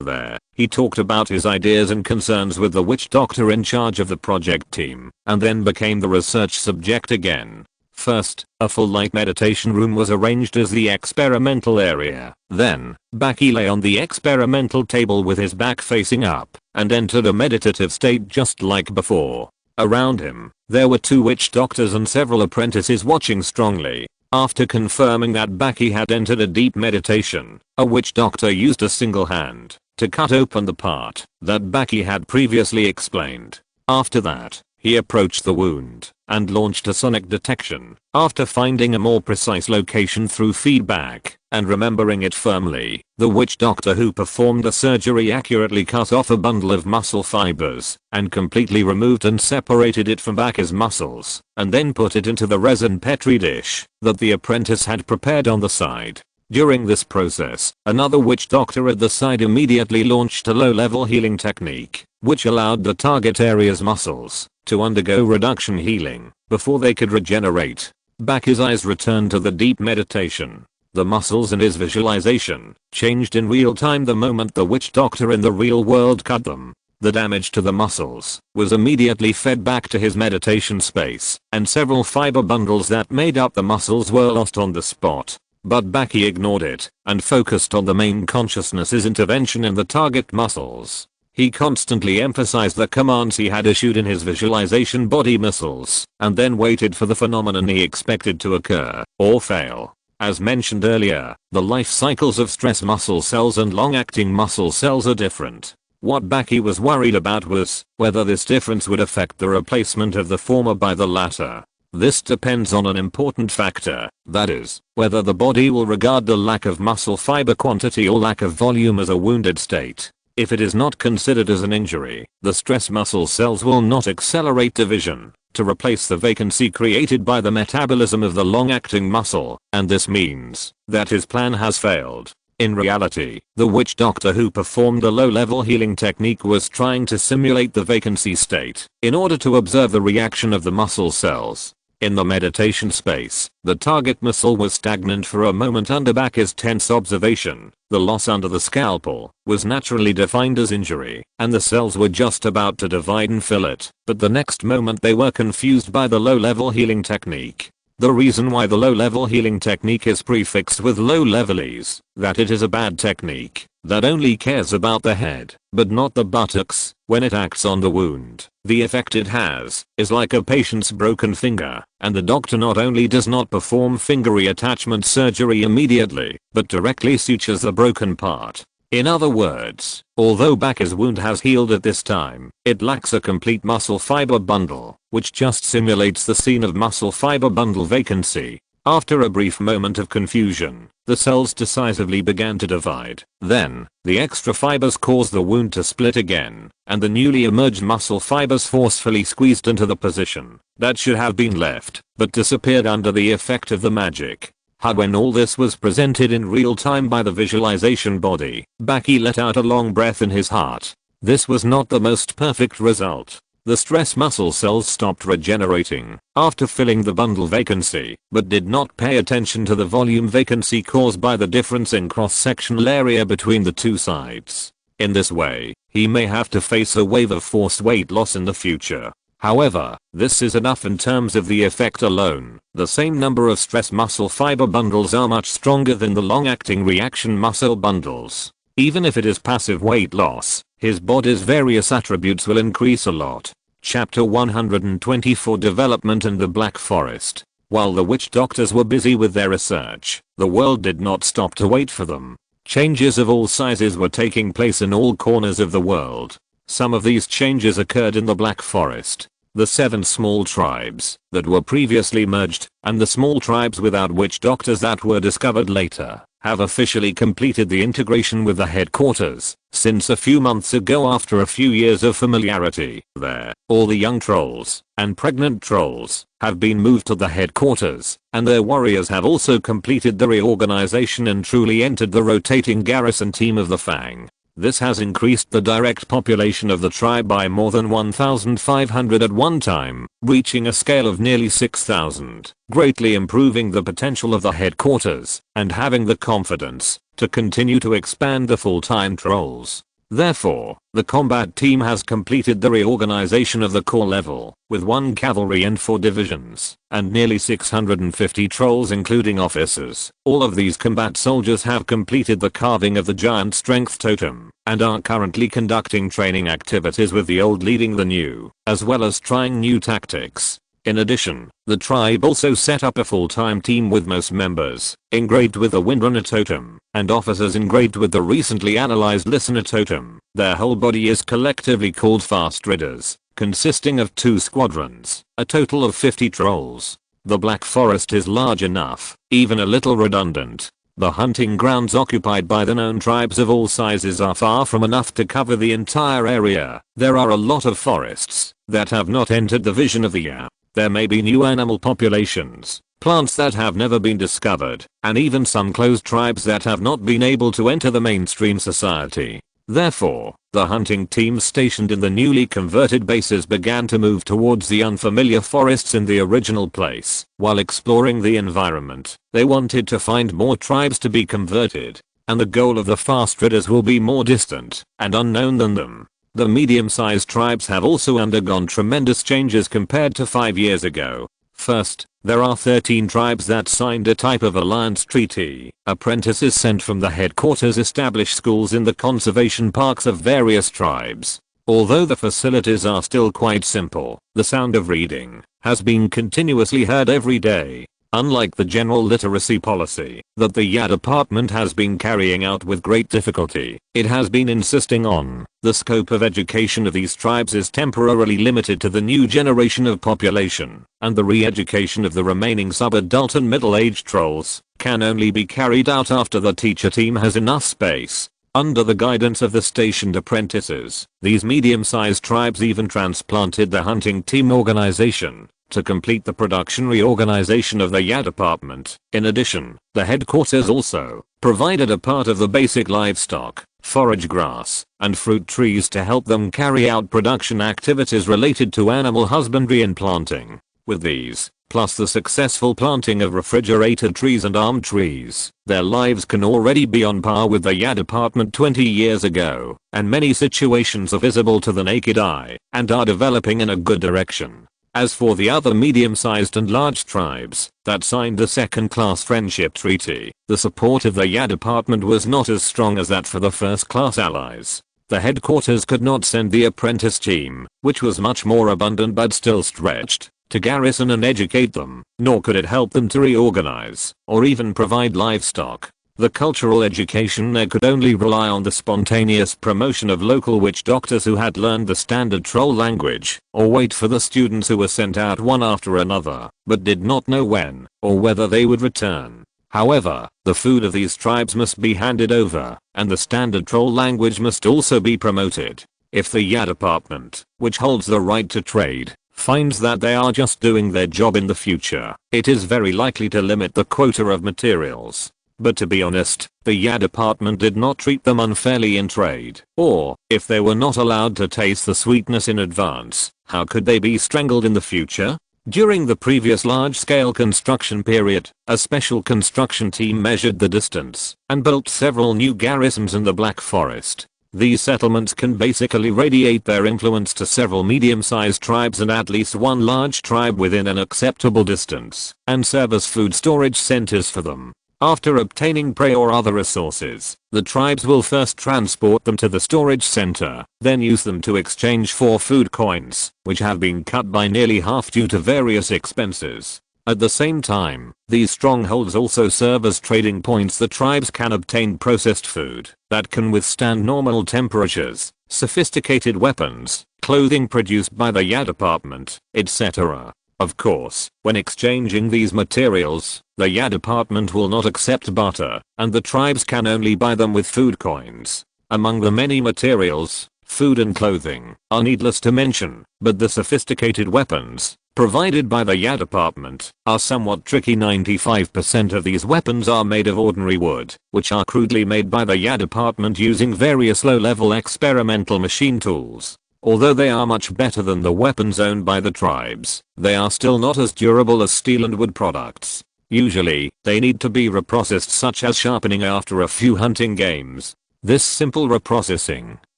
A: There, he talked about his ideas and concerns with the witch doctor in charge of the project team, and then became the research subject again. First, a full light meditation room was arranged as the experimental area. Then, Baki lay on the experimental table with his back facing up, and entered a meditative state just like before. Around him, there were 2 witch doctors and several apprentices watching strongly. After confirming that Baki had entered a deep meditation, a witch doctor used a single hand to cut open the part that Baki had previously explained. After that, he approached the wound and launched a sonic detection. After finding a more precise location through feedback and remembering it firmly, the witch doctor who performed the surgery accurately cut off a bundle of muscle fibers and completely removed and separated it from Baki's muscles, and then put it into the resin petri dish that the apprentice had prepared on the side. During this process, another witch doctor at the side immediately launched a low-level healing technique, which allowed the target area's muscles to undergo reduction healing before they could regenerate. Baki's eyes returned to the deep meditation. The muscles in his visualization changed in real time the moment the witch doctor in the real world cut them. The damage to the muscles was immediately fed back to his meditation space, and several fiber bundles that made up the muscles were lost on the spot. But Baki ignored it and focused on the main consciousness's intervention in the target muscles. He constantly emphasized the commands he had issued in his visualization body muscles, and then waited for the phenomenon he expected to occur, or fail. As mentioned earlier, the life cycles of stress muscle cells and long-acting muscle cells are different. What Baki was worried about was whether this difference would affect the replacement of the former by the latter. This depends on an important factor, that is, whether the body will regard the lack of muscle fiber quantity or lack of volume as a wounded state. If it is not considered as an injury, the stress muscle cells will not accelerate division to replace the vacancy created by the metabolism of the long-acting muscle, and this means that his plan has failed. In reality, the witch doctor who performed the low-level healing technique was trying to simulate the vacancy state in order to observe the reaction of the muscle cells. In the meditation space, the target muscle was stagnant for a moment under back is tense observation. The loss under the scalpel was naturally defined as injury, and the cells were just about to divide and fill it, but the next moment they were confused by the low-level healing technique. The reason why the low-level healing technique is prefixed with low-level is that it is a bad technique that only cares about the head, but not the buttocks. When it acts on the wound, the effect it has is like a patient's broken finger, and the doctor not only does not perform finger reattachment surgery immediately, but directly sutures the broken part. In other words, although Bakker's wound has healed at this time, it lacks a complete muscle fiber bundle, which just simulates the scene of muscle fiber bundle vacancy. After a brief moment of confusion, the cells decisively began to divide. Then, the extra fibers caused the wound to split again, and the newly emerged muscle fibers forcefully squeezed into the position that should have been left, but disappeared under the effect of the magic. When all this was presented in real time by the visualization body, Baki let out a long breath in his heart. This was not the most perfect result. The stress muscle cells stopped regenerating after filling the bundle vacancy, but did not pay attention to the volume vacancy caused by the difference in cross-sectional area between the two sides. In this way, he may have to face a wave of forced weight loss in the future. However, this is enough in terms of the effect alone. The same number of stress muscle fiber bundles are much stronger than the long-acting reaction muscle bundles. Even if it is passive weight loss, his body's various attributes will increase a lot. Chapter 124 Development in the Black Forest. While the witch doctors were busy with their research, the world did not stop to wait for them. Changes of all sizes were taking place in all corners of the world. Some of these changes occurred in the Black Forest. The 7 small tribes that were previously merged, and the small tribes without witch doctors that were discovered later, have officially completed the integration with the headquarters. Since a few months ago, after a few years of familiarity there, all the young trolls and pregnant trolls have been moved to the headquarters, and their warriors have also completed the reorganization and truly entered the rotating garrison team of the Fang. This has increased the direct population of the tribe by more than 1,500 at one time, reaching a scale of nearly 6,000, greatly improving the potential of the headquarters, and having the confidence to continue to expand the full-time trolls. Therefore, the combat team has completed the reorganization of the core level, with 1 cavalry and 4 divisions, and nearly 650 trolls including officers. All of these combat soldiers have completed the carving of the giant strength totem, and are currently conducting training activities with the old leading the new, as well as trying new tactics. In addition, the tribe also set up a full-time team with most members engraved with the Windrunner totem, and officers engraved with the recently analyzed Listener totem. Their whole body is collectively called Fast Ridders, consisting of 2 squadrons, a total of 50 trolls. The Black Forest is large enough, even a little redundant. The hunting grounds occupied by the known tribes of all sizes are far from enough to cover the entire area. There are a lot of forests that have not entered the vision of the air. There may be new animal populations, plants that have never been discovered, and even some closed tribes that have not been able to enter the mainstream society. Therefore, the hunting teams stationed in the newly converted bases began to move towards the unfamiliar forests in the original place. While exploring the environment, they wanted to find more tribes to be converted, and the goal of the Fast Ridders will be more distant and unknown than them. The medium-sized tribes have also undergone tremendous changes compared to 5 years ago. First, there are 13 tribes that signed a type of alliance treaty. Apprentices sent from the headquarters establish schools in the conservation parks of various tribes. Although the facilities are still quite simple, the sound of reading has been continuously heard every day. unlike the general literacy policy that the YA department has been carrying out with great difficulty, it has been insisting on. The scope of education of these tribes is temporarily limited to the new generation of population, and the re-education of the remaining sub-adult and middle-aged trolls can only be carried out after the teacher team has enough space. Under the guidance of the stationed apprentices, these medium-sized tribes even transplanted the hunting team organization to complete the production reorganization of the YA department. In addition, the headquarters also provided a part of the basic livestock, forage grass, and fruit trees to help them carry out production activities related to animal husbandry and planting. With these, plus the successful planting of refrigerated trees and arm trees, their lives can already be on par with the YA department 20 years ago, and many situations are visible to the naked eye and are developing in a good direction. As for the other medium-sized and large tribes that signed the second-class friendship treaty, the support of the YA department was not as strong as that for the first-class allies. The headquarters could not send the apprentice team, which was much more abundant but still stretched, to garrison and educate them, nor could it help them to reorganize, or even provide livestock. The cultural education there could only rely on the spontaneous promotion of local witch doctors who had learned the standard troll language, or wait for the students who were sent out one after another, but did not know when, or whether they would return. However, the food of these tribes must be handed over, and the standard troll language must also be promoted. If the YA department, which holds the right to trade, finds that they are just doing their job in the future, it is very likely to limit the quota of materials. But to be honest, the YA department did not treat them unfairly in trade, or, if they were not allowed to taste the sweetness in advance, how could they be strangled in the future? During the previous large-scale construction period, a special construction team measured the distance and built several new garrisons in the Black Forest. These settlements can basically radiate their influence to several medium-sized tribes and at least one large tribe within an acceptable distance, and serve as food storage centers for them. After obtaining prey or other resources, the tribes will first transport them to the storage center, then use them to exchange for food coins, which have been cut by nearly half due to various expenses. At the same time, these strongholds also serve as trading points. The tribes can obtain processed food that can withstand normal temperatures, sophisticated weapons, clothing produced by the YA department, etc. Of course, when exchanging these materials, the YA department will not accept barter, and the tribes can only buy them with food coins. Among the many materials, food and clothing are needless to mention, but the sophisticated weapons provided by the YA department are somewhat tricky. 95% of these weapons are made of ordinary wood, which are crudely made by the YA department using various low-level experimental machine tools. Although they are much better than the weapons owned by the tribes, they are still not as durable as steel and wood products. Usually, they need to be reprocessed, such as sharpening after a few hunting games. This simple reprocessing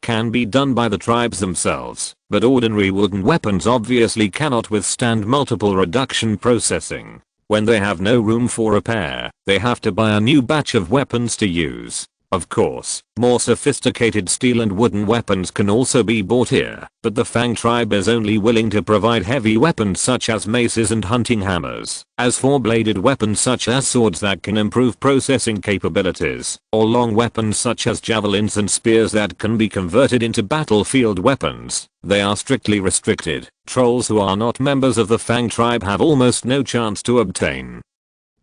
A: can be done by the tribes themselves, but ordinary wooden weapons obviously cannot withstand multiple reduction processing. When they have no room for repair, they have to buy a new batch of weapons to use. Of course, more sophisticated steel and wooden weapons can also be bought here, but the Fang tribe is only willing to provide heavy weapons such as maces and hunting hammers. As for bladed weapons such as swords that can improve processing capabilities, or long weapons such as javelins and spears that can be converted into battlefield weapons, they are strictly restricted. Trolls who are not members of the Fang tribe have almost no chance to obtain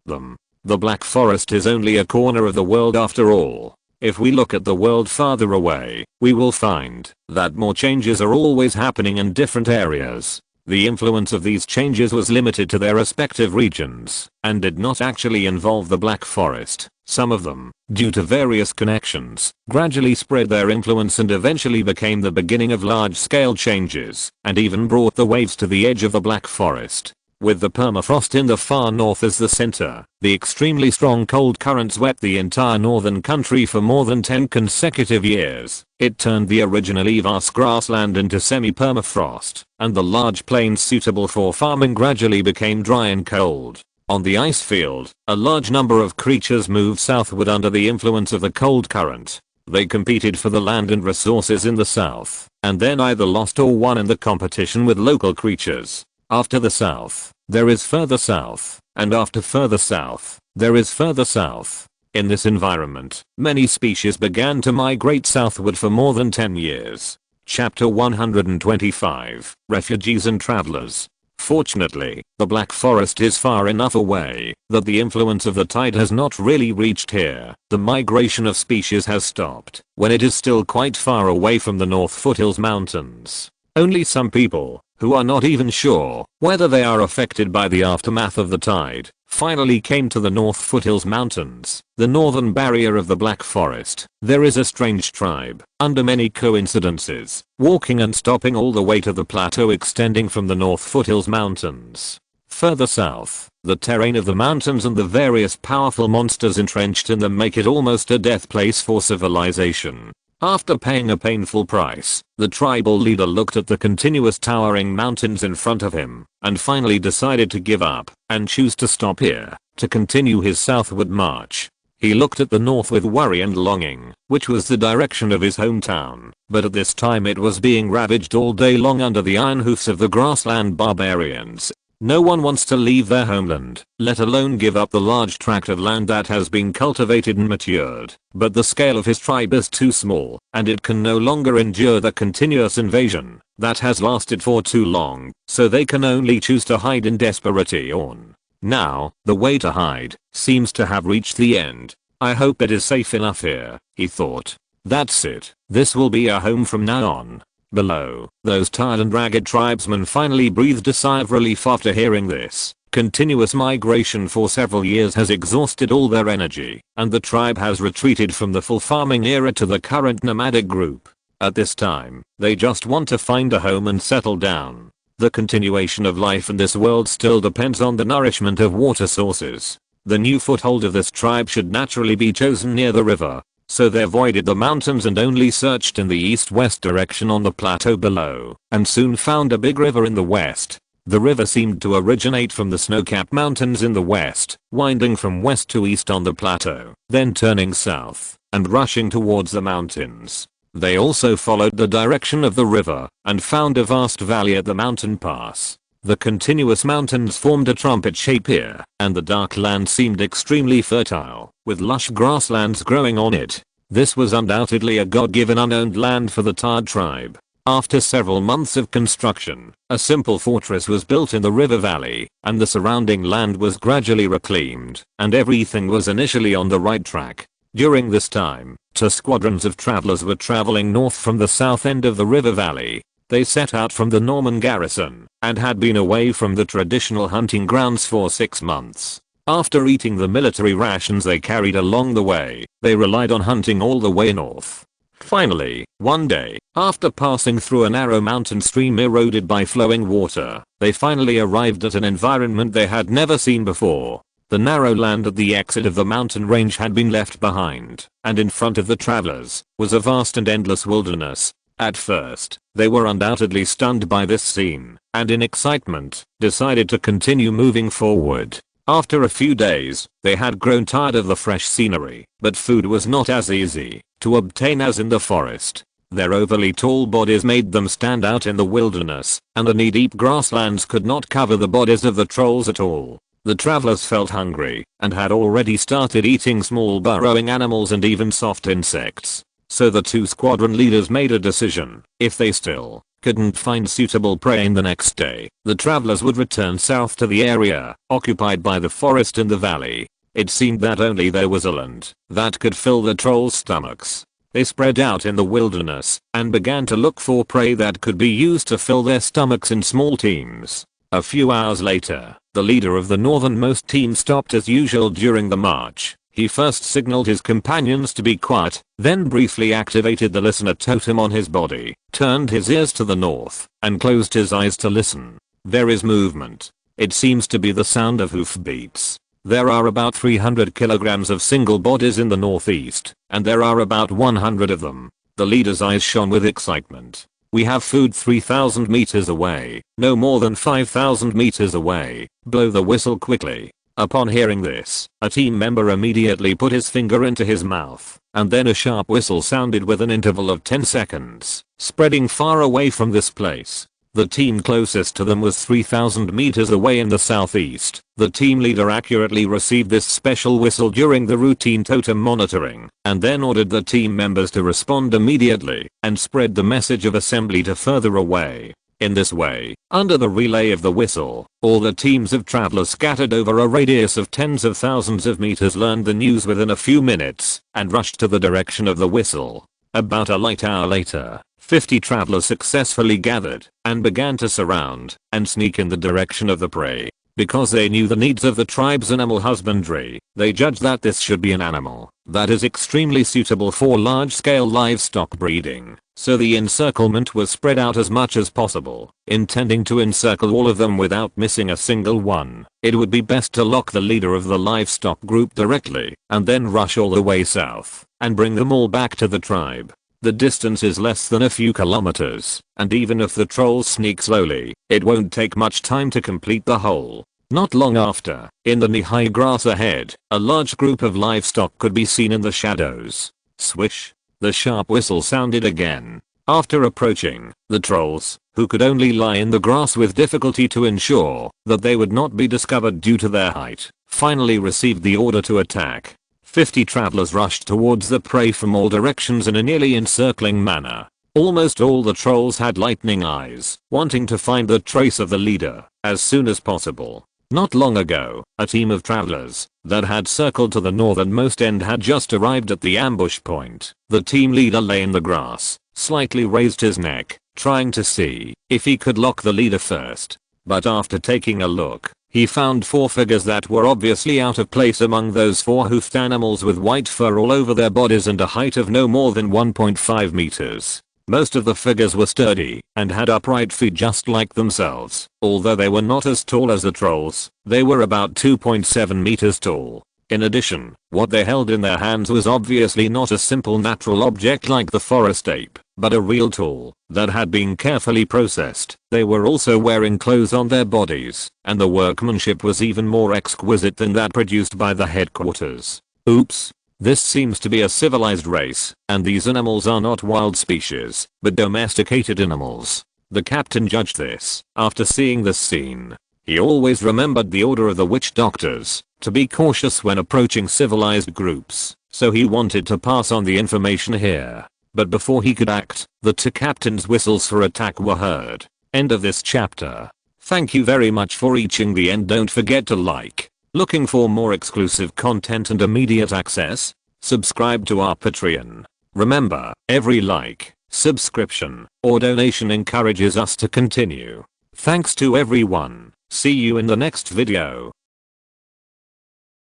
A: them. The Black Forest is only a corner of the world after all. If we look at the world farther away, we will find that more changes are always happening in different areas. The influence of these changes was limited to their respective regions, and did not actually involve the Black Forest. Some of them, due to various connections, gradually spread their influence and eventually became the beginning of large-scale changes, and even brought the waves to the edge of the Black Forest. With the permafrost in the far north as the center, the extremely strong cold currents swept the entire northern country for more than 10 consecutive years. It turned the originally vast grassland into semi-permafrost, and the large plains suitable for farming gradually became dry and cold. On the ice field, a large number of creatures moved southward under the influence of the cold current. They competed for the land and resources in the south, and then either lost or won in the competition with local creatures. After the south, there is further south, And after further south, there is further south. In this environment, many species began to migrate southward for more than 10 years. Chapter 125, Refugees and Travelers. Fortunately, the Black Forest is far enough away that the influence of the tide has not really reached here. The migration of species has stopped when it is still quite far away from the North Foothills Mountains. Only some people, who are not even sure whether they are affected by the aftermath of the tide, finally came to the North Foothills Mountains, the northern barrier of the Black Forest. There is a strange tribe, under many coincidences, walking and stopping all the way to the plateau extending from the North Foothills Mountains. Further south, the terrain of the mountains and the various powerful monsters entrenched in them make it almost a death place for civilization. After paying a painful price, the tribal leader looked at the continuous towering mountains in front of him and finally decided to give up and choose to stop here to continue his southward march. He looked at the north with worry and longing, which was the direction of his hometown, but at this time it was being ravaged all day long under the iron hoofs of the grassland barbarians. No one wants to leave their homeland, let alone give up the large tract of land that has been cultivated and matured, but the scale of his tribe is too small, and it can no longer endure the continuous invasion that has lasted for too long, so they can only choose to hide in desperation. Now, the way to hide seems to have reached the end. I hope it is safe enough here, he thought. That's it, this will be our home from now on. Below, those tired and ragged tribesmen finally breathed a sigh of relief after hearing this. Continuous migration for several years has exhausted all their energy, and the tribe has retreated from the full farming era to the current nomadic group. At this time, they just want to find a home and settle down. The continuation of life in this world still depends on the nourishment of water sources. The new foothold of this tribe should naturally be chosen near the river. So they avoided the mountains and only searched in the east-west direction on the plateau below, and soon found a big river in the west. The river seemed to originate from the snow-capped mountains in the west, winding from west to east on the plateau, then turning south, and rushing towards the mountains. They also followed the direction of the river, and found a vast valley at the mountain pass. The continuous mountains formed a trumpet shape here, and the dark land seemed extremely fertile, with lush grasslands growing on it. This was undoubtedly a god-given unowned land for the Tad tribe. After several months of construction, a simple fortress was built in the river valley, and the surrounding land was gradually reclaimed, and everything was initially on the right track. During this time, 2 squadrons of travelers were traveling north from the south end of the river valley. They set out from the Norman garrison and had been away from the traditional hunting grounds for 6 months. After eating the military rations they carried along the way, they relied on hunting all the way north. Finally, one day, after passing through a narrow mountain stream eroded by flowing water, they finally arrived at an environment they had never seen before. The narrow land at the exit of the mountain range had been left behind, and in front of the travelers was a vast and endless wilderness. At first, they were undoubtedly stunned by this scene, and in excitement, decided to continue moving forward. After a few days, they had grown tired of the fresh scenery, but food was not as easy to obtain as in the forest. Their overly tall bodies made them stand out in the wilderness, and the knee-deep grasslands could not cover the bodies of the trolls at all. The travelers felt hungry, and had already started eating small burrowing animals and even soft insects. So the 2 squadron leaders made a decision. If they still couldn't find suitable prey the next day, the travelers would return south to the area occupied by the forest in the valley. It seemed that only there was a land that could fill the trolls' stomachs. They spread out in the wilderness and began to look for prey that could be used to fill their stomachs in small teams. A few hours later, the leader of the northernmost team stopped as usual during the march. He first signaled his companions to be quiet, then briefly activated the listener totem on his body, turned his ears to the north, and closed his eyes to listen. There is movement. It seems to be the sound of hoofbeats. There are about 300 kilograms of single bodies in the northeast, and there are about 100 of them. The leader's eyes shone with excitement. We have food 3,000 meters away, no more than 5,000 meters away. Blow the whistle quickly. Upon hearing this, a team member immediately put his finger into his mouth, and then a sharp whistle sounded with an interval of 10 seconds, spreading far away from this place. The team closest to them was 3,000 meters away in the southeast. The team leader accurately received this special whistle during the routine totem monitoring, and then ordered the team members to respond immediately and spread the message of assembly to further away. In this way, under the relay of the whistle, all the teams of travelers scattered over a radius of tens of thousands of meters learned the news within a few minutes and rushed to the direction of the whistle. About a light hour later, 50 travelers successfully gathered and began to surround and sneak in the direction of the prey. Because they knew the needs of the tribe's animal husbandry, they judged that this should be an animal that is extremely suitable for large-scale livestock breeding. So the encirclement was spread out as much as possible, intending to encircle all of them without missing a single one. It would be best to lock the leader of the livestock group directly and then rush all the way south and bring them all back to the tribe. The distance is less than a few kilometers, and even if the trolls sneak slowly, it won't take much time to complete the whole. Not long after, in the knee-high grass ahead, a large group of livestock could be seen in the shadows. Swish! The sharp whistle sounded again. After approaching, the trolls, who could only lie in the grass with difficulty to ensure that they would not be discovered due to their height, finally received the order to attack. 50 travelers rushed towards the prey from all directions in a nearly encircling manner. Almost all the trolls had lightning eyes, wanting to find the trace of the leader as soon as possible. Not long ago, a team of travelers that had circled to the northernmost end had just arrived at the ambush point. The team leader lay in the grass, slightly raised his neck, trying to see if he could lock the leader first. But after taking a look, he found 4 figures that were obviously out of place among those 4-hoofed animals with white fur all over their bodies and a height of no more than 1.5 meters. Most of the figures were sturdy and had upright feet just like themselves. Although they were not as tall as the trolls, they were about 2.7 meters tall. In addition, what they held in their hands was obviously not a simple natural object like the forest ape, but a real tool that had been carefully processed. They were also wearing clothes on their bodies, and the workmanship was even more exquisite than that produced by the headquarters. Oops. This seems to be a civilized race, and these animals are not wild species, but domesticated animals. The captain judged this after seeing this scene. He always remembered the order of the witch doctors to be cautious when approaching civilized groups, so he wanted to pass on the information here. But before he could act, the 2 captains' whistles for attack were heard. End of this chapter. Thank you very much for reaching the end. Don't forget to like. Looking for more exclusive content and immediate access? Subscribe to our Patreon. Remember, every like, subscription, or donation encourages us to continue. Thanks to everyone. See you in the next video.